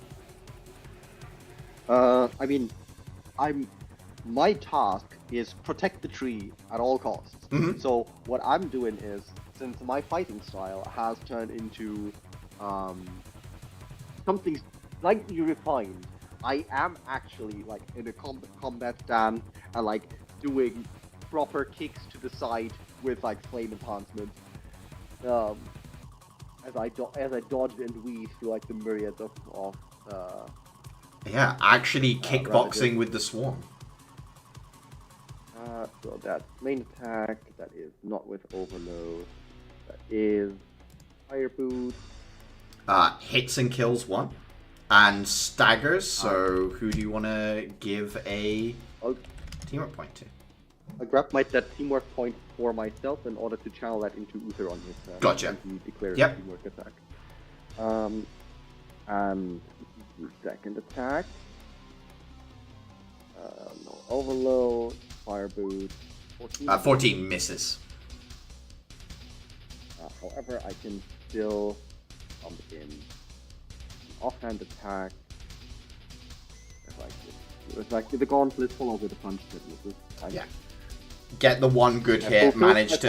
I mean, my task is protect the tree at all costs. Mhm. So what I'm doing is, since my fighting style has turned into something slightly refined, I am actually like in a combat stance and like doing proper kicks to the side with like flame enhancement. As I dodge and weave through like the myriads of Yeah, actually kickboxing Ravager. with the swarm. So that's main attack, that is not with overload, that is fire boot. Hits and kills one. And staggers, so who do you want to give a I'll, teamwork point to? I'll grab that teamwork point for myself in order to channel that into Uther on his turn. Gotcha. And he declares Yep. a teamwork attack. And second attack. No overload, fire boot. 14. 14 misses. However, I can still pump in offhand attack. It's like the gauntlet followed with a punch that misses. Yeah. Get the one good Yeah, hit, fulfill manage my to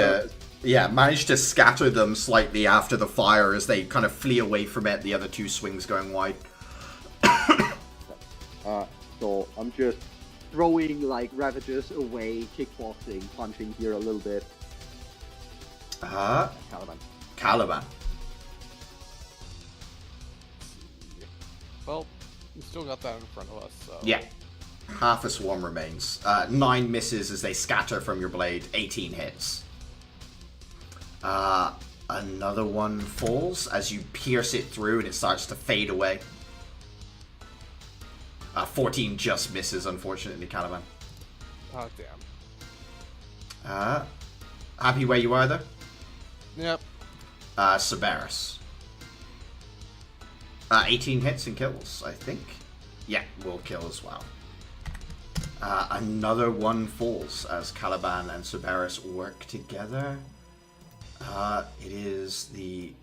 purpose. manage to scatter them slightly after the fire as they kind of flee away from it, the other two swings going wide. So I'm just throwing like Ravagers away, kickboxing, punching here a little bit. Caliban. Caliban. Well, we still got that in front of us, so... Yeah. Half a swarm remains. 9 misses as they scatter from your blade. 18 hits. Another one falls as you pierce it through and it starts to fade away. 14 just misses, unfortunately, Caliban. Oh, damn. Happy where you are, though? Yep. Cerberus. 18 hits and kills, I think. Yeah, will kill as well. Another one falls as Caliban and Cerberus work together. It is the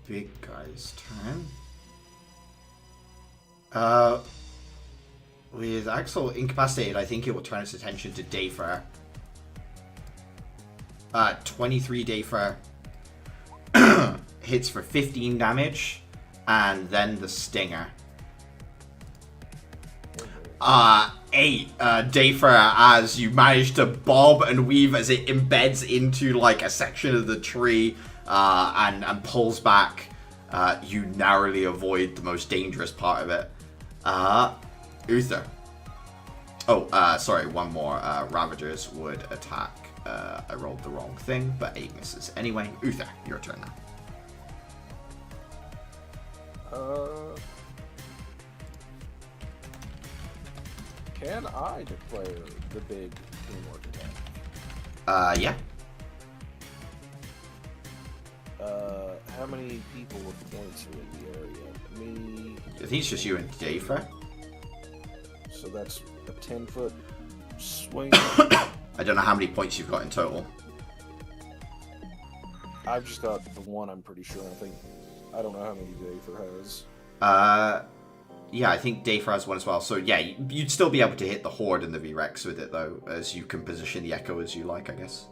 big guy's turn. With Axel incapacitated, I think it will turn its attention to Dayfire. 23 Dayfire hits for 15 damage, and then the Stinger. 8 Dayfire as you manage to bob and weave as it embeds into like a section of the tree and pulls back. You narrowly avoid the most dangerous part of it. Uther. Oh, sorry, one more. Ravagers would attack. I rolled the wrong thing, but 8 misses. Anyway, Uther, your turn now. Can I declare the big teamwork attack? Yeah. How many people with points are in the area? Me. I think it's just you and Dayfire. So that's a 10-foot swing. I don't know how many points you've got in total. I've just got the one, I'm pretty sure. I don't know how many Dayfire has. Yeah, I think Dayfire has one as well. So yeah, you'd still be able to hit the Horde and the V-Rex with it though, as you can position the Echo as you like, I guess.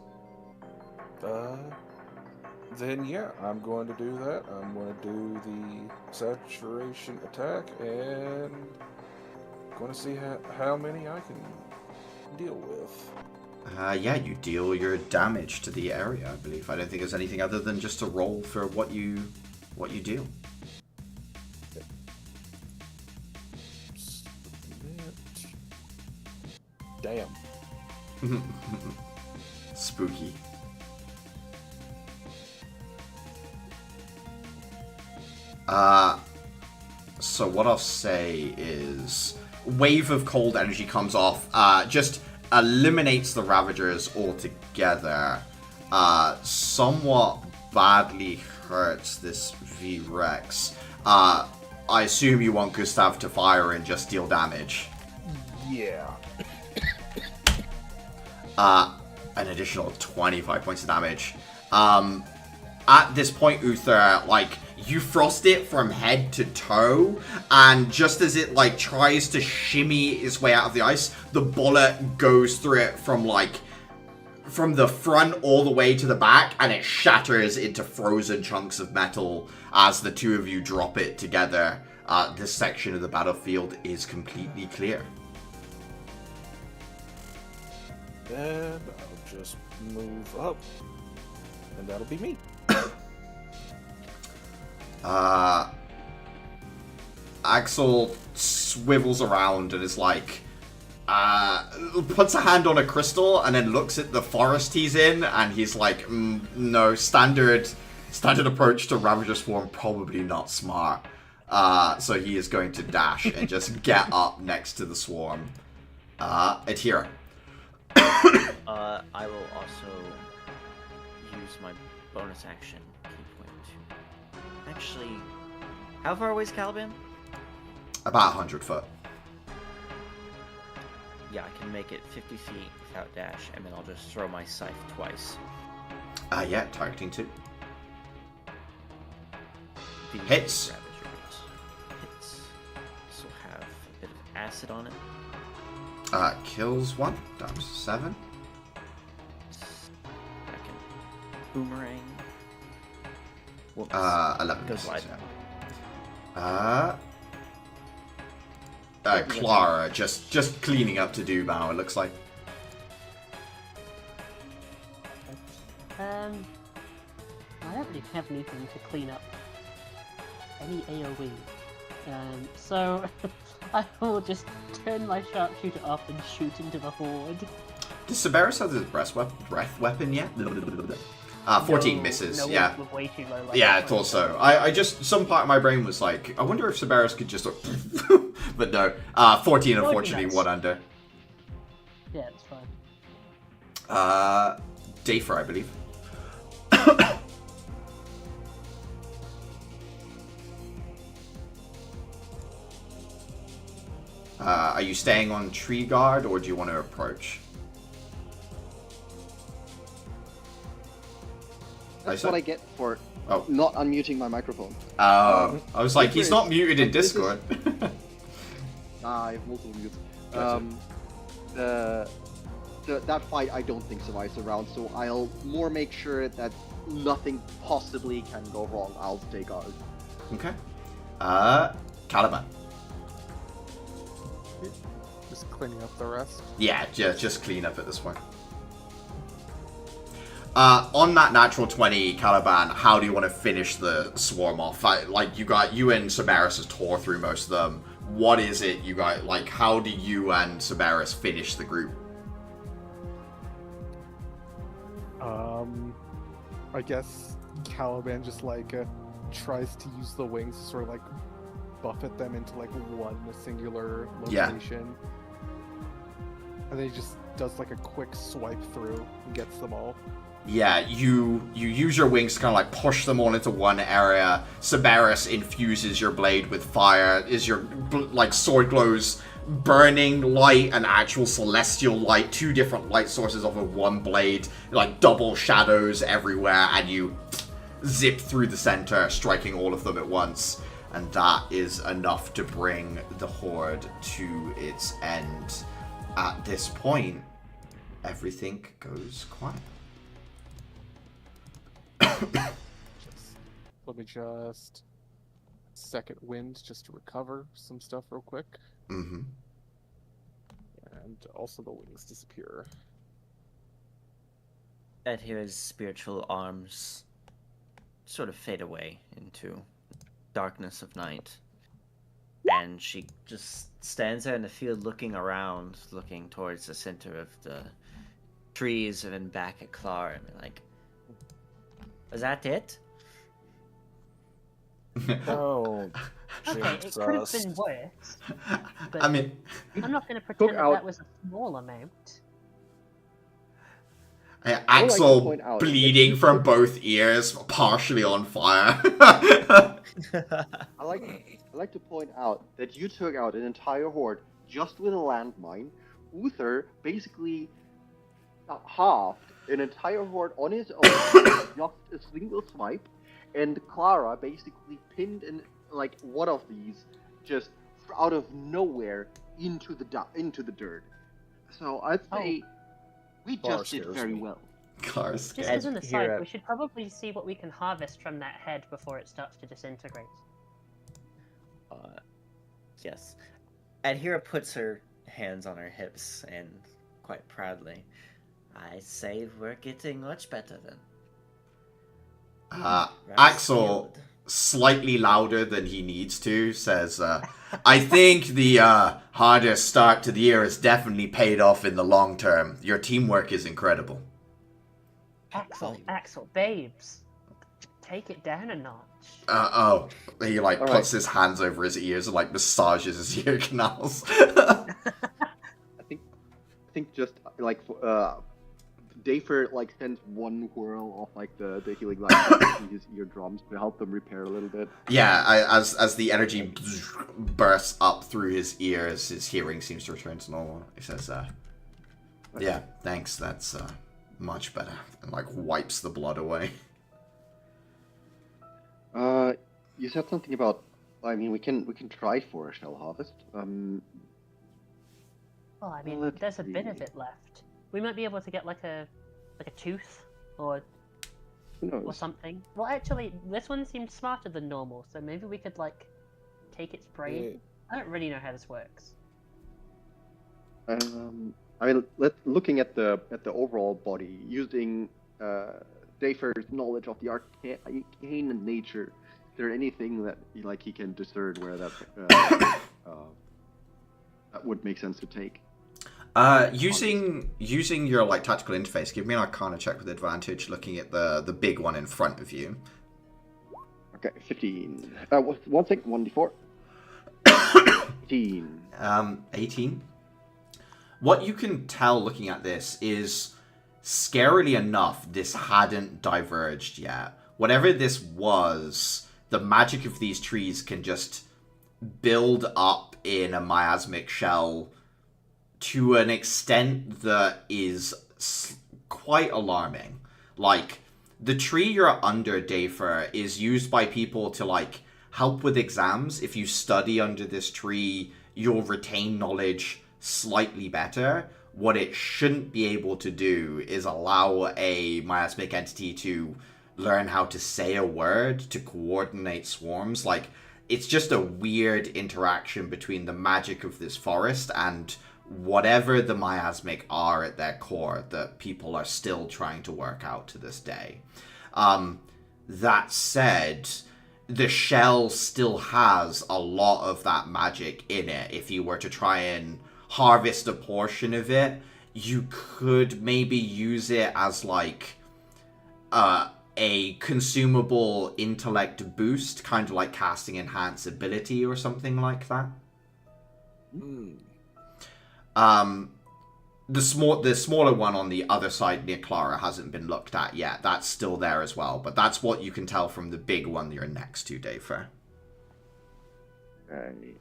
Then yeah, I'm going to do that. I'm going to do the saturation attack and going to see how many I can deal with. Yeah, you deal your damage to the area, I believe. I don't think there's anything other than just a roll for what you do. Damn. Spooky. So what I'll say is wave of cold energy comes off, just eliminates the Ravagers altogether, somewhat badly hurts this V-Rex. I assume you want Gustav to fire and just deal damage. Yeah. An additional 25 points of damage. At this point, Uther, like, you frost it from head to toe, and just as it, like, tries to shimmy its way out of the ice, the bullet goes through it from the front all the way to the back, and it shatters into frozen chunks of metal as the two of you drop it together. This section of the battlefield is completely clear. And I'll just move up, and that'll be me. Axel swivels around and is like, puts a hand on a crystal and then looks at the forest he's in, and he's like, no, standard approach to Ravager Swarm, probably not smart. So he is going to dash and just get up next to the swarm. Adhira. I will also use my bonus action key point to... Actually, how far away is Caliban? About 100 foot. Yeah, I can make it 50 feet without dash, and then I'll just throw my scythe twice. Yeah, targeting 2. The Hits. Ravagers. Hits. This will have a bit of acid on it. Kills 1, down to 7. Second boomerang. Whoops. 11 Goes misses, wide. yeah. Clara just cleaning up to do now. It looks like. I don't really have anything to clean up. Any AoE. So I will just turn my sharpshooter up and shoot into the horde. Does Cerberus have his breath weapon yet? 14 No, misses. no, Yeah. we're way too low. Yeah, I thought so. I just, some part of my brain was like, I wonder if Cerberus could just, but no. 14, unfortunately, nice. one under. Yeah, it's fine. Dafer, I believe. Are you staying on tree guard, or do you want to approach? That's what I get for Oh. not unmuting my microphone. I was like, he's not Different- muted in this is- Discord. I have multiple mutes. Gotcha. That fight I don't think survives the round, so I'll more make sure that nothing possibly can go wrong. I'll stay guard. Okay. Caliban. Just cleaning up the rest. Yeah, just clean up at this point. On that natural 20, Caliban, how do you want to finish the swarm off? Like, you and Cerberus has tore through most of them. What is it you got? Like, how do you and Cerberus finish the group? I guess Caliban just like tries to use the wings to sort of like buffet them into like one singular Yeah. location. And then he just does like a quick swipe through and gets them all. Yeah, you use your wings to kind of like push them all into one area. Cerberus infuses your blade with fire. Is your like sword glows burning light and actual celestial light, two different light sources off of one blade, like double shadows everywhere, and you zip through the center, striking all of them at once. And that is enough to bring the horde to its end. At this point, everything goes quiet. Let me just second wind just to recover some stuff real quick. Mm-hmm. And also the wings disappear. Adhira's spiritual arms sort of fade away into darkness of night. And she just stands there in the field looking around, looking towards the center of the trees and then back at Clara and like, was that it? Oh, Okay, it could have been worse. But I mean, I'm not going to pretend that, out- that was a small amount. Axel point out that bleeding you from took- both ears, partially on fire. I like to point out that you took out an entire horde just with a landmine. Uther basically halved an entire horde on his own, just a single swipe, and Clara basically pinned like one of these just out of nowhere into the dirt. So I'd say we Clara just did scares very me. well. Cars. Just as an aside, Adhira- we should probably see what we can harvest from that head before it starts to disintegrate. Yes. Adhira puts her hands on her hips and quite proudly, I say we're getting much better then. Rather Axel, skilled. slightly louder than he needs to, says, I think the hardest start to the year has definitely paid off in the long term. Your teamwork is incredible. Axel, babes, take it down a notch. He like All puts his hands over his ears and like massages his ear canals. I think just like Dafer like sends one whirl of like the healing light to his eardrums to help them repair a little bit. Yeah, as the energy bursts up through his ears, his hearing seems to return to normal. He says, yeah, thanks, that's much better. And like wipes the blood away. You said something about. I mean, we can try for a shell harvest. Well, I mean, let's there's a bit see. of it left. We might be able to get like a tooth or Who knows? something. Well, actually, this one seemed smarter than normal, so maybe we could like take its brain. I don't really know how this works. I mean, looking at the overall body, using Dafer's knowledge of the arcane nature, is there anything that he can discern where that that would make sense to take? Using your like tactical interface, give me an Arcana check with advantage. Looking at the big one in front of you. Okay, 15. 1 second, 1d4. 18. 18. What you can tell looking at this is, scarily enough, this hadn't diverged yet. Whatever this was, the magic of these trees can just build up in a miasmic shell to an extent that is quite alarming. Like, the tree you're under, Dafer, is used by people to, like, help with exams. If you study under this tree, you'll retain knowledge slightly better. What it shouldn't be able to do is allow a miasmic entity to learn how to say a word, to coordinate swarms. Like, it's just a weird interaction between the magic of this forest and whatever the miasmic are at their core that people are still trying to work out to this day. That said, the shell still has a lot of that magic in it. If you were to try and harvest a portion of it, you could maybe use it as like a consumable intellect boost, kind of like casting enhance ability or something like that. The smaller one on the other side near Clara hasn't been looked at yet. That's still there as well, but that's what you can tell from the big one you're next to, Dafer. Okay.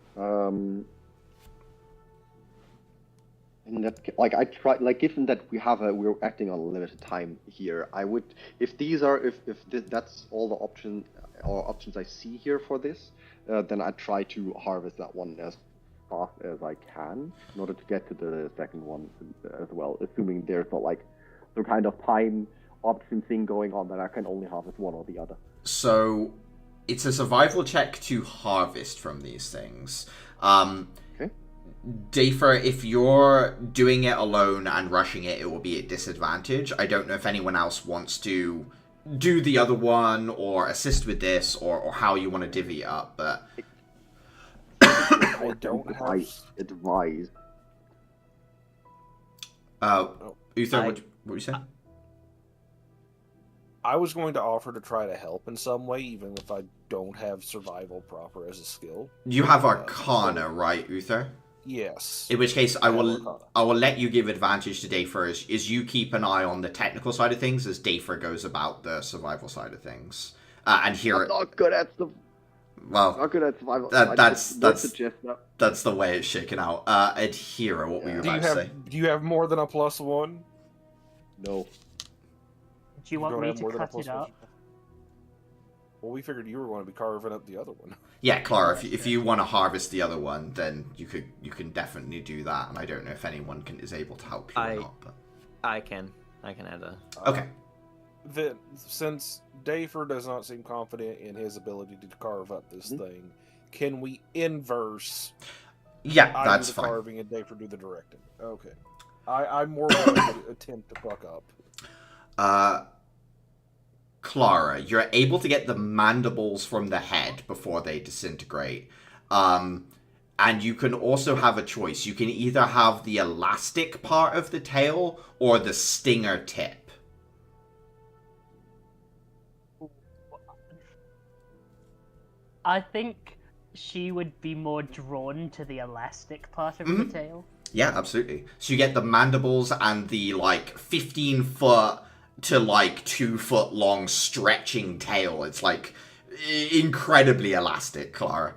And that, like, I try, like, given that we're acting on limited time here, I would, if that's all the options I see here for this, then I try to harvest that one as fast as I can in order to get to the second one as well, assuming there's not like some kind of time option thing going on that I can only harvest one or the other. So it's a survival check to harvest from these things. Okay. Dafer, if you're doing it alone and rushing it, it will be at disadvantage. I don't know if anyone else wants to do the other one or assist with this or how you want to divvy it up, but I don't have... advise. Uther, what were you saying? I was going to offer to try to help in some way, even if I don't have survival proper as a skill. You have Arcana, right, Uther? Yes. In which case, I will let you give advantage to Dafer as you keep an eye on the technical side of things as Dafer goes about the survival side of things. And here, I'm not good at the. Well, not good at survival. That's the way it's shaken out. And Hero, what were you about to say? Do you have more than a +1? No. Do you want me to cut it up? Well, we figured you were going to be carving up the other one. Yeah, Clara, if you want to harvest the other one, then you can definitely do that. And I don't know if anyone is able to help you or not. But I can add a... Okay. Then, since Dafer does not seem confident in his ability to carve up this thing, can we inverse? Yeah, I that's do the fine. carving and Dafer do the directing. Okay. I'm more willing to attempt to fuck up. Clara, you're able to get the mandibles from the head before they disintegrate. And you can also have a choice. You can either have the elastic part of the tail or the stinger tip. I think she would be more drawn to the elastic part of the tail. Yeah, absolutely. So you get the mandibles and the, like, 15-foot to, like, 2-foot long stretching tail. It's, like, incredibly elastic, Clara.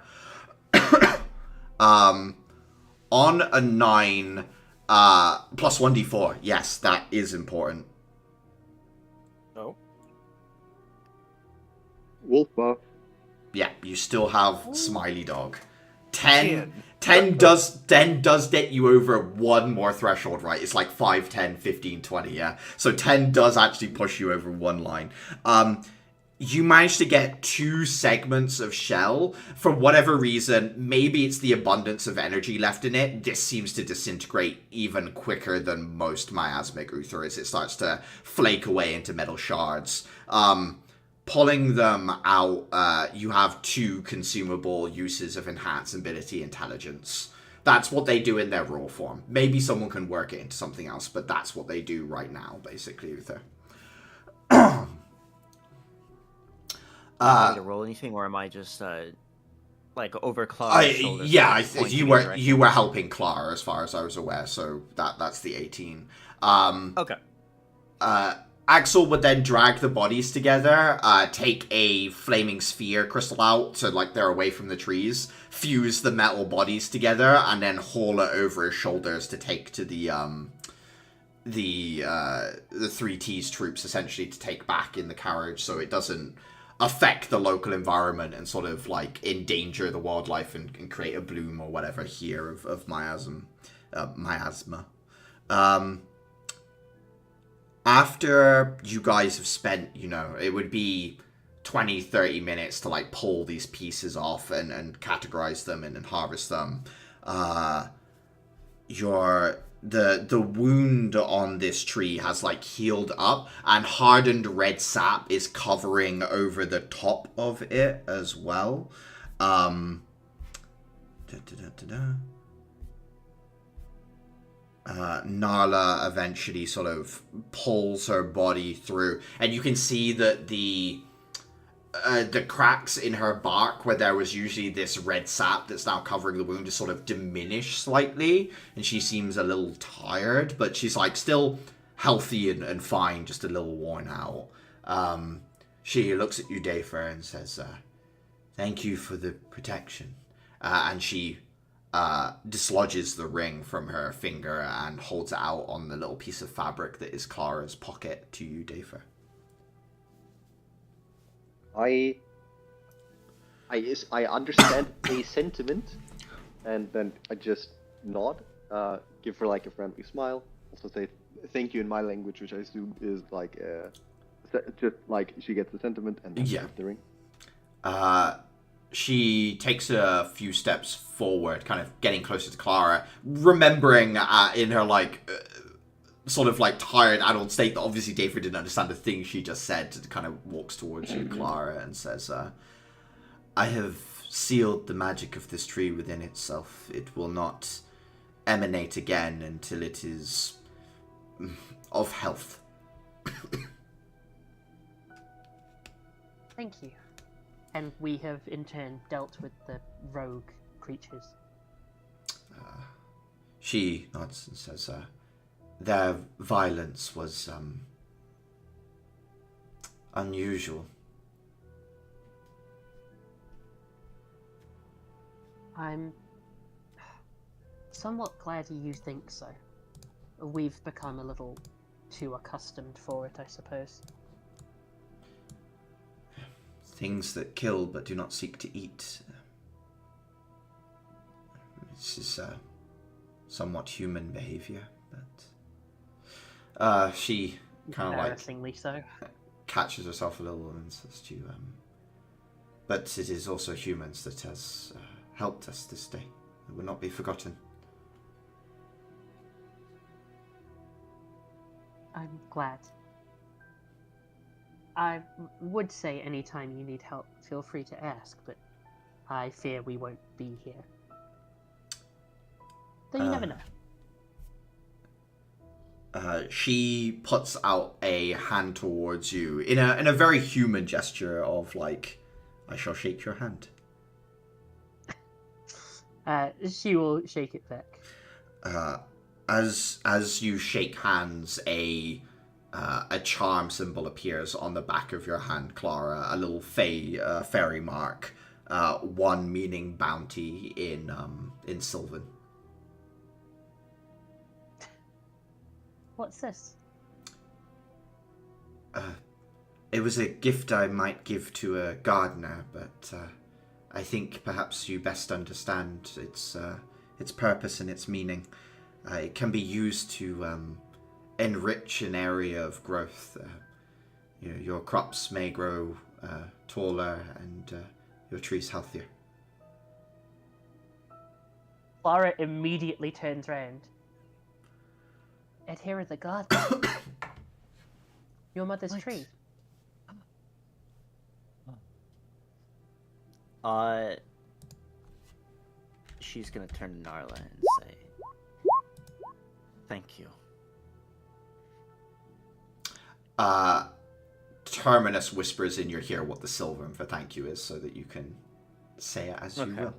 On a 9, plus 1d4. Yes, that is important. No. Wolf buff. Yeah, you still have Smiley Dog. 10 does get you over one more threshold, right? It's like 5, 10, 15, 20, yeah. So 10 does actually push you over one line. you manage to get 2 segments of shell. For whatever reason, maybe it's the abundance of energy left in it, this seems to disintegrate even quicker than most miasmic ether as it starts to flake away into metal shards. Pulling them out, you have 2 consumable uses of Enhance Ability Intelligence. That's what they do in their raw form. Maybe someone can work it into something else, but that's what they do right now, basically, Uther. Want me to roll anything, or am I just like over Clara's shoulders? Yeah, like, pointing you in were directions? you were helping Clara as far as I was aware, so that's the 18. Okay. Axel would then drag the bodies together, take a flaming sphere crystal out so like they're away from the trees, fuse the metal bodies together, and then haul it over his shoulders to take to the 3T's troops, essentially, to take back in the carriage so it doesn't affect the local environment and sort of like endanger the wildlife and create a bloom or whatever here of miasma. After you guys have spent, it would be 20-30 minutes to like pull these pieces off and categorize them and harvest them. The wound on this tree has like healed up, and hardened red sap is covering over the top of it as well. Nala eventually sort of pulls her body through, and you can see that the cracks in her bark, where there was usually this red sap that's now covering the wound, is sort of diminished slightly, and she seems a little tired, but she's like still healthy and fine, just a little worn out. She looks at you, Dafer, and says, "Thank you for the protection." And she dislodges the ring from her finger and holds it out on the little piece of fabric that is Clara's pocket to you, Dafer. I understand a sentiment, and then I just nod, give her like a friendly smile, also say thank you in my language, which I assume is like just like she gets the sentiment, and then yeah. the ring. She takes a few steps forward, kind of getting closer to Clara, remembering in her like sort of like tired adult state that obviously David didn't understand the thing she just said. Kind of walks towards you, Clara, and says, "I have sealed the magic of this tree within itself. It will not emanate again until it is of health." Thank you. And we have in turn dealt with the rogue creatures. She nods and says, "Their violence was unusual." I'm somewhat glad you think so. We've become a little too accustomed for it, I suppose. Things that kill but do not seek to eat. This is somewhat human behavior, but she kind of like Embarrassingly so. catches herself a little and says to you, "But it is also humans that has helped us this day. It will not be forgotten." I'm glad. I would say anytime you need help, feel free to ask, but I fear we won't be here. Though you never know. She puts out a hand towards you in a very human gesture of like, "I shall shake your hand." She will shake it back. As you shake hands, a charm symbol appears on the back of your hand, Clara. A little fairy mark, one meaning bounty in Sylvan. What's this? It was a gift I might give to a gardener, but I think perhaps you best understand its purpose and its meaning. It can be used to enrich an area of growth. your crops may grow taller and your trees healthier. Clara immediately turns round. And here are the garden. Your mother's What? tree. She's gonna turn to Narla and say, "Thank you." Terminus whispers in your ear what the Silverum for thank you is, so that you can say it as you Okay. will.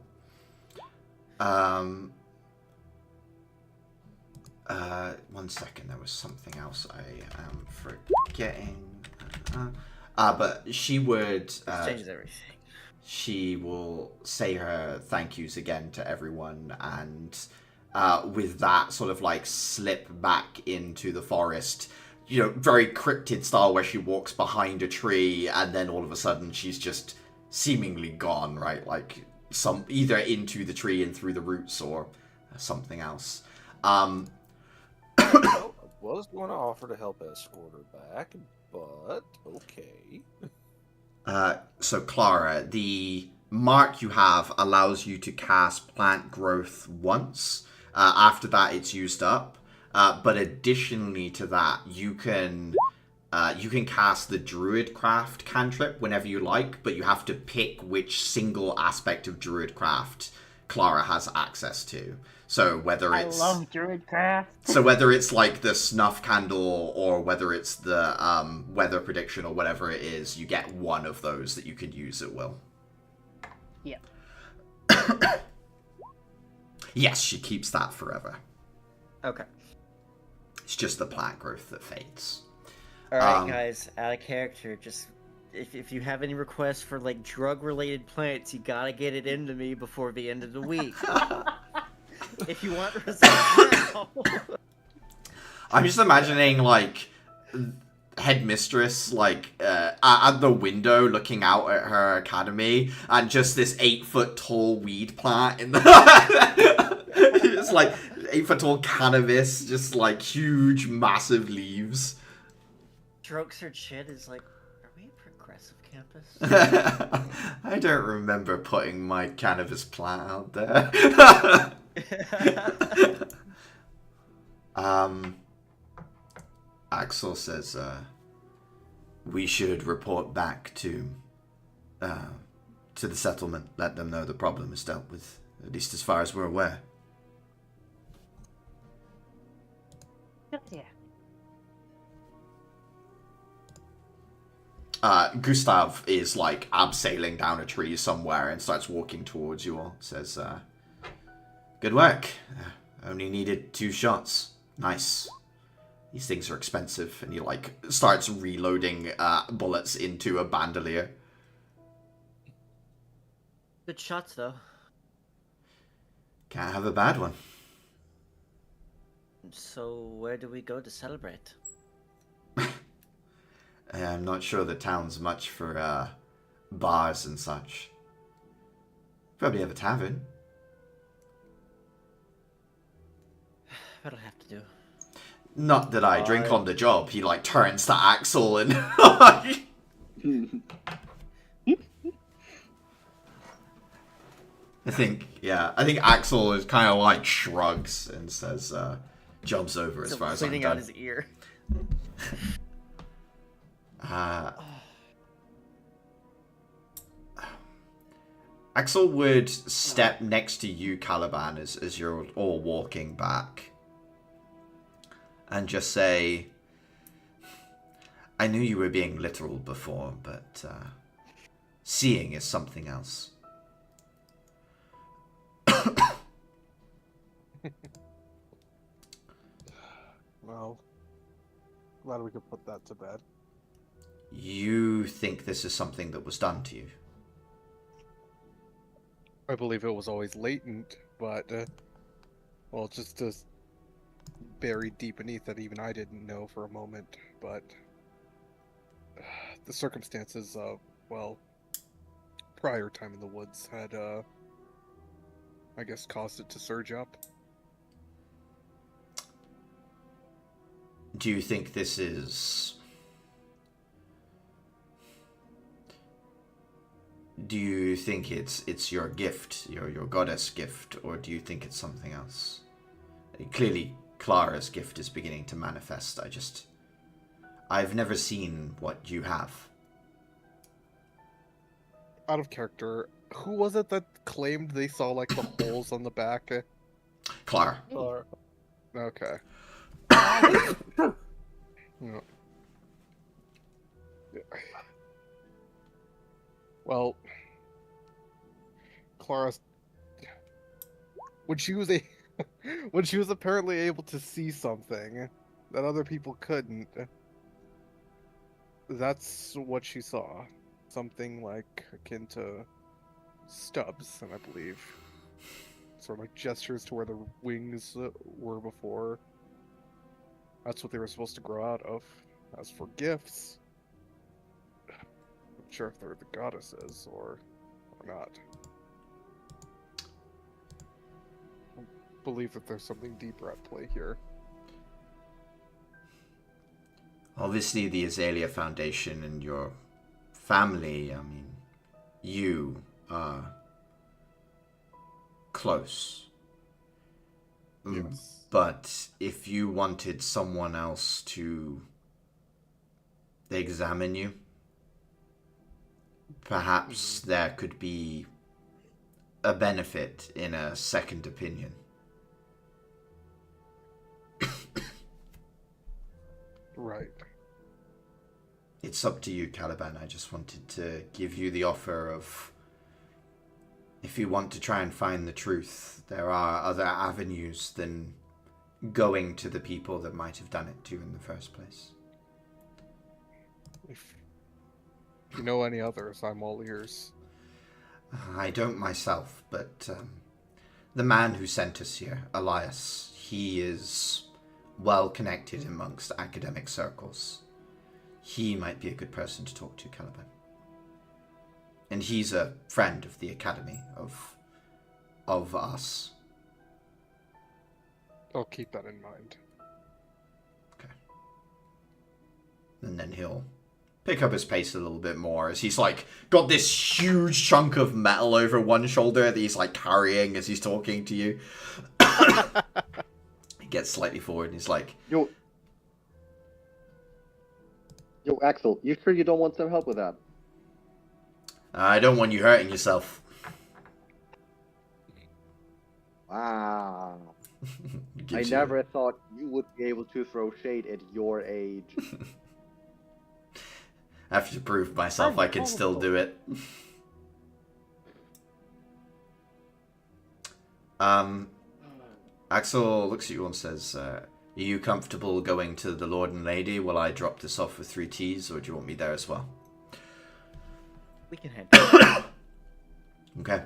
One second, there was something else I am forgetting. But she would. This changes everything. She will say her thank yous again to everyone, and with that sort of like slip back into the forest, very cryptid style, where she walks behind a tree and then all of a sudden she's just seemingly gone, right? Like either into the tree and through the roots or something else. Well, I was going to offer to help escort her back, but okay. So Clara, the mark you have allows you to cast plant growth once. After that, it's used up. But additionally to that, you can cast the Druidcraft cantrip whenever you like, but you have to pick which single aspect of Druidcraft Clara has access to. So whether it's I love Druidcraft. So whether it's like the snuff candle or whether it's the weather prediction or whatever it is, you get one of those that you can use at will. Yeah. Yes, she keeps that forever. Okay. It's just the plant growth that fades. All right, guys. Out of character. Just if you have any requests for like drug-related plants, you gotta get it into me before the end of the week. If you want results now. I'm just imagining like headmistress at the window looking out at her academy and just this 8-foot tall weed plant in the it's like 8-foot tall cannabis, just like huge massive leaves. Strokes her chin is like, are we a progressive campus? I don't remember putting my cannabis plant out there. Axel says, we should report back to the settlement, let them know the problem is dealt with, at least as far as we're aware. Good idea. Gustav is like abseiling down a tree somewhere and starts walking towards you all. Says, good work. Only needed 2 shots. Nice. These things are expensive. And he like starts reloading bullets into a bandolier. Good shots, though. Can't have a bad one. So where do we go to celebrate? I'm not sure the town's much for bars and such. Probably have a tavern. That'll have to do. Not that I drink on the job. He like turns to Axel and I think Axel is kind of like shrugs and says, jumps over as far as I'm cleaning done. out his ear. Axel would step next to you, Caliban, as you're all walking back. And just say, I knew you were being literal before, but seeing is something else. Well, glad we could put that to bed. You think this is something that was done to you? I believe it was always latent, but, well, just buried deep beneath that even I didn't know for a moment, but the circumstances of, well, prior time in the woods had, I guess, caused it to surge up. Do you think this is Do you think it's your gift, your goddess gift, or do you think it's something else? Clearly, Clara's gift is beginning to manifest. I've never seen what you have. Out of character, who was it that claimed they saw like the holes on the back? Clara. Or... Okay. Yeah. Well, Clara's when she was when she was apparently able to see something that other people couldn't. That's what she saw. Something like akin to stubs, and I believe sort of like gestures to where the wings were before. That's what they were supposed to grow out of. As for gifts, I'm not sure if they're the goddesses or not. I believe that there's something deeper at play here. Obviously, the Azalea Foundation and your family, I mean, you are close. Yes. But if you wanted someone else to examine you, perhaps there could be a benefit in a second opinion. Right. It's up to you, Caliban. I just wanted to give you the offer of, if you want to try and find the truth, there are other avenues than going to the people that might have done it to you in the first place. If you know any others, I'm all ears. I don't myself, but the man who sent us here, Elias, he is well connected amongst academic circles. He might be a good person to talk to, Caliban. And he's a friend of the Academy, of us. I'll keep that in mind. Okay. And then he'll pick up his pace a little bit more as he's like got this huge chunk of metal over one shoulder that he's like carrying as he's talking to you. He gets slightly forward and he's like, Yo, Axel, you sure you don't want some help with that? I don't want you hurting yourself. Wow. I Gives you- never thought you would be able to throw shade at your age. I have to prove myself I can still do it. Axel looks at you and says, are you comfortable going to the Lord and Lady? Will I drop this off with 3 T's, or do you want me there as well? We can handle it. Okay.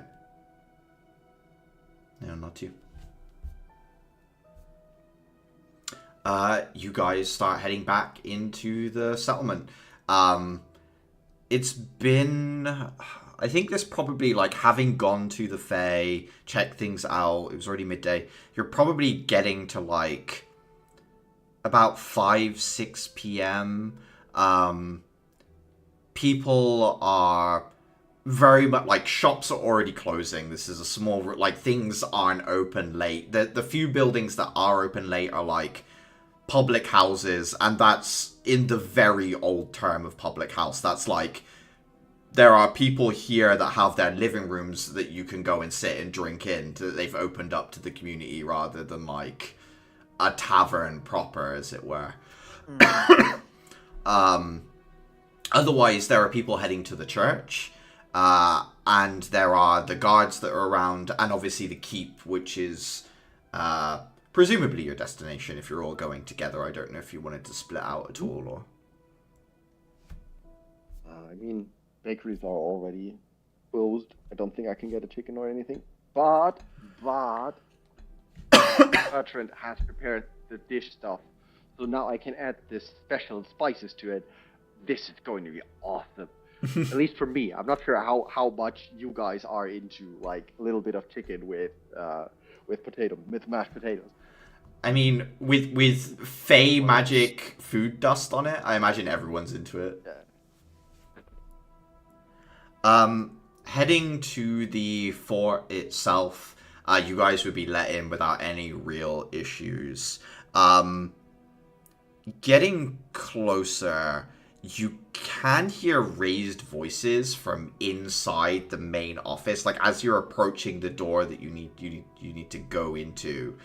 No, not you. You guys start heading back into the settlement. It's been, I think this probably, like, having gone to the Fae, checked things out, it was already midday, you're probably getting to, like, about 5-6 p.m. People are very much, like, shops are already closing. This is a small, like, things aren't open late. The few buildings that are open late are, like, public houses, and that's in the very old term of public house. That's like, there are people here that have their living rooms that you can go and sit and drink in, that they've opened up to the community rather than like a tavern proper, as it were. Otherwise, there are people heading to the church, and there are the guards that are around, and obviously the keep, which is presumably your destination if you're all going together. I don't know if you wanted to split out at all, or... I mean, bakeries are already closed. I don't think I can get a chicken or anything. But Bertrand has prepared the dish stuff. So now I can add this special spices to it. This is going to be awesome. At least for me. I'm not sure how much you guys are into, like, a little bit of chicken with mashed potatoes. I mean, with Fey magic food dust on it, I imagine everyone's into it. Yeah. heading to the fort itself, you guys would be let in without any real issues. Getting closer, you can hear raised voices from inside the main office, like as you're approaching the door that you need to go into.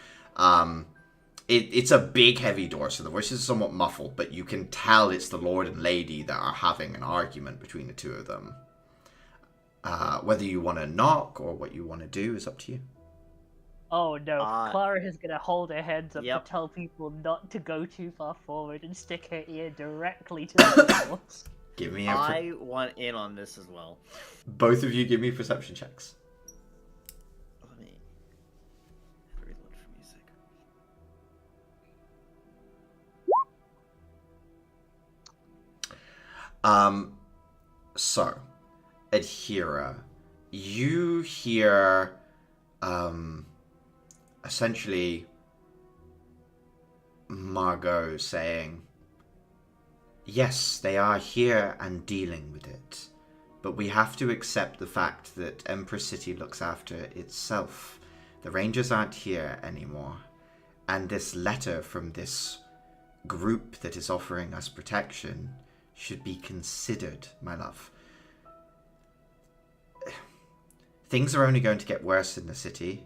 It's a big, heavy door, so the voices are somewhat muffled, but you can tell it's the Lord and Lady that are having an argument between the two of them. Whether you want to knock or what you want to do is up to you. Oh no, Clara is gonna hold her hands up Yep. to tell people not to go too far forward and stick her ear directly to the door. Give me I want in on this as well. both of you give me perception checks. Let me reload for music. So, Adhira, you hear, essentially Margot saying, yes, they are here and dealing with it, but we have to accept the fact that Empress City looks after itself. The Rangers aren't here anymore, and this letter from this group that is offering us protection should be considered, my love. Things are only going to get worse in the city,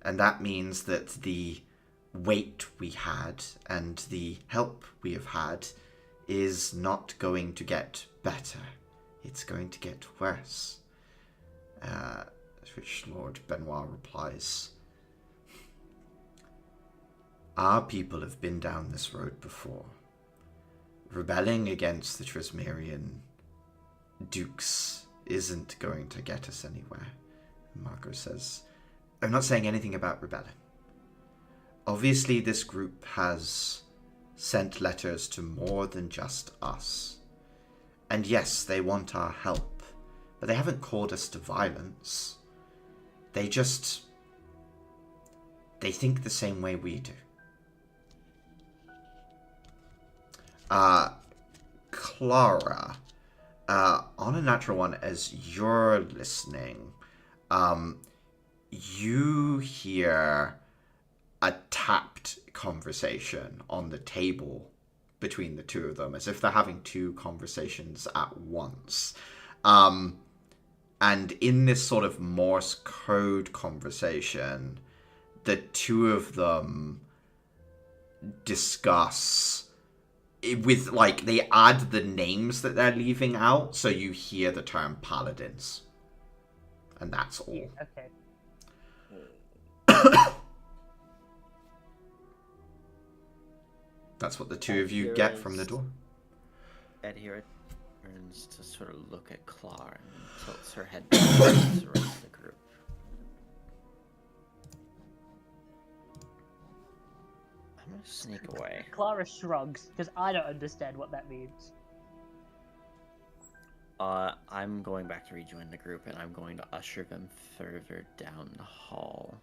and that means that the wait we had and the help we have had is not going to get better. It's going to get worse. To which Lord Benoit replies, our people have been down this road before. Rebelling against the Trismerian dukes isn't going to get us anywhere. Margot says, I'm not saying anything about rebelling. Obviously, this group has sent letters to more than just us. And yes, they want our help, but they haven't called us to violence. They think the same way we do. Clara, on a natural one, as you're listening, you hear a tapped conversation on the table between the two of them, as if they're having two conversations at once. And in this sort of Morse code conversation, the two of them discuss with, like, they add the names that they're leaving out, so you hear the term paladins. And that's all. Okay. That's what the two of you get from the door. Ed here turns to sort of look at Clara and tilts her head towards the rest of the group. I'm gonna sneak away. Clara shrugs, because I don't understand what that means. I'm going back to rejoin the group, and I'm going to usher them further down the hall.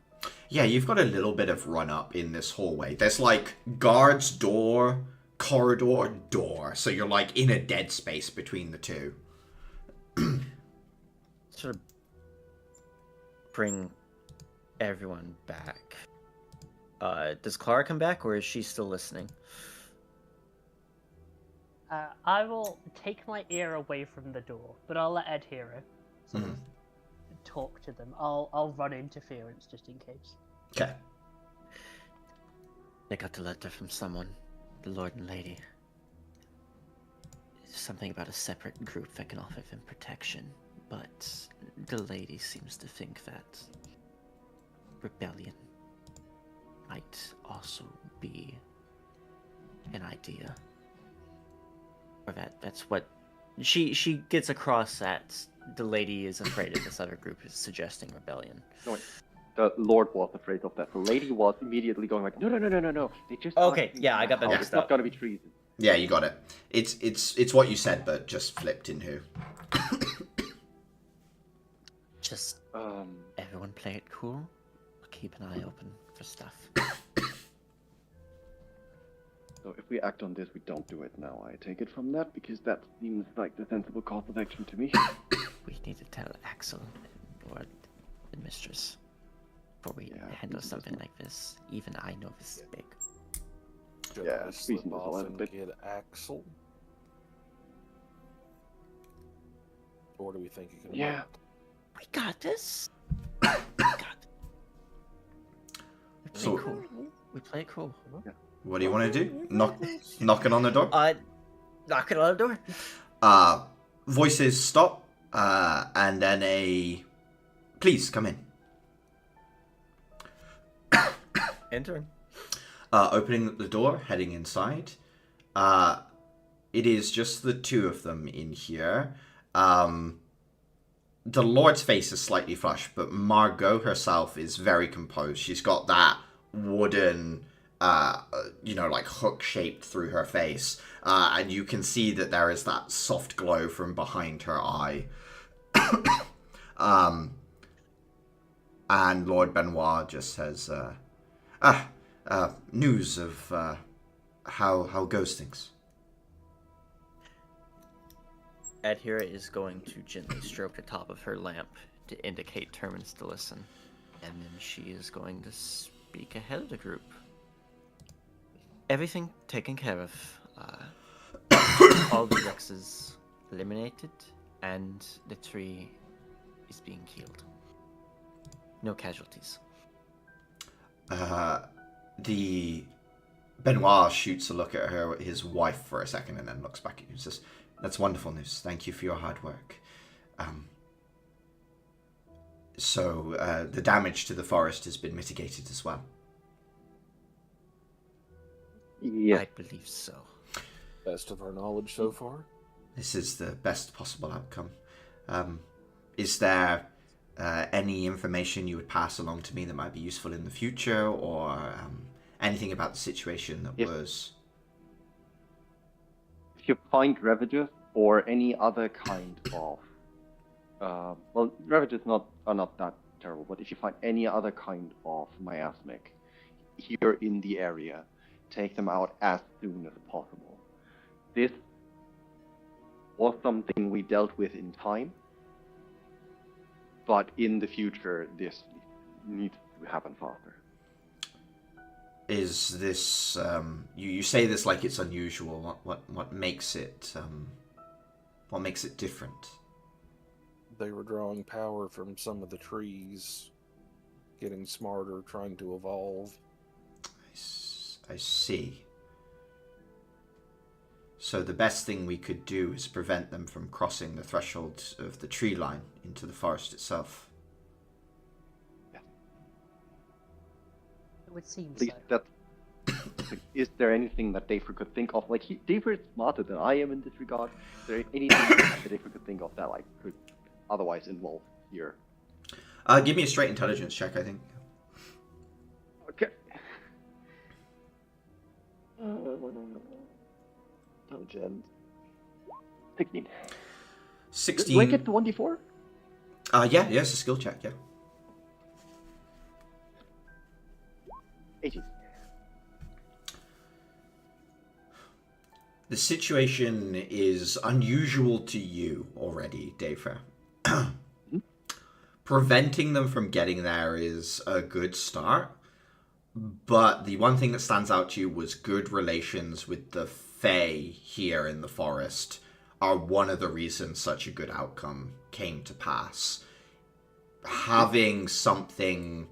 Yeah, you've got a little bit of run up in this hallway. There's like guards, door, corridor, door. So you're like in a dead space between the two. Sort of bring everyone back. Does Clara come back, or is she still listening? I will take my ear away from the door, but I'll let Ed hear it. Sort of talk to them. I'll run interference just in case. Okay. They got the letter from someone, the Lord and Lady. Something about a separate group that can offer them protection, but the Lady seems to think that rebellion might also be an idea. Or that's what she gets across, that the Lady is afraid of this other group is suggesting rebellion. No, wait. The Lord was afraid of that. The Lady was immediately going like, no. They just Okay, asked me yeah, I got that now. mixed It's not up. gonna be treason. Yeah, you got it. It's what you said, but just flipped in who. Just everyone play it cool. Keep an eye open for stuff. So if we act on this, we don't do it now. I take it from that, because that seems like the sensible course of action to me. we need to tell Axel or the mistress before we Yeah, handle please something doesn't- like this. Even I know this is big. Should Yeah, I it's slip reasonable, off a and bit- get Axel? Or do we think you can Yeah. We got this. We got it. We play So- cool. We play cool. What do you want to do? Knocking on the door? Knocking on the door. Voices stop, and then a... Please, come in. Enter. Opening the door, heading inside. It is just the two of them in here. The Lord's face is slightly flushed, but Margot herself is very composed. She's got that wooden, like hook shaped through her face. And you can see that there is that soft glow from behind her eye. And Lord Benoit just says, news of how goes things. Adhira is going to gently stroke the top of her lamp to indicate Terminus to listen. And then she is going to speak ahead of the group. Everything taken care of. All the Rexes eliminated, and the tree is being killed. No casualties. The Benoit shoots a look at his wife for a second, and then looks back at you and says, "That's wonderful news. Thank you for your hard work." So the damage to the forest has been mitigated as well. Yeah. I believe so. best of our knowledge so far? This is the best possible outcome. Is there any information you would pass along to me that might be useful in the future, or anything about the situation that Yes. was... If you find ravages or any other kind of, ravages are not that terrible, but if you find any other kind of miasmic here in the area, take them out as soon as possible. This was something we dealt with in time, but in the future, this needs to happen faster. Is this... you say this like it's unusual. What makes it... what makes it different? They were drawing power from some of the trees, getting smarter, trying to evolve. I see. So the best thing we could do is prevent them from crossing the threshold of the tree line into the forest itself. It would seem At least so. that. Is there anything that Dafer could think of? Like, Dafer is smarter than I am in this regard. Is there anything that Dafer could think of that could otherwise involve here? Give me a straight intelligence check, I think. Okay. Intelligence. 16. 16. Do I get the 1d4? Yeah, it's a skill check, yeah. 18. The situation is unusual to you already, Dafer. Preventing them from getting there is a good start, but the one thing that stands out to you was good relations with the Fae here in the forest are one of the reasons such a good outcome came to pass. Having something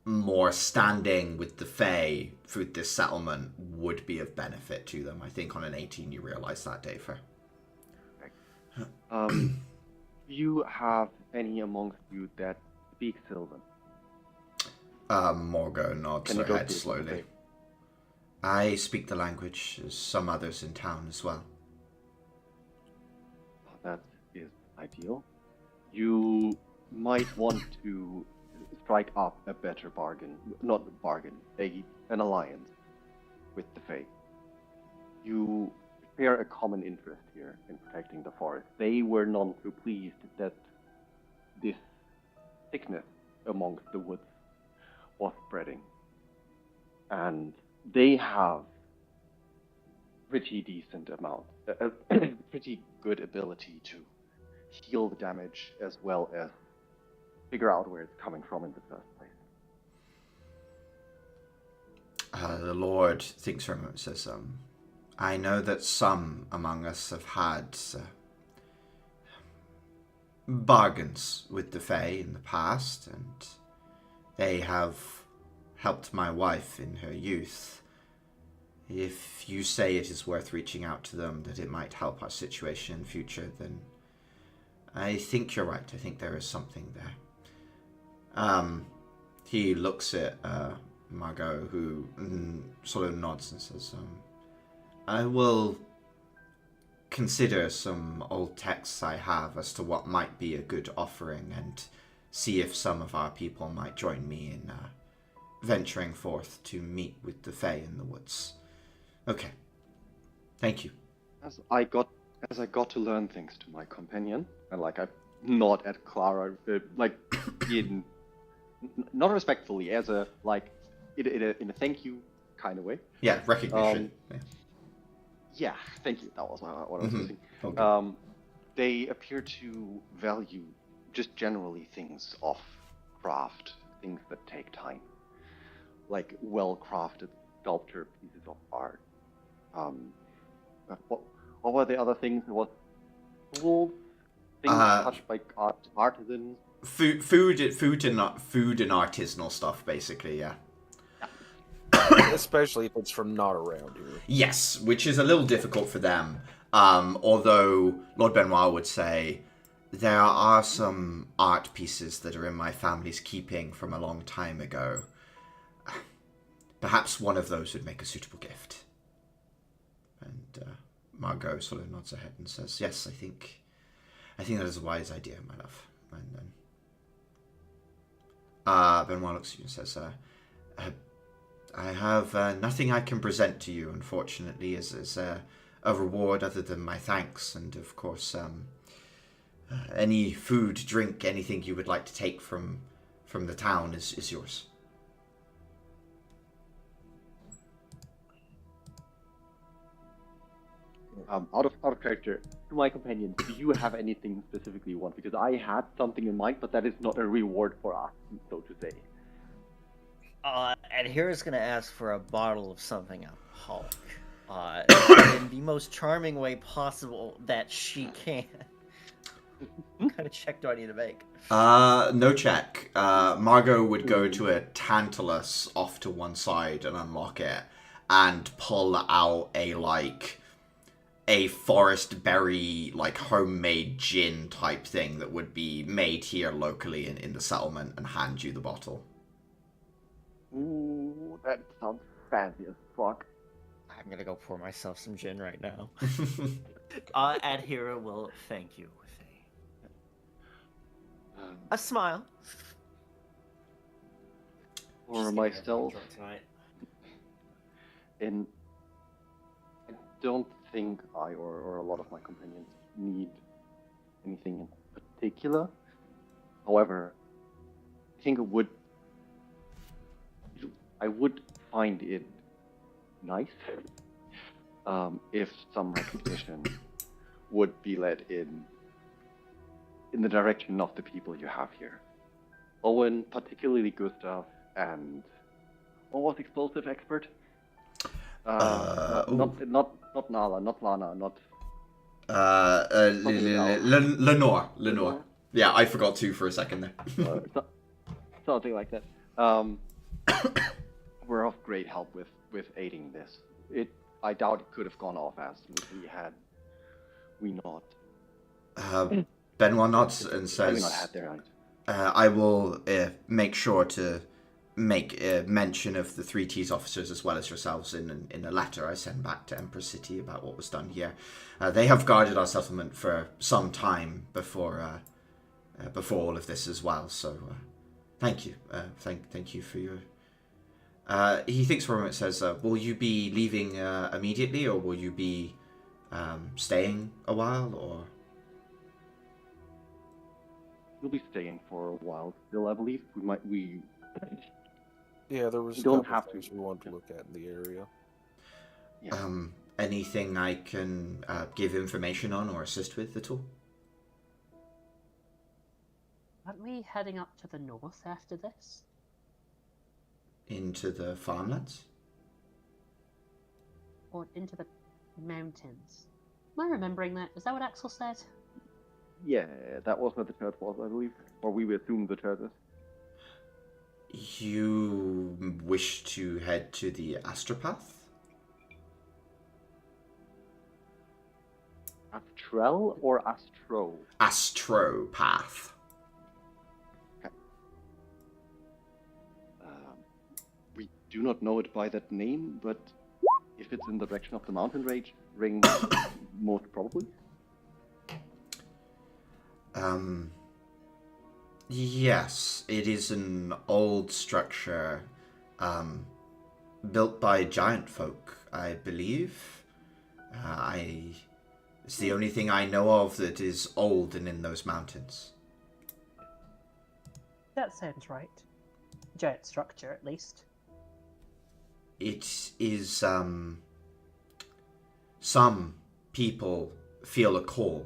more standing with the Fae through this settlement would be of benefit to them. I think on an 18 you realise that, Dafer. You have any amongst you that speak Sylvan? Morgo nods Can her you go head through it? slowly. Okay. I speak the language, as some others in town as well. That is ideal. You might want to strike up a better bargain, not a bargain, an alliance with the Fae. You share a common interest here in protecting the forest. They were none too pleased that this sickness amongst the woods was spreading. And they have pretty decent amount, pretty good ability to heal the damage as well as figure out where it's coming from in the first place. The Lord thinks for a moment and says, I know that some among us have had bargains with the Fae in the past, and they have helped my wife in her youth. If you say it is worth reaching out to them, that it might help our situation in the future, then I think you're right. I think there is something there. He looks at Margot, who sort of nods and says, I will consider some old texts I have as to what might be a good offering, and see if some of our people might join me in venturing forth to meet with the Fae in the woods. Okay. Thank you. As I got to learn things to my companion, and like I nod at Clara, like in not respectfully, as a like in a thank you kind of way. Yeah, recognition. Yeah, thank you. That was what I was missing. Okay. They appear to value just generally things of craft, things that take time, like well-crafted sculpture pieces of art. What were the other things? What tools? Things touched by artisans? Food and artisanal stuff, basically. Yeah. Especially if it's from not around here. Yes, which is a little difficult for them. Although Lord Benoit would say there are some art pieces that are in my family's keeping from a long time ago. Perhaps one of those would make a suitable gift. And Margot sort of nods her head and says, "Yes, I think that is a wise idea, my love." And then Benoit looks at you and says, I have nothing I can present to you, unfortunately, as a reward other than my thanks, and of course, any food, drink, anything you would like to take from the town is yours. Out of character, to my companion, do you have anything specifically you want? Because I had something in mind, but that is not a reward for us, so to say. And here is going to ask for a bottle of something alcoholic. In the most charming way possible that she can. What kind of check do I need to make? No check. Margot would go to a Tantalus off to one side and unlock it, and pull out a forest berry, homemade gin type thing that would be made here locally in the settlement, and hand you the bottle. Ooh, that sounds fancy as fuck. I'm gonna go pour myself some gin right now. And Hera will thank you with a smile. For myself, and I don't think I or a lot of my companions need anything in particular. However, I think I would find it nice if some recognition would be led in the direction of the people you have here. Owen, particularly Gustav, and what was explosive expert? Not Nala, not Lana, not Lenore. Yeah, I forgot two for a second there. Something like that. Were of great help with aiding this. I doubt it could have gone off as smoothly had we not. Benoit nods and We says, not had their eyes. I will make sure to make mention of the 3T's officers as well as yourselves in a letter I send back to Empress City about what was done here. They have guarded our settlement for some time before all of this as well, so thank you. Thank you for your... he thinks for a moment and says, will you be leaving immediately, or will you be staying a while, or... We'll be staying for a while still, I believe. Yeah, there was You a don't couple have of things we wanted to look at in the area. Yeah. Anything I can give information on or assist with at all? Aren't we heading up to the north after this? Into the farmlands? Or into the mountains? Am I remembering that? Is that what Axel said? Yeah, that was where the church was, I believe. Or we assume the church is. You wish to head to the astropath? Astral or Astro? Astropath. We do not know it by that name, but if it's in the direction of the mountain ring, most probably. Yes, it is an old structure, built by giant folk, I believe. It's the only thing I know of that is old and in those mountains. That sounds right. Giant structure, at least. It is, some people feel a call.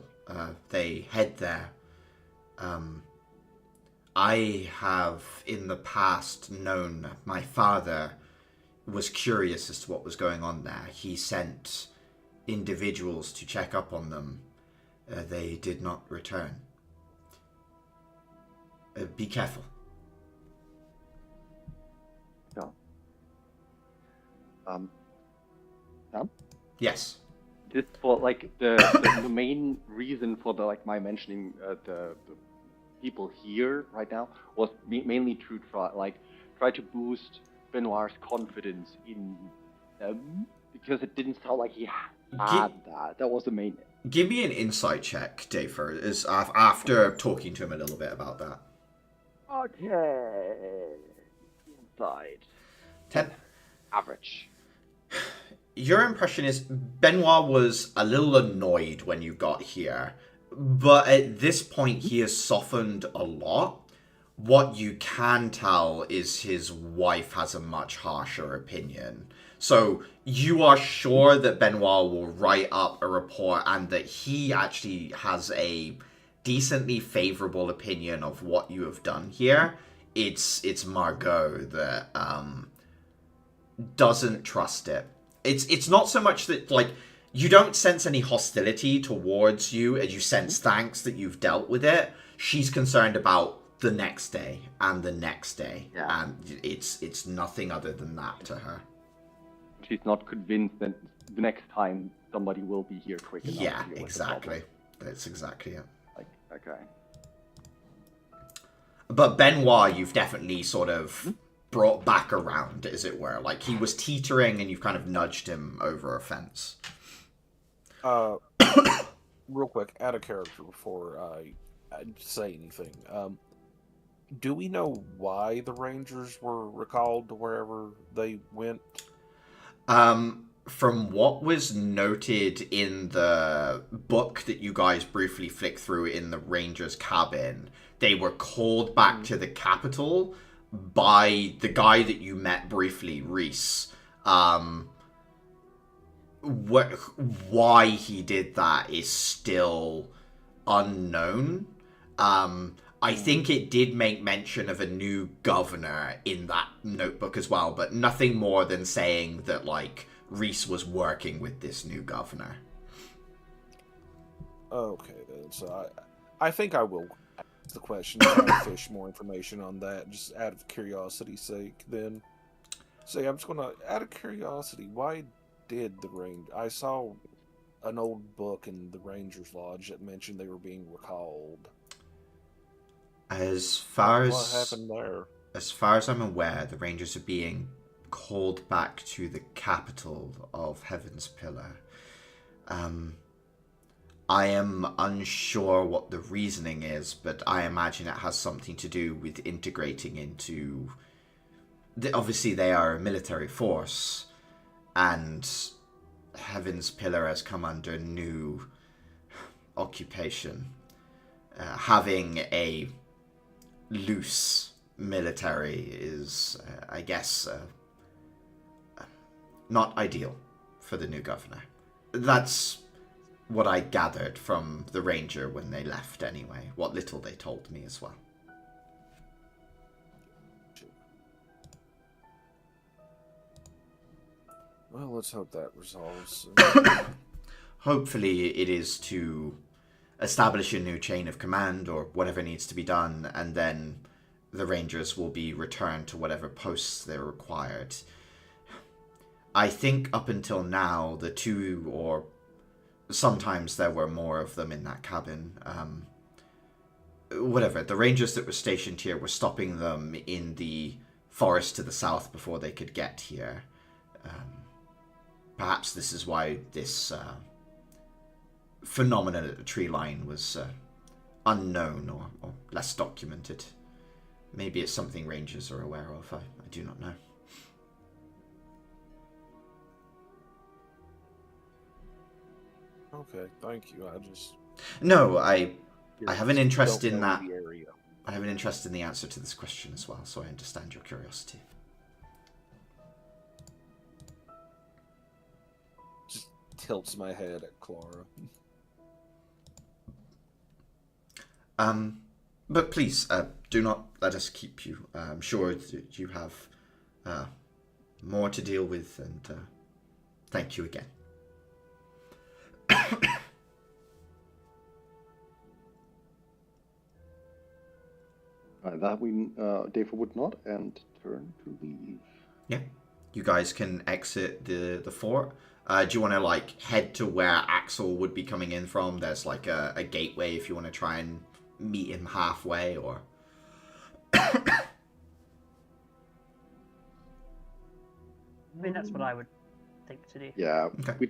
They head there. I have, in the past, known my father was curious as to what was going on there. He sent individuals to check up on them. They did not return. Be careful. Yeah. Sam? Yes. Just for like the main reason for my mentioning the people here right now was mainly to try to boost Benoit's confidence in them, because it didn't sound like he had that. That was the main. Give me an insight check, Dafer, after talking to him a little bit about that. Okay. Inside. 10. Average. Your impression is Benoit was a little annoyed when you got here, but at this point he has softened a lot. What you can tell is his wife has a much harsher opinion. So you are sure that Benoit will write up a report and that he actually has a decently favorable opinion of what you have done here. It's Margot that doesn't trust it. It's not so much that, like, you don't sense any hostility towards you as you sense thanks that you've dealt with it. She's concerned about the next day and the next day. Yeah. And it's nothing other than that to her. She's not convinced that the next time somebody will be here quick enough. Yeah, to deal with the exactly. problem. That's exactly it. Okay. But Benoit, you've definitely sort of brought back around, as it were. Like, he was teetering and you've kind of nudged him over a fence. Real quick, out of character before I say anything. Do we know why the Rangers were recalled to wherever they went? From what was noted in the book that you guys briefly flicked through in the Rangers' cabin, they were called back to the capital by the guy that you met briefly, Reese. Why he did that is still unknown. I think it did make mention of a new governor in that notebook as well, but nothing more than saying that, like, Reese was working with this new governor. Okay, then. So I think I will ask the question, try to fish more information on that, just out of curiosity's sake. Then, say, I'm just gonna, out of curiosity, why did the Ranger? I saw an old book in the Rangers Lodge that mentioned they were being recalled. As far as what happened there? As far as I'm aware, the Rangers are being called back to the capital of Heaven's Pillar. I am unsure what the reasoning is, but I imagine it has something to do with integrating into... Obviously, they are a military force, and Heaven's Pillar has come under new occupation. Having a loose military is, I guess, not ideal for the new governor. That's what I gathered from the ranger when they left anyway. What little they told me as well. Well, let's hope that resolves. Hopefully it is to establish a new chain of command or whatever needs to be done, and then the Rangers will be returned to whatever posts they're required. I think up until now, the two, or sometimes there were more of them in that cabin, whatever, the Rangers that were stationed here were stopping them in the forest to the south before they could get here. Perhaps this is why this phenomenon at the tree line was unknown or less documented. Maybe it's something Rangers are aware of. I do not know. Okay, thank you. No, I have an interest in don't know that. the area. I have an interest in the answer to this question as well, so I understand your curiosity. Just tilts my head at Clara. But please, do not let us keep you. I'm sure that you have more to deal with, and thank you again. That we David would not, and turn to leave. Yeah, you guys can exit the fort. Do you want to like head to where Axel would be coming in from? There's like a gateway if you want to try and meet him halfway, or I mean, that's what I would think to do. Yeah, Okay.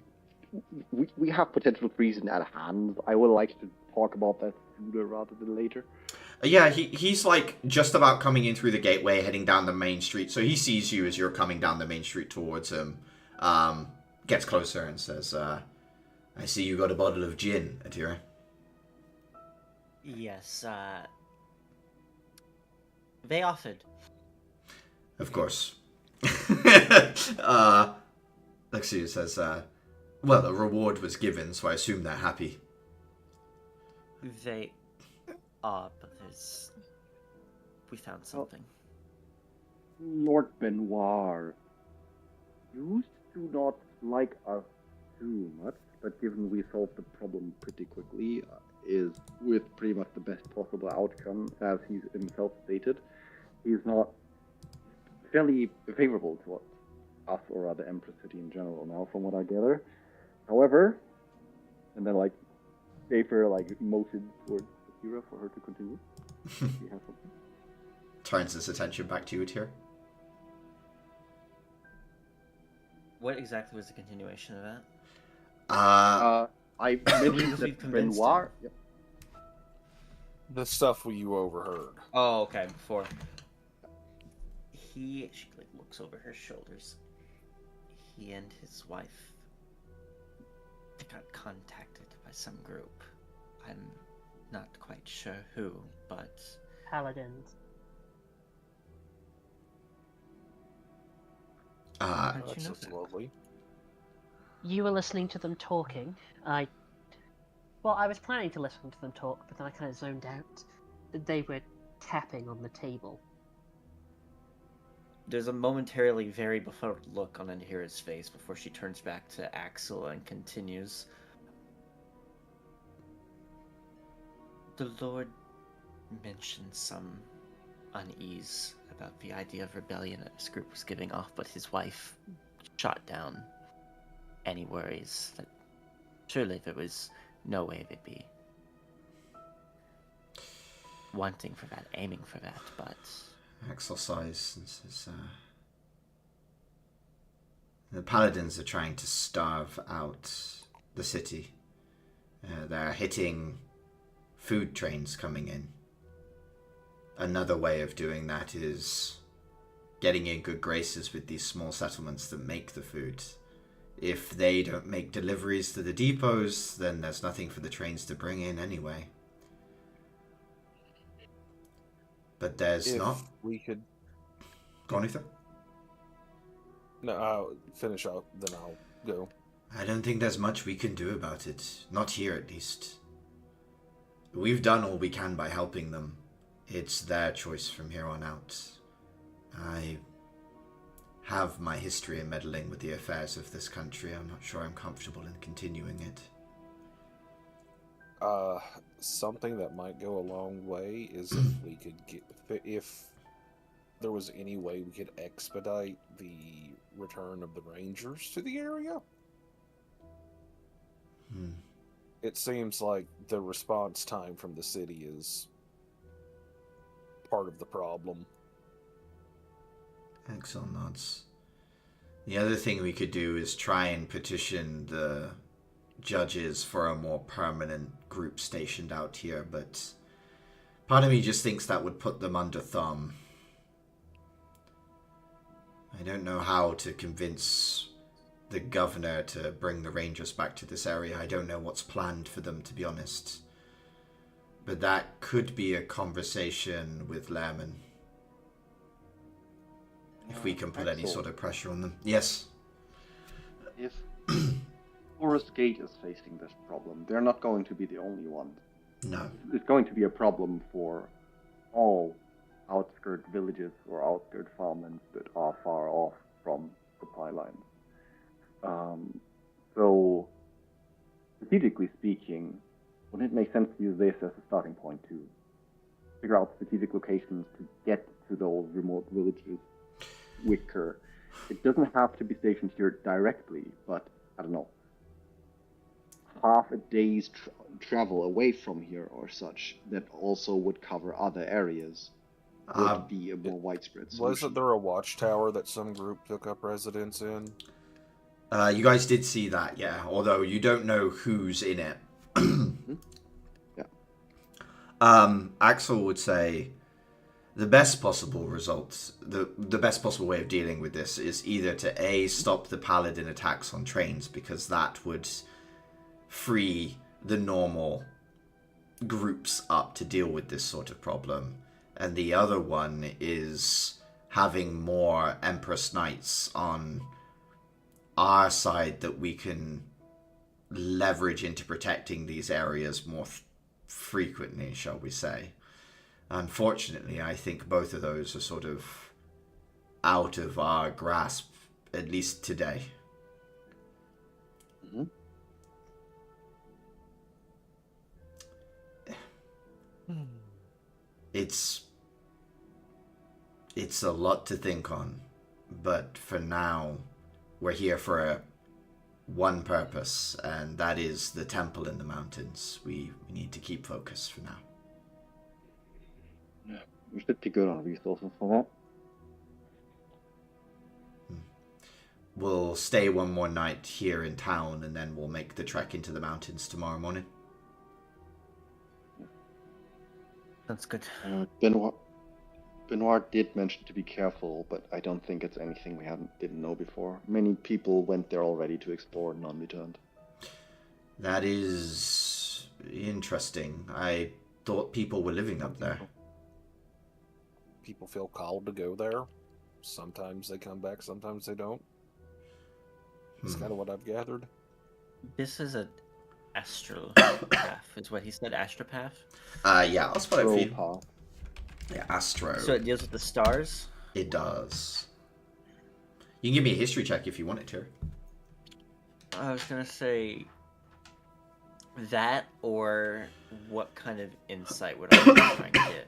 we have potential treason at hand. I would like to talk about that sooner rather than later. Yeah, he's like just about coming in through the gateway, heading down the main street. So he sees you as you're coming down the main street towards him. Gets closer and says, "I see you got a bottle of gin, Atira." Yes, they offered. Of course. Lexia says, "Well, a reward was given, so I assume they're happy." They are, but we found something. Lord Benoit, you do not like us too much, but given we solved the problem pretty quickly, is with pretty much the best possible outcome, as he's himself stated, he's not fairly favorable to us or rather Empress City in general now, from what I gather. However, and then like Dafer like motioned towards Akira for her to continue. She has something. Turns his attention back to you, Atira. What exactly was the continuation of that? I mentioned We've that convinced Benoit. him. Yep. The stuff you overheard. Oh, okay. Before she like looks over her shoulders. He and his wife got contacted by some group. I'm not quite sure who, but Paladins. How'd you That's know just that? lovely. You were listening to them talking. I was planning to listen to them talk, but then I kind of zoned out. They were tapping on the table. There's a momentarily very befuddled look on Anahira's face before she turns back to Axel and continues. The Lord mentioned some unease about the idea of rebellion that this group was giving off, but his wife shot down any worries that surely there was no way they'd be wanting for that, aiming for that, but Axel sighs and says, "The Paladins are trying to starve out the city. They're hitting food trains coming in. Another way of doing that is getting in good graces with these small settlements that make the food. If they don't make deliveries to the depots, then there's nothing for the trains to bring in anyway. But there's If not..." we could... Go on, Ethan. No, I'll finish out, then I'll go. I don't think there's much we can do about it. Not here, at least. We've done all we can by helping them. It's their choice from here on out. I have my history in meddling with the affairs of this country. I'm not sure I'm comfortable in continuing it. Something that might go a long way is if we could if there was any way we could expedite the return of the Rangers to the area. It seems like the response time from the city is part of the problem. Excellent nods. The other thing we could do is try and petition the judges for a more permanent group stationed out here, but part of me just thinks that would put them under thumb. I don't know how to convince the governor to bring the Rangers back to this area. I don't know what's planned for them, to be honest. But that could be a conversation with Lerman. If we can put any sort of pressure on them. Yes? If Forest Gate is facing this problem, they're not going to be the only one. No. It's going to be a problem for all outskirt villages or outskirt farmlands that are far off from supply lines. So, strategically speaking, wouldn't it make sense to use this as a starting point to figure out strategic locations to get to those remote villages quicker? It doesn't have to be stationed here directly, but, I don't know, half a day's travel away from here or such that also would cover other areas would be a more widespread solution. Wasn't there a watchtower that some group took up residence in? You guys did see that, yeah. Although you don't know who's in it. Yeah. Axel would say the best possible result, the best possible way of dealing with this is either to A, stop the paladin attacks on trains, because that would free the normal groups up to deal with this sort of problem. And the other one is having more Empress Knights on our side that we can leverage into protecting these areas more frequently, shall we say. Unfortunately, I think both of those are sort of out of our grasp, at least today. Mm-hmm. It's a lot to think on, but for now, we're here for one purpose, and that is the temple in the mountains. We need to keep focus for now. Yeah, we should be good on resources for that. We'll stay one more night here in town, and then we'll make the trek into the mountains tomorrow morning. That's good. Benoit did mention to be careful, but I don't think it's anything we didn't know before. Many people went there already to explore and none returned. That is interesting. I thought people were living up there. People feel called to go there. Sometimes they come back, sometimes they don't. That's kind of what I've gathered. This is an astropath, is what he said, astropath? Yeah, I'll spell it for you. Path. Yeah, Astro. So it deals with the stars? It does. You can give me a history check if you wanted to. I was gonna say that, or what kind of insight would I be trying to get?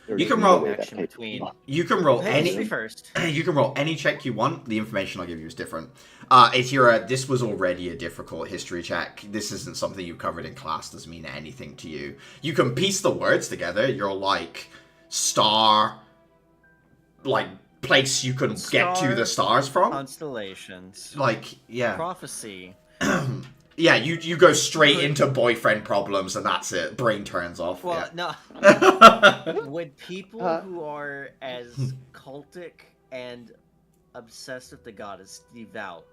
You can roll. Action between. You can roll Hey, any. history first. You can roll any check you want. The information I'll give you is different. If you're this was already a difficult history check. This isn't something you covered in class. Doesn't mean anything to you. You can piece the words together. You're like star, like place you can get to the stars from. Constellations. Like yeah. Prophecy. Yeah, you go straight into boyfriend problems and that's it. Brain turns off. Well, yeah. no. Would people who are as cultic and obsessed with the goddess devout,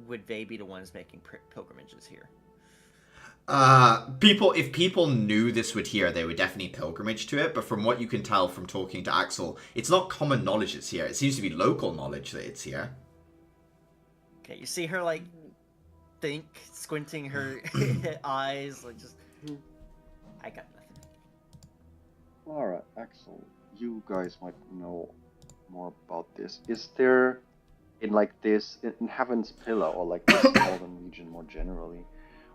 would they be the ones making pilgrimages here? If people knew this would here, they would definitely pilgrimage to it. But from what you can tell from talking to Axel, it's not common knowledge it's here. It seems to be local knowledge that it's here. Okay, you see her like squinting her eyes, like just. I got nothing. Alright, Axel, you guys might know more about this. Is there, in like this, in Heaven's Pillar, or like this northern region more generally,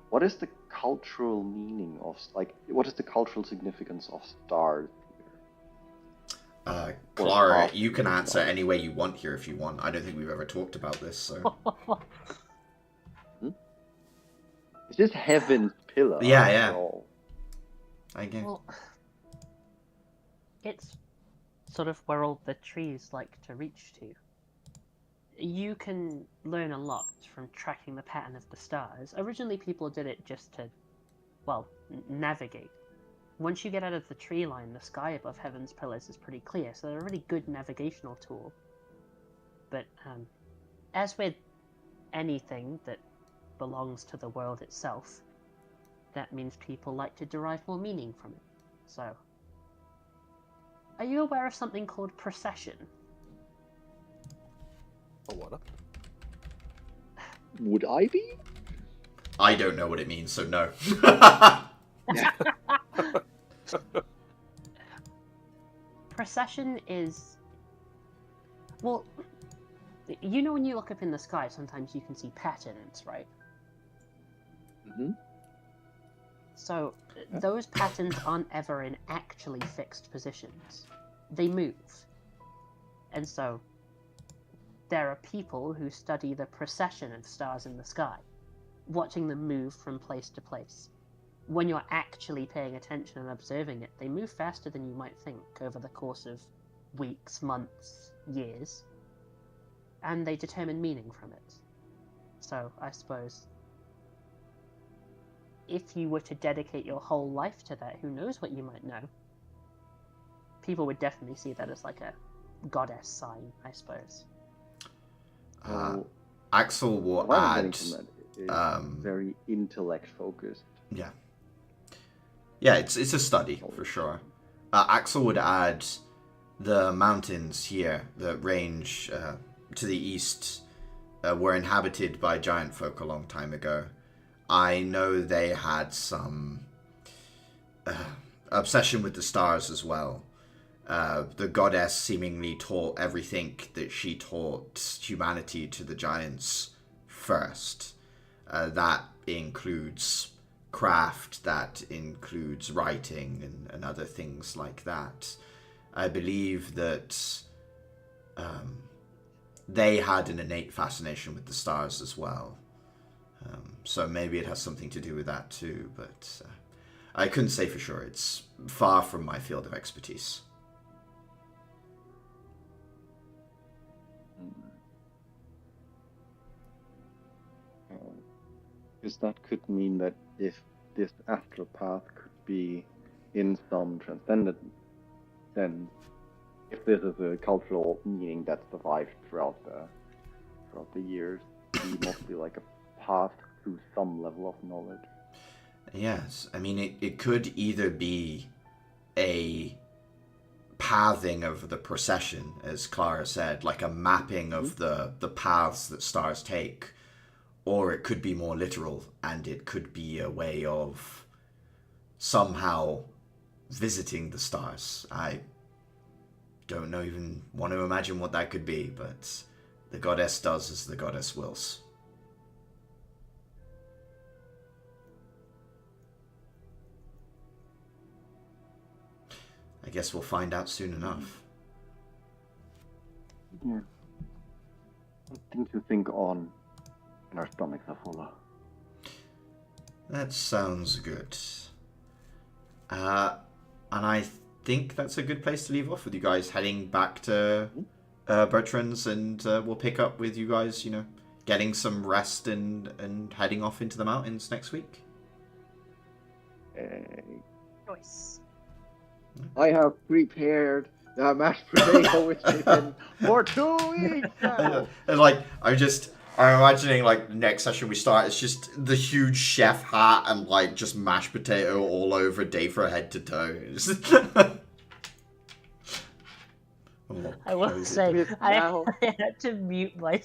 what is the cultural meaning of, like, what is the cultural significance of stars here? Clara, Or you can half answer stars? any way you want here if you want. I don't think we've ever talked about this, so... Is this Heaven's Pillar? Yeah, after yeah. all? I guess. Well, it's sort of where all the trees like to reach to. You can learn a lot from tracking the pattern of the stars. Originally, people did it just to, well, navigate. Once you get out of the tree line, the sky above Heaven's Pillars is pretty clear, so they're a really good navigational tool. But as with anything that belongs to the world itself, that means people like to derive more meaning from it. So, are you aware of something called procession? Oh, what? Would I be? I don't know what it means, so no. Procession is... Well, you know when you look up in the sky, sometimes you can see patterns, right? Mm-hmm. So, those patterns aren't ever in actually fixed positions. They move. And so, there are people who study the procession of stars in the sky, watching them move from place to place. When you're actually paying attention and observing it, they move faster than you might think over the course of weeks, months, years. And they determine meaning from it. So, I suppose, if you were to dedicate your whole life to that, who knows what you might know? People would definitely see that as like a goddess sign, I suppose. Axel will What I'm add... getting from that is very intellect focused. Yeah. Yeah, it's a study, for sure. Axel would add the mountains here that range to the east were inhabited by giant folk a long time ago. I know they had some obsession with the stars as well. The goddess seemingly taught everything that she taught humanity to the giants first. That includes craft, that includes writing and other things like that. I believe that they had an innate fascination with the stars as well. So maybe it has something to do with that too, but I couldn't say for sure. It's far from my field of expertise. Because that could mean that if this astral path could be in some transcendent sense, if this is a cultural meaning that survived throughout the years, be mostly like a path to some level of knowledge. Yes, I mean, it could either be a pathing of the procession, as Clara said, like a mapping of the paths that stars take, or it could be more literal, and it could be a way of somehow visiting the stars. I don't know, even want to imagine what that could be, but the goddess does as the goddess wills. I guess we'll find out soon enough. Yeah. Something to think on, and our stomachs are fuller. That sounds good. And I think that's a good place to leave off with you guys heading back to Bertrand's, and we'll pick up with you guys, you know, getting some rest and heading off into the mountains next week. Choice. I have prepared the mashed potato with chicken for 2 weeks now. And like, I'm imagining like the next session we start, it's just the huge chef hat and like just mashed potato all over Dave from head to toe. I will say, I had to mute myself